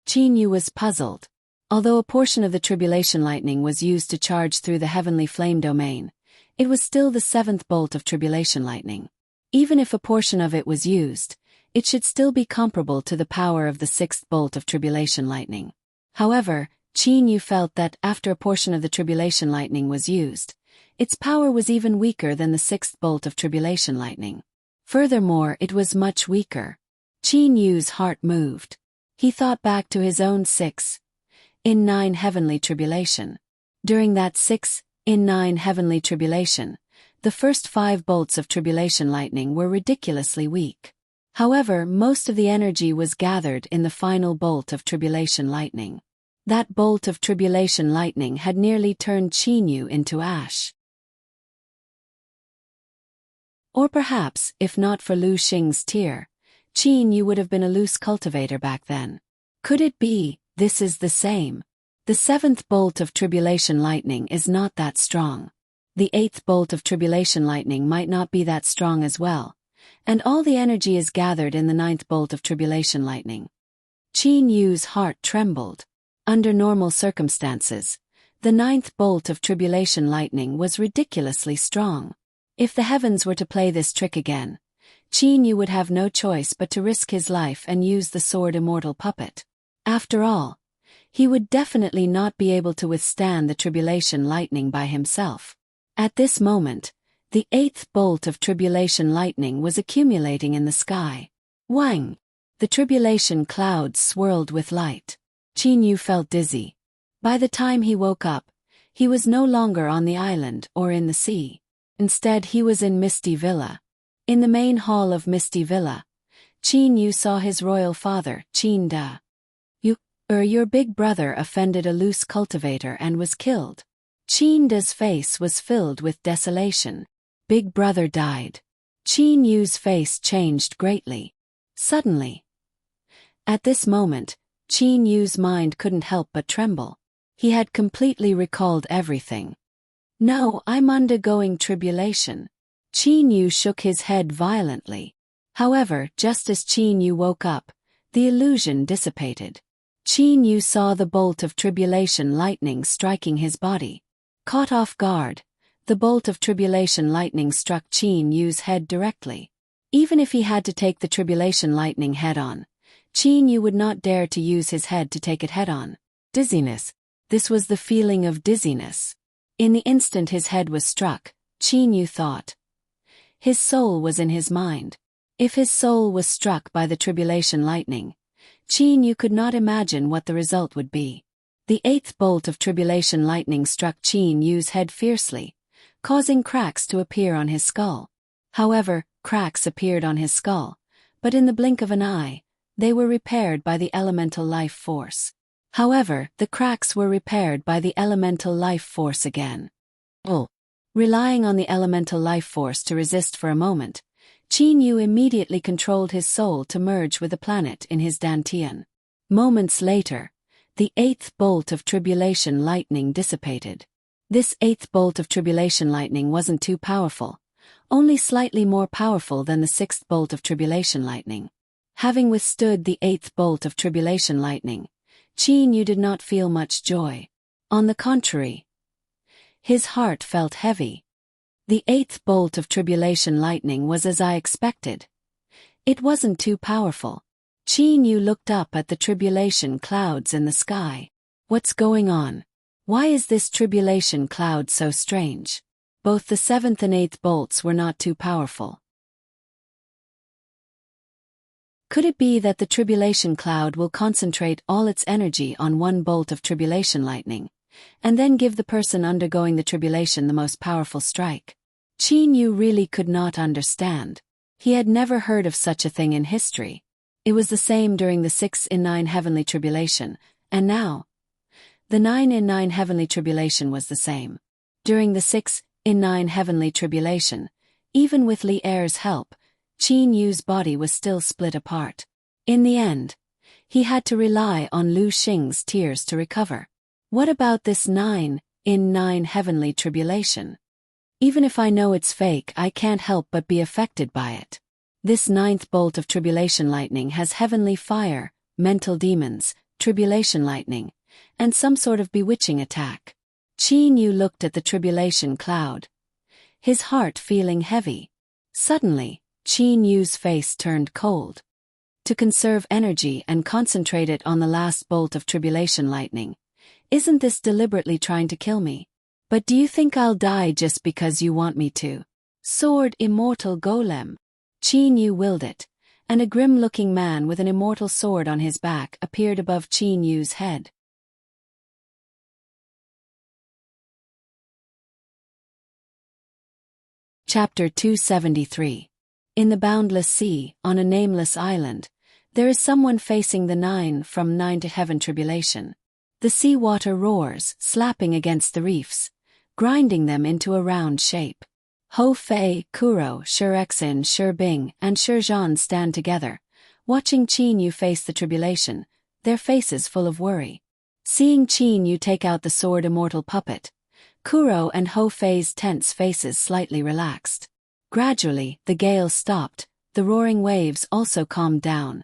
Qin Yu was puzzled. Although a portion of the tribulation lightning was used to charge through the heavenly flame domain, it was still the seventh bolt of tribulation lightning. Even if a portion of it was used, it should still be comparable to the power of the sixth bolt of tribulation lightning. However, Qin Yu felt that after a portion of the tribulation lightning was used, its power was even weaker than the sixth bolt of tribulation lightning. Furthermore, it was much weaker. Qin Yu's heart moved. He thought back to his own 6-in-9 heavenly tribulation. During that 6-in-9 heavenly tribulation, the first 5 bolts of tribulation lightning were ridiculously weak. However, most of the energy was gathered in the final bolt of tribulation lightning. That bolt of tribulation lightning had nearly turned Qin Yu into ash. Or perhaps, if not for Lu Xing's tear, Qin Yu would have been a loose cultivator back then. Could it be, this is the same? The seventh bolt of tribulation lightning is not that strong. The eighth bolt of tribulation lightning might not be that strong as well, and all the energy is gathered in the ninth bolt of tribulation lightning. Qin Yu's heart trembled. Under normal circumstances, the ninth bolt of tribulation lightning was ridiculously strong. If the heavens were to play this trick again, Qin Yu would have no choice but to risk his life and use the sword immortal puppet. After all, he would definitely not be able to withstand the tribulation lightning by himself. At this moment, the eighth bolt of tribulation lightning was accumulating in the sky. Wang! The tribulation clouds swirled with light. Qin Yu felt dizzy. By the time he woke up, he was no longer on the island or in the sea. Instead, he was in Misty Villa. In the main hall of Misty Villa, Qin Yu saw his royal father, Qin Da. Your big brother offended a loose cultivator and was killed. Qin Da's face was filled with desolation. Big brother died. Qin Yu's face changed greatly. Suddenly. At this moment, Qin Yu's mind couldn't help but tremble. He had completely recalled everything. No, I'm undergoing tribulation. Qin Yu shook his head violently. However, just as Qin Yu woke up, the illusion dissipated. Qin Yu saw the bolt of tribulation lightning striking his body. Caught off guard, the bolt of tribulation lightning struck Qin Yu's head directly. Even if he had to take the tribulation lightning head-on, Qin Yu would not dare to use his head to take it head-on. Dizziness. This was the feeling of dizziness. In the instant his head was struck, Qin Yu thought. His soul was in his mind. If his soul was struck by the tribulation lightning, Qin Yu could not imagine what the result would be. The eighth bolt of tribulation lightning struck Qin Yu's head fiercely, causing cracks to appear on his skull. However, cracks appeared on his skull, but in the blink of an eye, they were repaired by the elemental life force. However, the cracks were repaired by the elemental life force again. Relying on the elemental life force to resist for a moment, Qin Yu immediately controlled his soul to merge with the planet in his dantian. Moments later, the eighth bolt of tribulation lightning dissipated. This eighth bolt of tribulation lightning wasn't too powerful, only slightly more powerful than the sixth bolt of tribulation lightning. Having withstood the eighth bolt of tribulation lightning, Qin Yu did not feel much joy. On the contrary, his heart felt heavy. The eighth bolt of tribulation lightning was as I expected. It wasn't too powerful. Qin Yu looked up at the tribulation clouds in the sky. What's going on? Why is this tribulation cloud so strange? Both the seventh and eighth bolts were not too powerful. Could it be that the tribulation cloud will concentrate all its energy on one bolt of tribulation lightning, and then give the person undergoing the tribulation the most powerful strike? Qin Yu really could not understand. He had never heard of such a thing in history. It was the same during the 6-in-9 heavenly tribulation, and now, the 9-in-9 heavenly tribulation was the same. During the 6-in-9 heavenly tribulation, even with Li Er's help, Qin Yu's body was still split apart. In the end, He had to rely on Lu Xing's tears to recover. What about this 9 in 9 heavenly tribulation? Even if I know it's fake, I can't help but be affected by it. This 9th bolt of tribulation lightning has heavenly fire, mental demons, tribulation lightning, and some sort of bewitching attack. Qin Yu looked at the tribulation cloud, his heart feeling heavy. Suddenly, Qin Yu's face turned cold. To conserve energy and concentrate it on the last bolt of tribulation lightning. Isn't this deliberately trying to kill me? But do you think I'll die just because you want me to? Sword immortal golem. Qin Yu willed it, and a grim-looking man with an immortal sword on his back appeared above Qin Yu's head. Chapter 273. In the boundless sea, on a nameless island, there is someone facing the 9 from 9 to heaven tribulation. The sea water roars, slapping against the reefs, grinding them into a round shape. Ho Fei, Kuro, Shurexin, Shubing, and Shuzhan stand together, watching Qin Yu face the tribulation, their faces full of worry. Seeing Qin Yu take out the sword immortal puppet, Kuro and Ho Fei's tense faces slightly relaxed. Gradually, the gale stopped, the roaring waves also calmed down,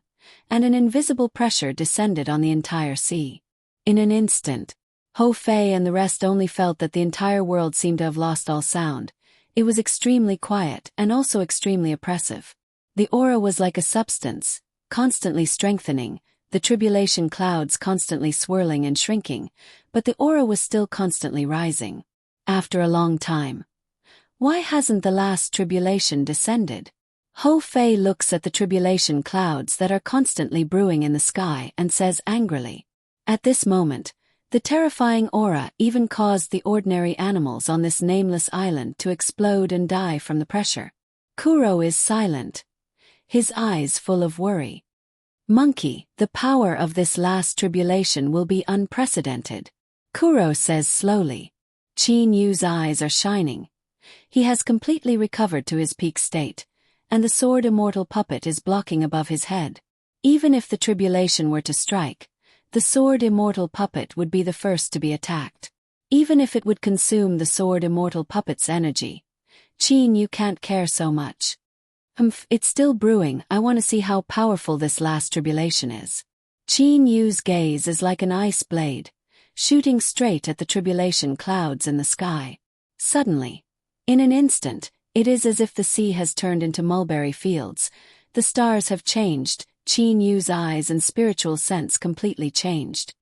and an invisible pressure descended on the entire sea. In an instant, Ho Fei and the rest only felt that the entire world seemed to have lost all sound. It was extremely quiet and also extremely oppressive. The aura was like a substance, constantly strengthening, the tribulation clouds constantly swirling and shrinking, but the aura was still constantly rising. After a long time. Why hasn't the last tribulation descended? Ho Fei looks at the tribulation clouds that are constantly brewing in the sky and says angrily. At this moment, the terrifying aura even caused the ordinary animals on this nameless island to explode and die from the pressure. Kuro is silent, his eyes full of worry. Monkey, the power of this last tribulation will be unprecedented. Kuro says slowly. Qin Yu's eyes are shining. He has completely recovered to his peak state, and the sword immortal puppet is blocking above his head. Even if the tribulation were to strike, the sword immortal puppet would be the first to be attacked. Even if it would consume the sword immortal puppet's energy, Qin Yu can't care so much. It's still brewing. I want to see how powerful this last tribulation is. Qin Yu's gaze is like an ice blade, shooting straight at the tribulation clouds in the sky. Suddenly, in an instant, it is as if the sea has turned into mulberry fields. The stars have changed. Qin Yu's eyes and spiritual sense completely changed.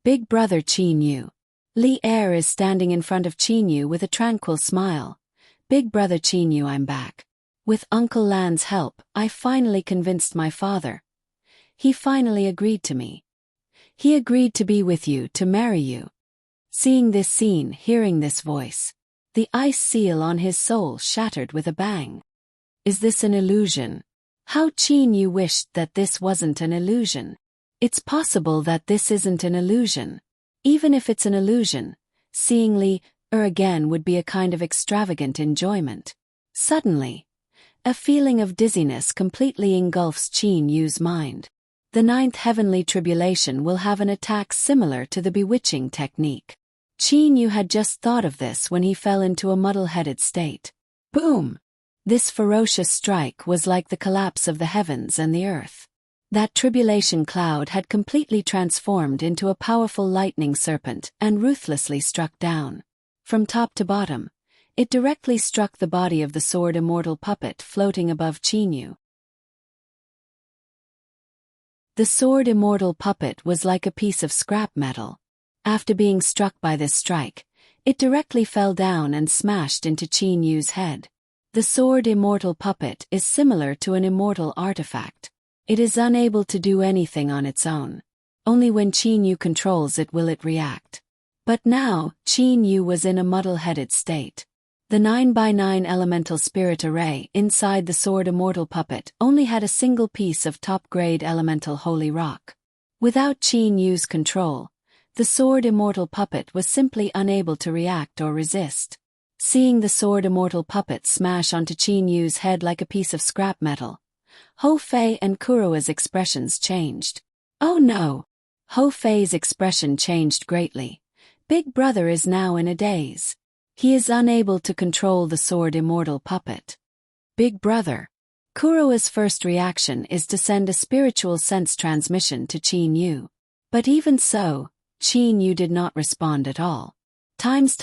Big brother Qin Yu. Li Er is standing in front of Qin Yu with a tranquil smile. Big brother Qin Yu, I'm back. With Uncle Lan's help, I finally convinced my father. He finally agreed to me. He agreed to be with you, to marry you. Seeing this scene, hearing this voice, the ice seal on his soul shattered with a bang. Is this an illusion? How Qin Yu wished that this wasn't an illusion. It's possible that this isn't an illusion. Even if it's an illusion, seeing Li Er again would be a kind of extravagant enjoyment. Suddenly, a feeling of dizziness completely engulfs Qin Yu's mind. The 9th heavenly tribulation will have an attack similar to the bewitching technique. Qin Yu had just thought of this when he fell into a muddle-headed state. Boom! This ferocious strike was like the collapse of the heavens and the earth. That tribulation cloud had completely transformed into a powerful lightning serpent and ruthlessly struck down. From top to bottom, it directly struck the body of the sword immortal puppet floating above Qin Yu. The sword immortal puppet was like a piece of scrap metal. After being struck by this strike, it directly fell down and smashed into Qin Yu's head. The sword immortal puppet is similar to an immortal artifact. It is unable to do anything on its own. Only when Qin Yu controls it will it react. But now, Qin Yu was in a muddle-headed state. The 9x9 elemental spirit array inside the sword immortal puppet only had a single piece of top-grade elemental holy rock. Without Qin Yu's control, the sword immortal puppet was simply unable to react or resist. Seeing the sword immortal puppet smash onto Qin Yu's head like a piece of scrap metal, Ho Fei and Kuroa's expressions changed. Oh no! Ho Fei's expression changed greatly. Big Brother is now in a daze. He is unable to control the sword immortal puppet. Big Brother. Kuro's first reaction is to send a spiritual sense transmission to Qin Yu. But even so, Qin Yu did not respond at all. Times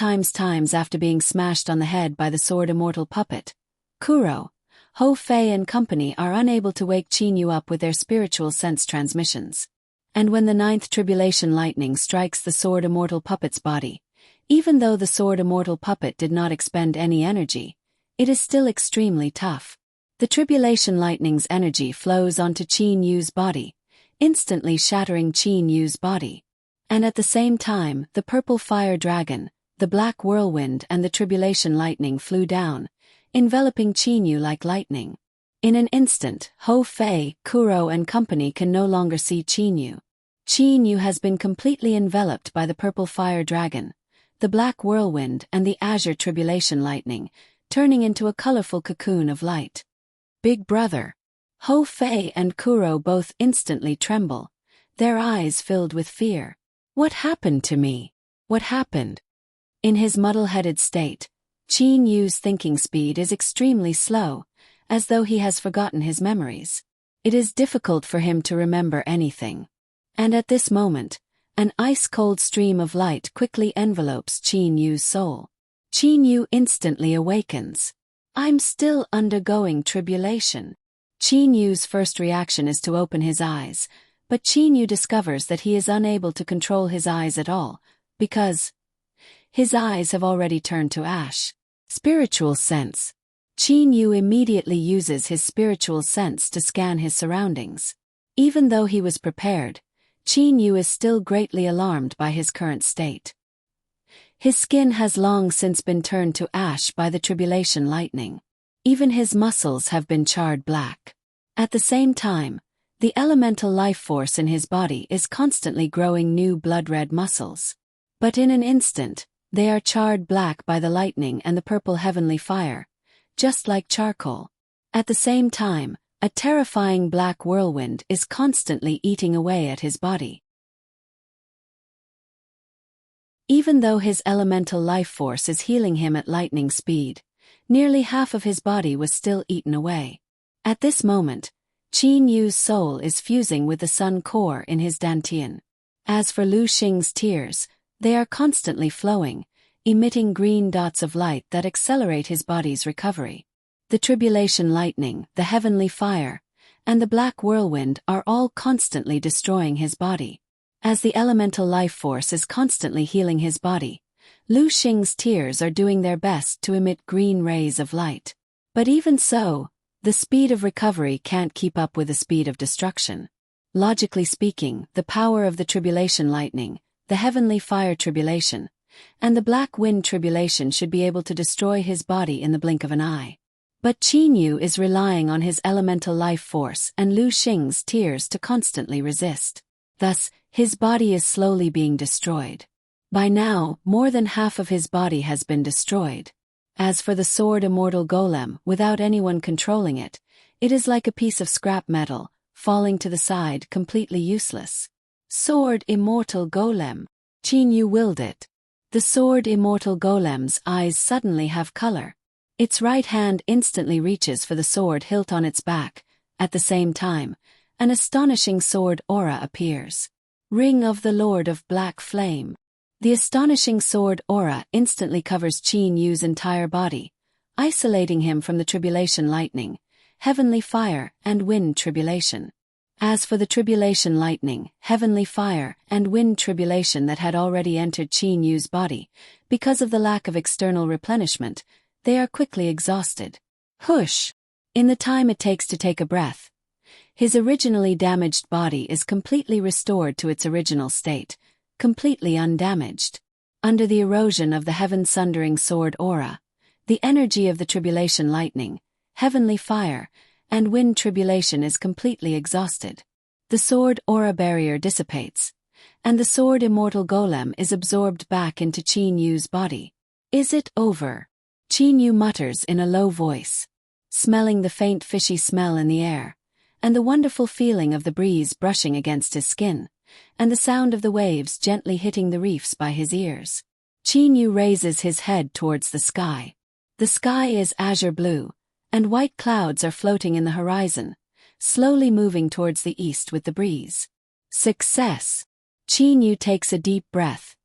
after being smashed on the head by the sword immortal puppet, Kuro, Ho Fei and company are unable to wake Qin Yu up with their spiritual sense transmissions. And when the ninth tribulation lightning strikes the sword immortal puppet's body, even though the sword immortal puppet did not expend any energy, it is still extremely tough. The tribulation lightning's energy flows onto Qin Yu's body, instantly shattering Qin Yu's body. And at the same time, the purple fire dragon, the black whirlwind and the tribulation lightning flew down, enveloping Qin Yu like lightning. In an instant, Ho Fei, Kuro and company can no longer see Qin Yu. Qin Yu has been completely enveloped by the purple fire dragon, the black whirlwind and the azure tribulation lightning, turning into a colorful cocoon of light. Big Brother. Ho Fei and Kuro both instantly tremble, their eyes filled with fear. What happened to me? What happened? In his muddle-headed state, Qin Yu's thinking speed is extremely slow, as though he has forgotten his memories. It is difficult for him to remember anything. And at this moment, an ice-cold stream of light quickly envelopes Qin Yu's soul. Qin Yu instantly awakens. I'm still undergoing tribulation. Qin Yu's first reaction is to open his eyes, but Qin Yu discovers that he is unable to control his eyes at all, because his eyes have already turned to ash. Spiritual sense. Qin Yu immediately uses his spiritual sense to scan his surroundings. Even though he was prepared, Qin Yu is still greatly alarmed by his current state. His skin has long since been turned to ash by the tribulation lightning. Even his muscles have been charred black. At the same time, the elemental life force in his body is constantly growing new blood-red muscles. But in an instant, they are charred black by the lightning and the purple heavenly fire, just like charcoal. At the same time, a terrifying black whirlwind is constantly eating away at his body. Even though his elemental life force is healing him at lightning speed, nearly half of his body was still eaten away. At this moment, Qin Yu's soul is fusing with the sun core in his dantian. As for Lu Xing's tears, they are constantly flowing, emitting green dots of light that accelerate his body's recovery. The tribulation lightning, the heavenly fire, and the black whirlwind are all constantly destroying his body. As the elemental life force is constantly healing his body, Lu Xing's tears are doing their best to emit green rays of light. But even so, the speed of recovery can't keep up with the speed of destruction. Logically speaking, the power of the tribulation lightning, the heavenly fire tribulation, and the black wind tribulation should be able to destroy his body in the blink of an eye. But Qin Yu is relying on his elemental life force and Lu Xing's tears to constantly resist. Thus, his body is slowly being destroyed. By now, more than half of his body has been destroyed. As for the sword immortal golem, without anyone controlling it, it is like a piece of scrap metal, falling to the side completely useless. Sword immortal golem. Qin Yu willed it. The sword immortal golem's eyes suddenly have color. Its right hand instantly reaches for the sword hilt on its back. At the same time, an astonishing sword aura appears. Ring of the Lord of Black Flame. The astonishing sword aura instantly covers Qin Yu's entire body, isolating him from the tribulation lightning, heavenly fire and wind tribulation. As for the tribulation lightning, heavenly fire and wind tribulation that had already entered Qin Yu's body, because of the lack of external replenishment, they are quickly exhausted. Hush! In the time it takes to take a breath, his originally damaged body is completely restored to its original state, completely undamaged. Under the erosion of the heaven-sundering sword aura, the energy of the tribulation lightning, heavenly fire, and wind tribulation is completely exhausted. The sword aura barrier dissipates, and the sword immortal golem is absorbed back into Qin Yu's body. Is it over? Qin Yu mutters in a low voice, smelling the faint fishy smell in the air, and the wonderful feeling of the breeze brushing against his skin, and the sound of the waves gently hitting the reefs by his ears. Qin raises his head towards the sky. The sky is azure blue, and white clouds are floating in the horizon, slowly moving towards the east with the breeze. Success! Qin takes a deep breath.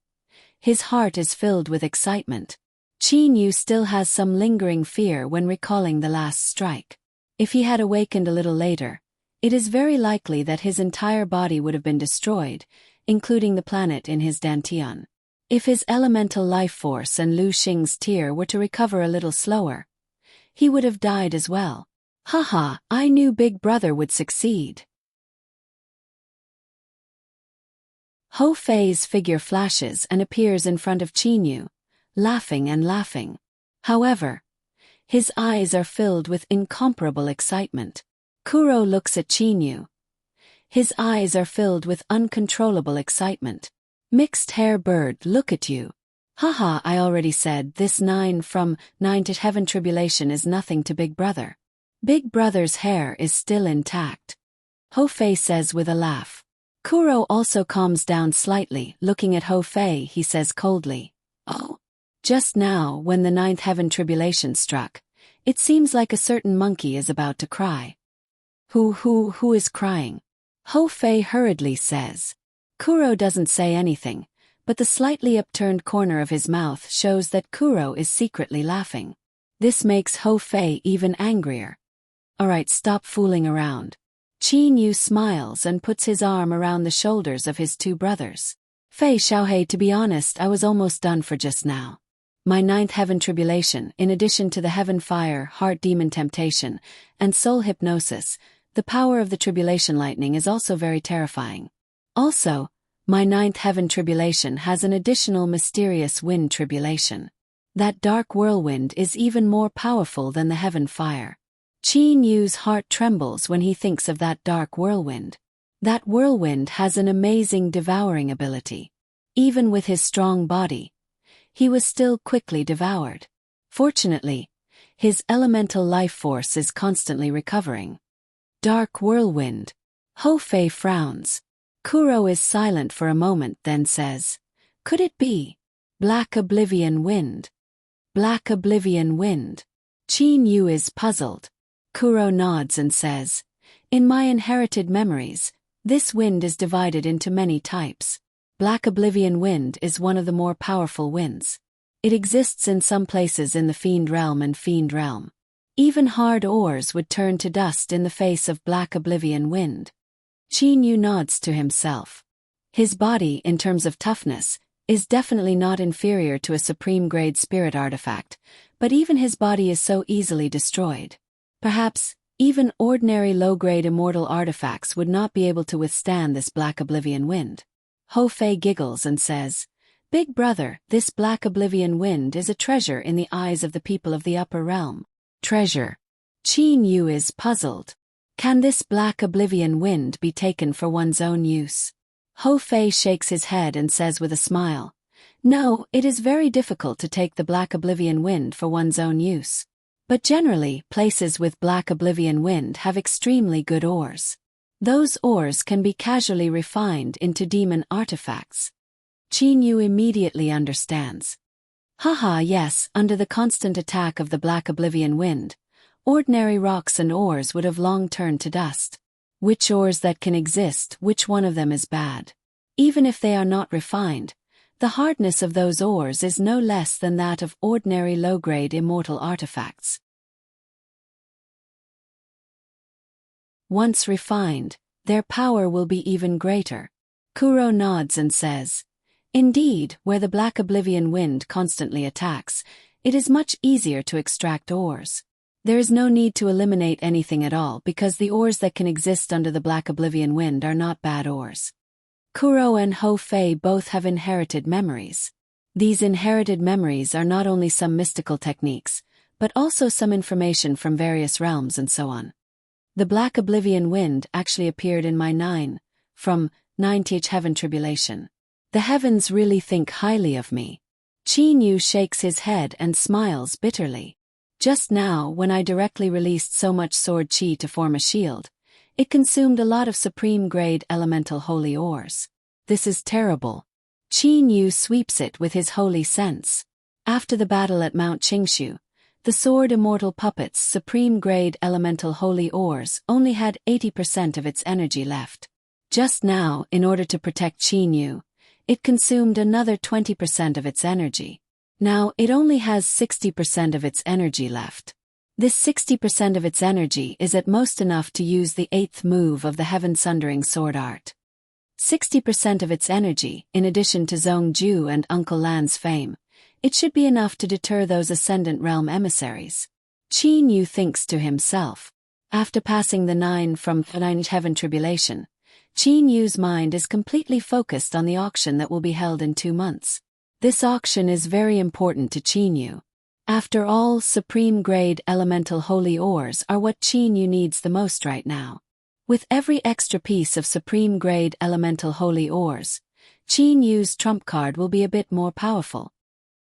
His heart is filled with excitement. Qin still has some lingering fear when recalling the last strike. If he had awakened a little later, it is very likely that his entire body would have been destroyed, including the planet in his dantian. If his elemental life force and Lu Xing's tear were to recover a little slower, he would have died as well. Haha, I knew Big Brother would succeed. Hou Fei's figure flashes and appears in front of Qin, laughing and laughing. However, his eyes are filled with incomparable excitement. Kuro looks at Qin. His eyes are filled with uncontrollable excitement. Mixed hair bird, look at you. Haha, I already said this 9 from 9 to heaven tribulation is nothing to Big Brother. Big Brother's hair is still intact. Hou Fei says with a laugh. Kuro also calms down slightly. Looking at Hou Fei, he says coldly, "Oh. Just now, when the 9th heaven tribulation struck, it seems like a certain monkey is about to cry." Who is crying? Hou Fei hurriedly says. Kuro doesn't say anything, but the slightly upturned corner of his mouth shows that Kuro is secretly laughing. This makes Hou Fei even angrier. Alright, stop fooling around. Qin smiles and puts his arm around the shoulders of his two brothers. Fei Xiaohei, to be honest, I was almost done for just now. My 9th heaven tribulation, in addition to the heaven fire, heart demon temptation, and soul hypnosis, the power of the tribulation lightning is also very terrifying. Also, my 9th heaven tribulation has an additional mysterious wind tribulation. That dark whirlwind is even more powerful than the heaven fire. Qin heart trembles when he thinks of that dark whirlwind. That whirlwind has an amazing devouring ability. Even with his strong body, he was still quickly devoured. Fortunately, his elemental life force is constantly recovering. Dark whirlwind. Hou Fei frowns. Kuro is silent for a moment, then says, "Could it be black oblivion wind?" Black oblivion wind. Qin is puzzled. Kuro nods and says, "In my inherited memories, this wind is divided into many types. Black oblivion wind is one of the more powerful winds. It exists in some places in the fiend realm and fiend realm. Even hard ores would turn to dust in the face of black oblivion wind." Qin nods to himself. His body, in terms of toughness, is definitely not inferior to a supreme-grade spirit artifact, but even his body is so easily destroyed. Perhaps, even ordinary low-grade immortal artifacts would not be able to withstand this black oblivion wind. Hou Fei giggles and says, "Big Brother, this black oblivion wind is a treasure in the eyes of the people of the upper realm." Treasure. Qin is puzzled. Can this black oblivion wind be taken for one's own use? Hou Fei shakes his head and says with a smile, "No, it is very difficult to take the black oblivion wind for one's own use. But generally, places with black oblivion wind have extremely good ores. Those ores can be casually refined into demon artifacts." Qin immediately understands. Haha, yes, under the constant attack of the black oblivion wind, ordinary rocks and ores would have long turned to dust. Which ores that can exist, which one of them is bad? Even if they are not refined, the hardness of those ores is no less than that of ordinary low-grade immortal artifacts. Once refined, their power will be even greater. Kuro nods and says, "Indeed, where the black oblivion wind constantly attacks, it is much easier to extract ores. There is no need to eliminate anything at all because the ores that can exist under the black oblivion wind are not bad ores." Kuro and Hou Fei both have inherited memories. These inherited memories are not only some mystical techniques, but also some information from various realms and so on. The black oblivion wind actually appeared in my 9 from 9th heaven tribulation. The heavens really think highly of me. Qin shakes his head and smiles bitterly. Just now, when I directly released so much sword chi to form a shield, It consumed a lot of supreme-grade elemental holy ores. This is terrible. Qin Yu sweeps it with his holy sense. After the battle at Mount Qingshu, the Sword Immortal Puppet's supreme-grade elemental holy ores only had 80% of its energy left. Just now, in order to protect Qin Yu, it consumed another 20% of its energy. Now it only has 60% of its energy left. This 60% of its energy is at most enough to use the 8th move of the Heaven-Sundering Sword Art. 60% of its energy, in addition to Zhong Ju and Uncle Lan's fame, it should be enough to deter those Ascendant Realm emissaries. Qin Yu thinks to himself. After passing the 9 from 9 Heaven Tribulation, Qin Yu's mind is completely focused on the auction that will be held in 2 months. This auction is very important to Qin Yu. After all, supreme-grade elemental holy ores are what Qin Yu needs the most right now. With every extra piece of supreme-grade elemental holy ores, Qin Yu's trump card will be a bit more powerful.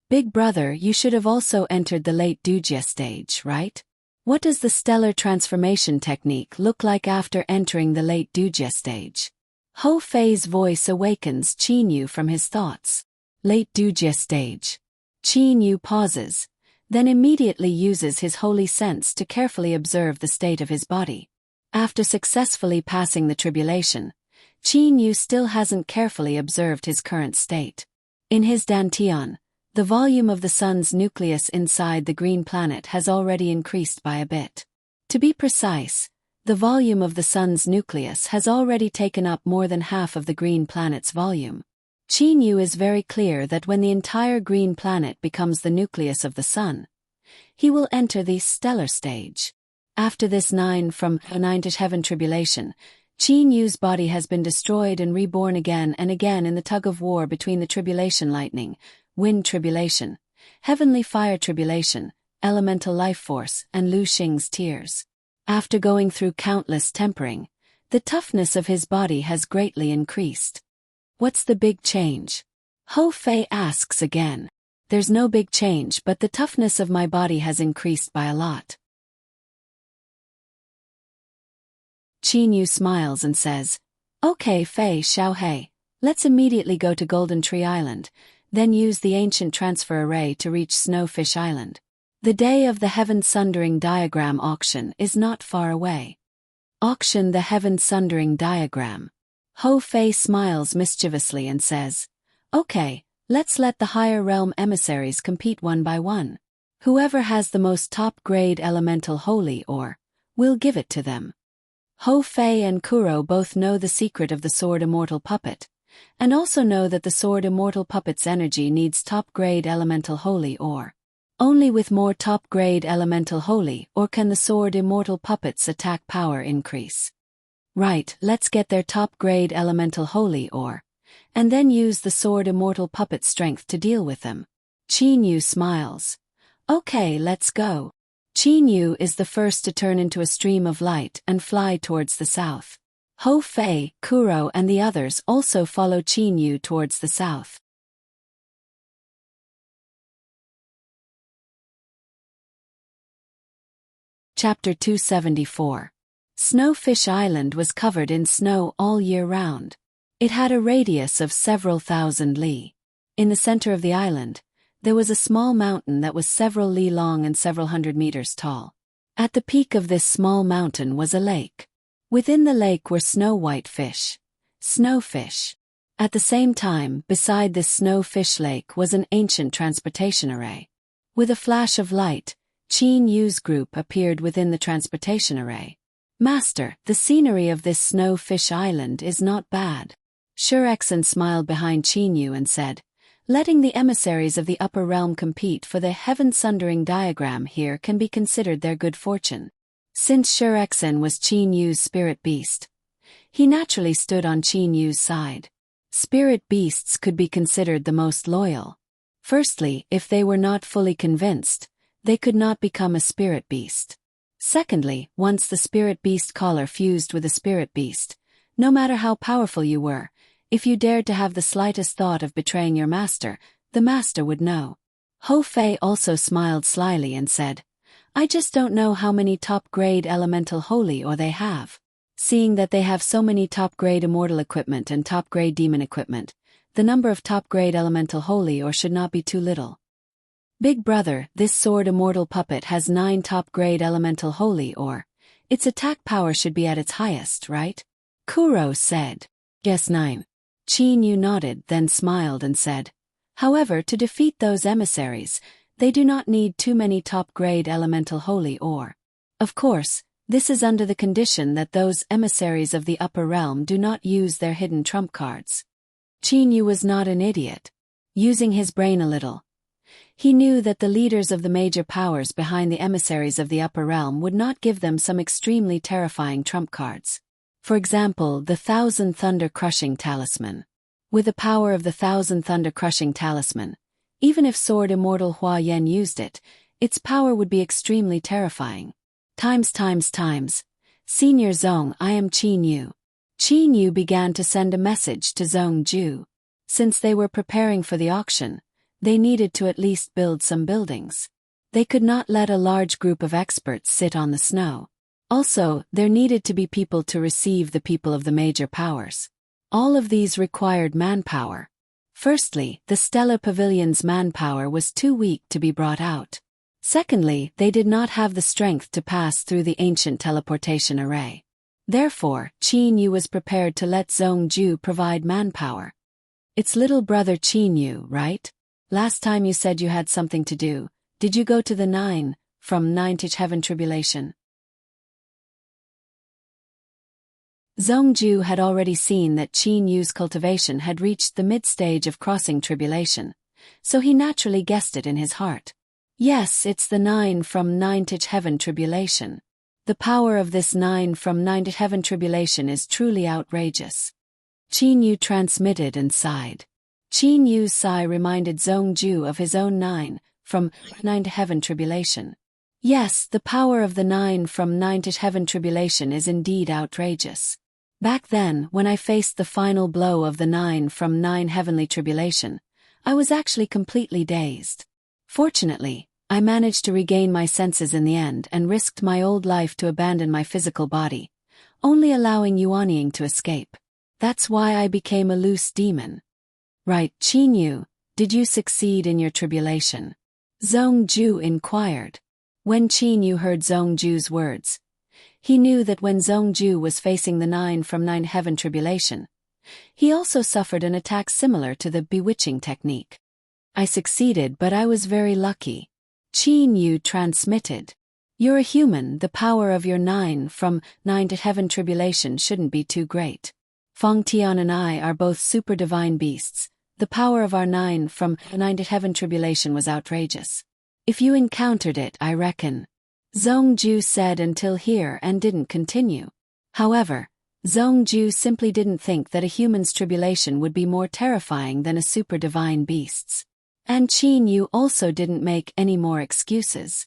Big brother, you should have also entered the late Dujia stage, right? What does the stellar transformation technique look like after entering the late Dujia stage? Ho Fei's voice awakens Qin Yu from his thoughts. Late Dujia stage. Qin Yu pauses, then immediately uses his holy sense to carefully observe the state of his body. After successfully passing the tribulation, Qin Yu still hasn't carefully observed his current state. In his dantian, the volume of the sun's nucleus inside the green planet has already increased by a bit. To be precise, the volume of the sun's nucleus has already taken up more than half of the green planet's volume. Qin Yu is very clear that when the entire green planet becomes the nucleus of the sun, he will enter the stellar stage. After this 9 from 9 to Heaven Tribulation, Qin Yu's body has been destroyed and reborn again and again in the tug-of-war between the Tribulation Lightning, Wind Tribulation, Heavenly Fire Tribulation, Elemental Life Force, and Lu Xing's tears. After going through countless tempering, the toughness of his body has greatly increased. What's the big change? Ho Fei asks again. There's no big change, but the toughness of my body has increased by a lot. Qin Yu smiles and says, Okay, Fei Xiaohei, let's immediately go to Golden Tree Island, then use the ancient transfer array to reach Snowfish Island. The day of the Heaven-Sundering Diagram auction is not far away. Auction the Heaven-Sundering Diagram. Ho Fei smiles mischievously and says, Okay, let's let the higher realm emissaries compete one by one. Whoever has the most top-grade elemental holy ore, we'll give it to them. Ho Fei and Kuro both know the secret of the Sword Immortal Puppet, and also know that the Sword Immortal Puppet's energy needs top-grade elemental holy ore. Only with more top-grade elemental holy ore can the Sword Immortal Puppet's attack power increase. Right, let's get their top-grade elemental holy ore, and then use the Sword Immortal Puppet's strength to deal with them. Qin Yu smiles. Okay, let's go. Qin Yu is the first to turn into a stream of light and fly towards the south. Ho Fei, Kuro and the others also follow Qin Yu towards the south. Chapter 274. Snowfish Island was covered in snow all year round. It had a radius of several thousand li. In the center of the island, there was a small mountain that was several li long and several hundred meters tall. At the peak of this small mountain was a lake. Within the lake were snow-white fish. Snowfish. At the same time, beside this snowfish lake was an ancient transportation array. With a flash of light, Qin Yu's group appeared within the transportation array. Master, the scenery of this snowfish island is not bad. Shurexen smiled behind Qin Yu and said, letting the emissaries of the upper realm compete for the Heaven-Sundering Diagram here can be considered their good fortune. Since Shurexen was Qin Yu's spirit beast, he naturally stood on Qin Yu's side. Spirit beasts could be considered the most loyal. Firstly, if they were not fully convinced, they could not become a spirit beast. Secondly, once the spirit beast collar fused with a spirit beast, no matter how powerful you were, if you dared to have the slightest thought of betraying your master, the master would know. Ho Fei also smiled slyly and said, I just don't know how many top-grade elemental holy ore they have. Seeing that they have so many top-grade immortal equipment and top-grade demon equipment, the number of top-grade elemental holy or should not be too little. Big brother, this sword immortal puppet has 9 top-grade elemental holy or. Its attack power should be at its highest, right? Kuro said. Yes, 9. Qin Yu nodded, then smiled and said, however, to defeat those emissaries, they do not need too many top-grade elemental holy or. Of course, this is under the condition that those emissaries of the upper realm do not use their hidden trump cards. Qin Yu was not an idiot. Using his brain a little, he knew that the leaders of the major powers behind the emissaries of the upper realm would not give them some extremely terrifying trump cards. For example, the 1,000 Thunder Crushing Talisman. With the power of the 1,000 Thunder Crushing Talisman, even if Sword Immortal Hua Yen used it, its power would be extremely terrifying. Times. Senior Zong, I am Qin Yu. Qin Yu began to send a message to Zong Ju. Since they were preparing for the auction, they needed to at least build some buildings. They could not let a large group of experts sit on the snow. Also, there needed to be people to receive the people of the major powers. All of these required manpower. Firstly, the Stella Pavilion's manpower was too weak to be brought out. Secondly, they did not have the strength to pass through the ancient teleportation array. Therefore, Qin Yu was prepared to let Zong Ju provide manpower. It's little brother Qin Yu, right? Last time you said you had something to do. Did you go to the 9 from 9th Heaven Tribulation? Zong Ju had already seen that Qin Yu's cultivation had reached the mid-stage of crossing tribulation, so he naturally guessed it in his heart. Yes, it's the 9 from 9th Heaven Tribulation. The power of this 9 from 9th Heaven Tribulation is truly outrageous. Qin Yu transmitted and sighed. Qin Yu's sigh reminded Zong Ju of his own 9 from 9th Heaven Tribulation. Yes, the power of the 9 from 9th Heaven Tribulation is indeed outrageous. Back then, when I faced the final blow of the 9 from 9 Heavenly Tribulation, I was actually completely dazed. Fortunately, I managed to regain my senses in the end and risked my old life to abandon my physical body, only allowing Yuanying to escape. That's why I became a loose demon. Right, Qin Yu, did you succeed in your tribulation? Zong Ju inquired. When Qin Yu heard Zong Ju's words, he knew that when Zong Ju was facing the 9 from 9 Heaven Tribulation, he also suffered an attack similar to the bewitching technique. I succeeded, but I was very lucky. Qin Yu transmitted. You're a human, the power of your 9 from 9 to Heaven Tribulation shouldn't be too great. Feng Tian and I are both super divine beasts. The power of our 9 from 9 to Heaven Tribulation was outrageous. If you encountered it, I reckon. Zong Ju said until here and didn't continue. However, Zong Ju simply didn't think that a human's tribulation would be more terrifying than a super divine beast's. And Qin Yu also didn't make any more excuses.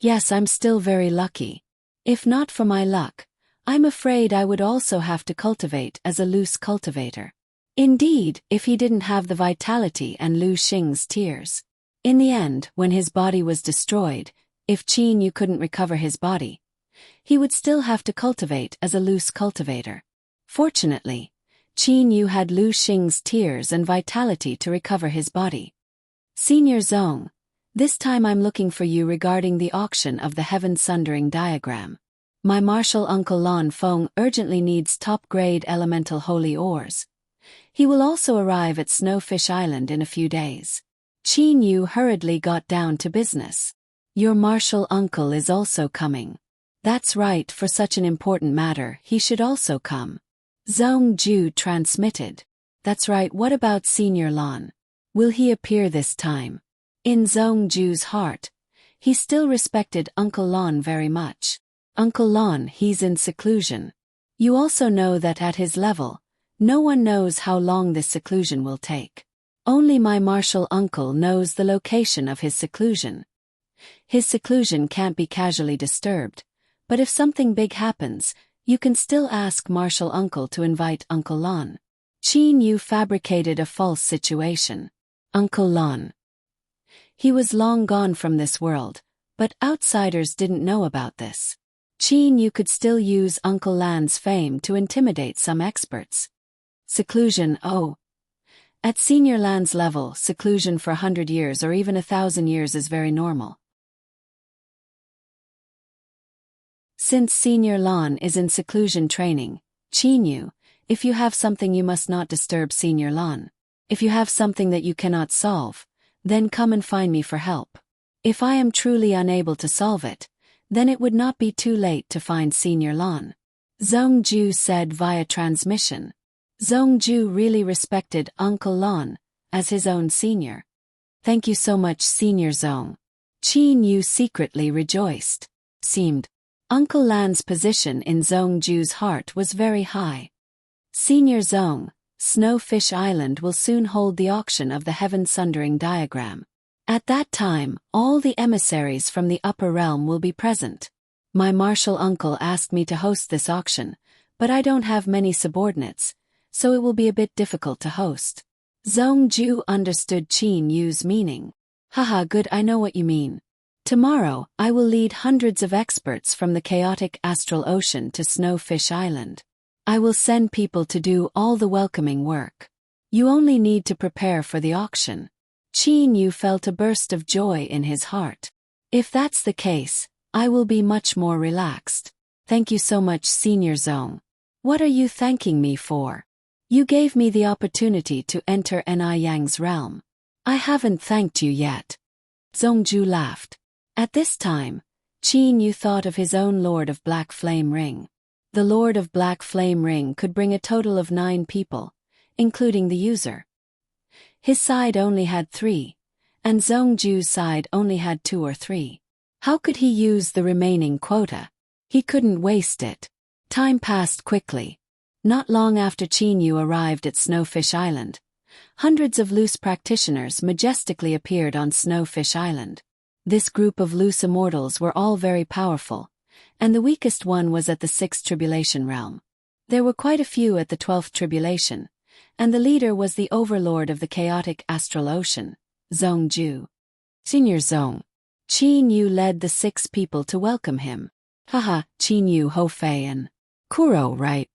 Yes, I'm still very lucky. If not for my luck, I'm afraid I would also have to cultivate as a loose cultivator. Indeed, if he didn't have the vitality and Lu Xing's tears. In the end, when his body was destroyed, if Qin Yu couldn't recover his body, he would still have to cultivate as a loose cultivator. Fortunately, Qin Yu had Lu Xing's tears and vitality to recover his body. Senior Zong, this time I'm looking for you regarding the auction of the Heaven Sundering diagram. My martial uncle Lan Feng urgently needs top-grade elemental holy ores. He will also arrive at Snowfish Island in a few days. Qin Yu hurriedly got down to business. Your martial uncle is also coming. That's right, for such an important matter, he should also come. Zong Ju transmitted. That's right, what about Senior Lan? Will he appear this time? In Zong Ju's heart, he still respected Uncle Lan very much. Uncle Lan, he's in seclusion. You also know that at his level, no one knows how long this seclusion will take. Only my martial uncle knows the location of his seclusion. His seclusion can't be casually disturbed, but if something big happens, you can still ask martial uncle to invite Uncle Lan. Qin Yu fabricated a false situation. Uncle Lan. He was long gone from this world, but outsiders didn't know about this. Qin Yu could still use Uncle Lan's fame to intimidate some experts. Seclusion. Oh. At Senior Lan's level, seclusion for 100 years or even 1,000 years is very normal. Since Senior Lan is in seclusion training, Qin Yu, if you have something you must not disturb Senior Lan. If you have something that you cannot solve, then come and find me for help. If I am truly unable to solve it, then it would not be too late to find Senior Lan. Zhongju said via transmission. Zhongju really respected Uncle Lan as his own senior. Thank you so much, Senior Zhong. Qin Yu secretly rejoiced. Seemed Uncle Lan's position in Zhongju's heart was very high. Senior Zhong, Snowfish Island will soon hold the auction of the Heaven Sundering diagram. At that time, all the emissaries from the upper realm will be present. My martial uncle asked me to host this auction, but I don't have many subordinates, so it will be a bit difficult to host. Zhongju understood Qin Yu's meaning. Haha, good, I know what you mean. Tomorrow, I will lead hundreds of experts from the chaotic astral ocean to Snowfish Island. I will send people to do all the welcoming work. You only need to prepare for the auction. Qin Yu felt a burst of joy in his heart. If that's the case, I will be much more relaxed. Thank you so much, Senior Zhong. What are you thanking me for? You gave me the opportunity to enter Ni Yang's realm. I haven't thanked you yet. Zhongju laughed. At this time, Qin Yu thought of his own Lord of Black Flame Ring. The Lord of Black Flame Ring could bring a total of 9 people, including the user. His side only had 3, and Zhongju's side only had 2 or 3. How could he use the remaining quota? He couldn't waste it. Time passed quickly. Not long after Qin Yu arrived at Snowfish Island, hundreds of loose practitioners majestically appeared on Snowfish Island. This group of loose immortals were all very powerful, and the weakest one was at the 6th Tribulation realm. There were quite a few at the 12th Tribulation, and the leader was the overlord of the chaotic astral ocean, Zhongju. Senior Zhong. Qin Yu led the 6 people to welcome him. Haha, Qin Yu, Ho Fei and Kuro, right?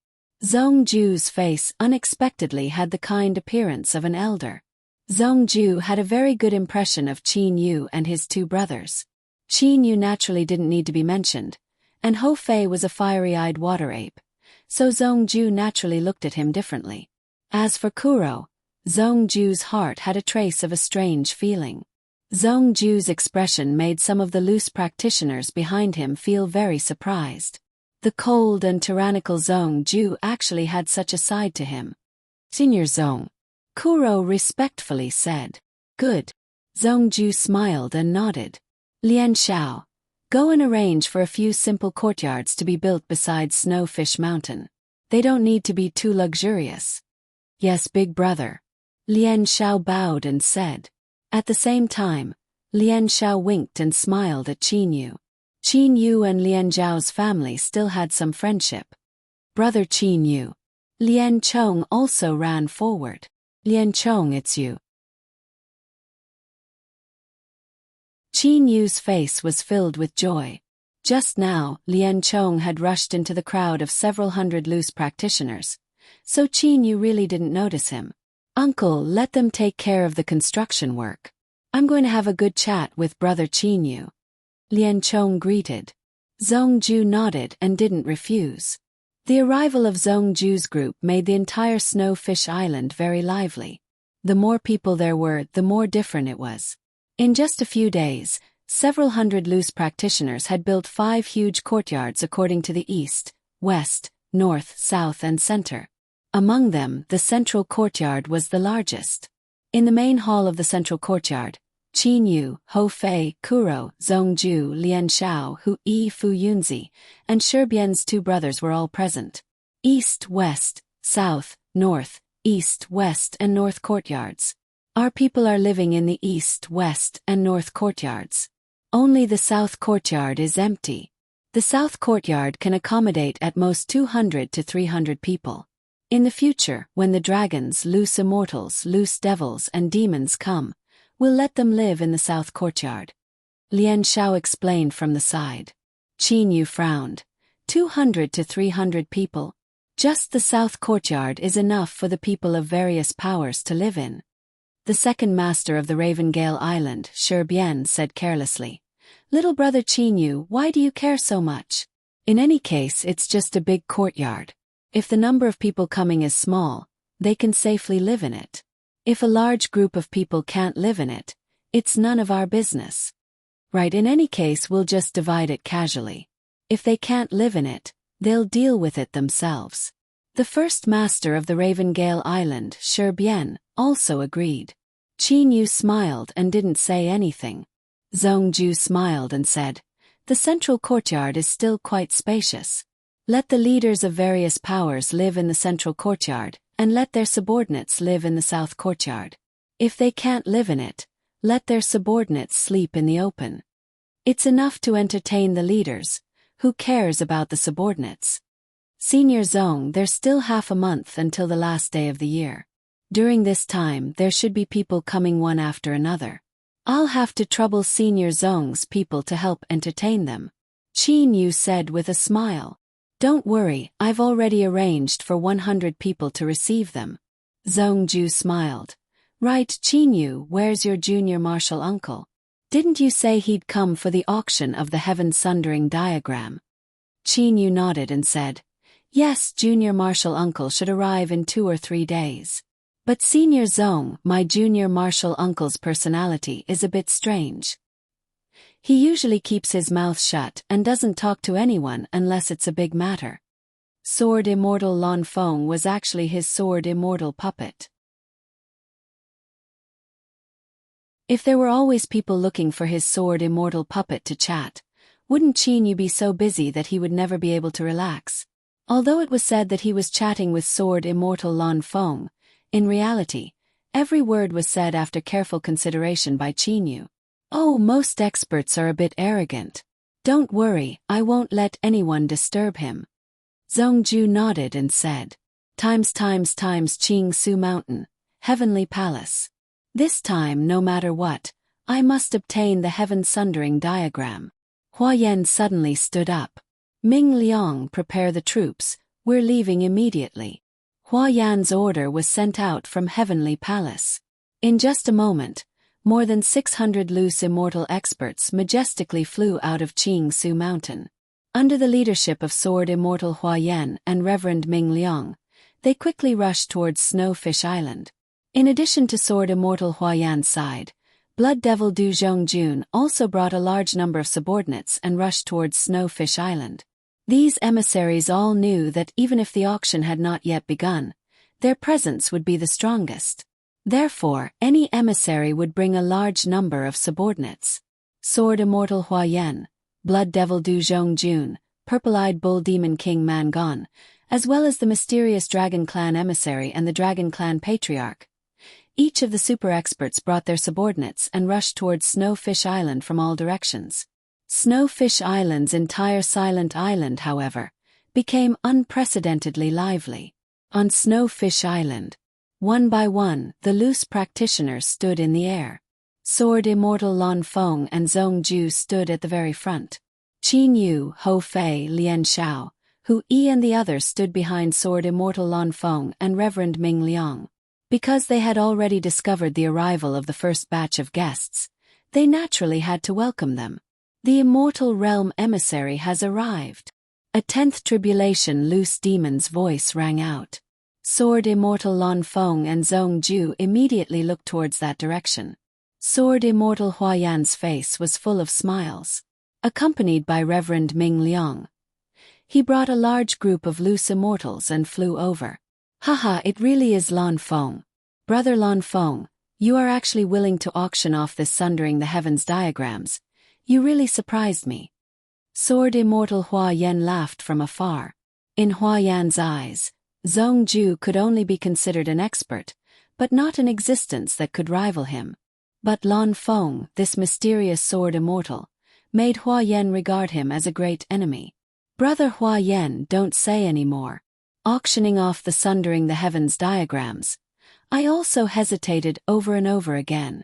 Zhongju's face unexpectedly had the kind appearance of an elder. Zhongju had a very good impression of Qin Yu and his 2 brothers. Qin Yu naturally didn't need to be mentioned, and Ho Fei was a fiery-eyed water ape, so Zhongju naturally looked at him differently. As for Kuro, Zhongju's heart had a trace of a strange feeling. Zhongju's expression made some of the loose practitioners behind him feel very surprised. The cold and tyrannical Zhongju actually had such a side to him. Senior Zhong. Kuro respectfully said. Good. Zhongju smiled and nodded. Lian Xiao, go and arrange for a few simple courtyards to be built beside Snowfish Mountain. They don't need to be too luxurious. Yes, big brother. Lian Xiao bowed and said. At the same time, Lian Xiao winked and smiled at Qin Yu. Qin Yu and Lian Zhao's family still had some friendship. Brother Qin Yu. Lian Chong also ran forward. Lian Chong, it's you. Qin Yu's face was filled with joy. Just now, Lian Chong had rushed into the crowd of several hundred loose practitioners, so Qin Yu really didn't notice him. Uncle, let them take care of the construction work. I'm going to have a good chat with brother Qin Yu. Lian Chong greeted. Zhongju nodded and didn't refuse. The arrival of Zhongju's group made the entire Snowfish Island very lively. The more people there were, the more different it was. In just a few days, several hundred loose practitioners had built 5 huge courtyards according to the east, west, north, south and center. Among them, the central courtyard was the largest. In the main hall of the central courtyard, Qin Yu, Ho Fei, Kuro, Zhongju, Lian Xiao, Hu Yi, Fu Yunzi, and Shibian's 2 brothers were all present. East, west, south, north, east, west and north courtyards. Our people are living in the east, west and north courtyards. Only the south courtyard is empty. The south courtyard can accommodate at most 200 to 300 people. In the future, when the dragons, loose immortals, loose devils and demons come, we'll let them live in the south courtyard. Lian Xiao explained from the side. Qin Yu frowned. 200 to 300 people. Just the south courtyard is enough for the people of various powers to live in. The second master of the Ravengale Island, Shi Bian, said carelessly. Little brother Qinyu, why do you care so much? In any case, it's just a big courtyard. If the number of people coming is small, they can safely live in it. If a large group of people can't live in it, it's none of our business. Right, in any case we'll just divide it casually. If they can't live in it, they'll deal with it themselves. The first master of the Ravengale Island, Shi Bian, also agreed. Qinyu smiled and didn't say anything. Zhongju smiled and said, the central courtyard is still quite spacious. Let the leaders of various powers live in the central courtyard, and let their subordinates live in the south courtyard. If they can't live in it, let their subordinates sleep in the open. It's enough to entertain the leaders. Who cares about the subordinates? Senior Zong, there's still half a month until the last day of the year. During this time there should be people coming one after another. I'll have to trouble Senior Zong's people to help entertain them. Qin Yu said with a smile. Don't worry, I've already arranged for 100 people to receive them. Zongju smiled. Right, Qin Yu, where's your junior martial uncle? Didn't you say he'd come for the auction of the heaven-sundering diagram? Qin Yu nodded and said, yes, junior martial uncle should arrive in 2 or 3 days. But Senior Zong, my junior martial uncle's personality is a bit strange. He usually keeps his mouth shut and doesn't talk to anyone unless it's a big matter. Sword Immortal Lan Feng was actually his Sword Immortal puppet. If there were always people looking for his Sword Immortal puppet to chat, wouldn't Qin Yu be so busy that he would never be able to relax? Although it was said that he was chatting with Sword Immortal Lan Feng, in reality, every word was said after careful consideration by Qin Yu. Oh, most experts are a bit arrogant. Don't worry, I won't let anyone disturb him. Zongju nodded and said, times Qing Su Mountain, Heavenly Palace. This time, no matter what, I must obtain the heaven-sundering diagram. Hua Yan suddenly stood up. Ming Liang, prepare the troops, we're leaving immediately. Hua Yan's order was sent out from Heavenly Palace. In just a moment, more than 600 loose immortal experts majestically flew out of Qing Su Mountain. Under the leadership of Sword Immortal Hua Yan and Reverend Ming Liang, they quickly rushed towards Snowfish Island. In addition to Sword Immortal Hua Yan's side, Blood Devil Du Zhongjun also brought a large number of subordinates and rushed towards Snowfish Island. These emissaries all knew that even if the auction had not yet begun, their presence would be the strongest. Therefore, any emissary would bring a large number of subordinates. Sword Immortal Hua Yan, Blood Devil Du Zhongjun, Purple-Eyed Bull Demon King Man Gon, as well as the mysterious Dragon Clan emissary and the Dragon Clan Patriarch. Each of the super experts brought their subordinates and rushed towards Snowfish Island from all directions. Snowfish Island's entire silent island, however, became unprecedentedly lively. On Snowfish Island, one by one, the loose practitioners stood in the air. Sword Immortal Lan Feng and Zongju stood at the very front. Qin Yu, Ho Fei, Lian Xiao, Hu Yi and the others stood behind Sword Immortal Lan Feng and Reverend Ming Liang. Because they had already discovered the arrival of the first batch of guests, they naturally had to welcome them. The Immortal Realm emissary has arrived. A 10th tribulation loose demon's voice rang out. Sword Immortal Lan Feng and Zongju immediately looked towards that direction. Sword Immortal Hua Yan's face was full of smiles. Accompanied by Reverend Ming Liang, he brought a large group of loose immortals and flew over. Haha, it really is Lan Feng. Brother Lan Feng, you are actually willing to auction off this Sundering the Heavens diagrams. You really surprised me. Sword Immortal Hua Yan laughed from afar. In Hua Yan's eyes, Zongju could only be considered an expert, but not an existence that could rival him. But Lan Feng, this mysterious sword immortal, made Hua Yan regard him as a great enemy. Brother Hua Yan, don't say any more. Auctioning off the Sundering the Heavens diagrams, I also hesitated over and over again.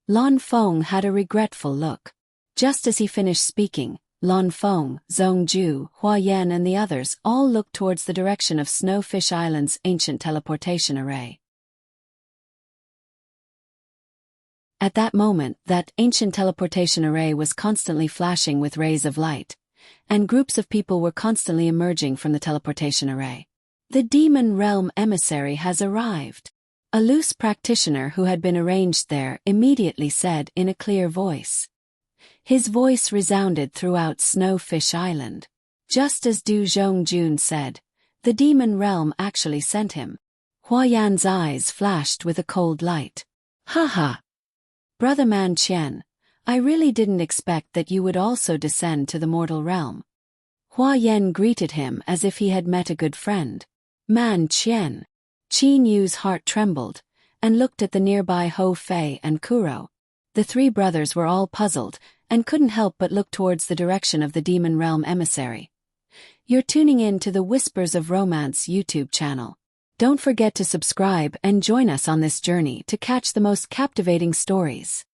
Lan Feng had a regretful look. Just as he finished speaking, Lan Feng, Zhongju, Hua Yan and the others all looked towards the direction of Snowfish Island's ancient teleportation array. At that moment, that ancient teleportation array was constantly flashing with rays of light, and groups of people were constantly emerging from the teleportation array. The Demon Realm emissary has arrived. A loose practitioner who had been arranged there immediately said in a clear voice. His voice resounded throughout Snowfish Island. Just as Du Zhongjun said, the Demon Realm actually sent him. Hua Yan's eyes flashed with a cold light. Haha! Brother Man Qian, I really didn't expect that you would also descend to the mortal realm. Hua Yan greeted him as if he had met a good friend. Man Qian. Qin Yu's heart trembled, and looked at the nearby Ho Fei and Kuro. The three brothers were all puzzled, and couldn't help but look towards the direction of the Demon Realm emissary. You're tuning in to the Whispers of Romance YouTube channel. Don't forget to subscribe and join us on this journey to catch the most captivating stories.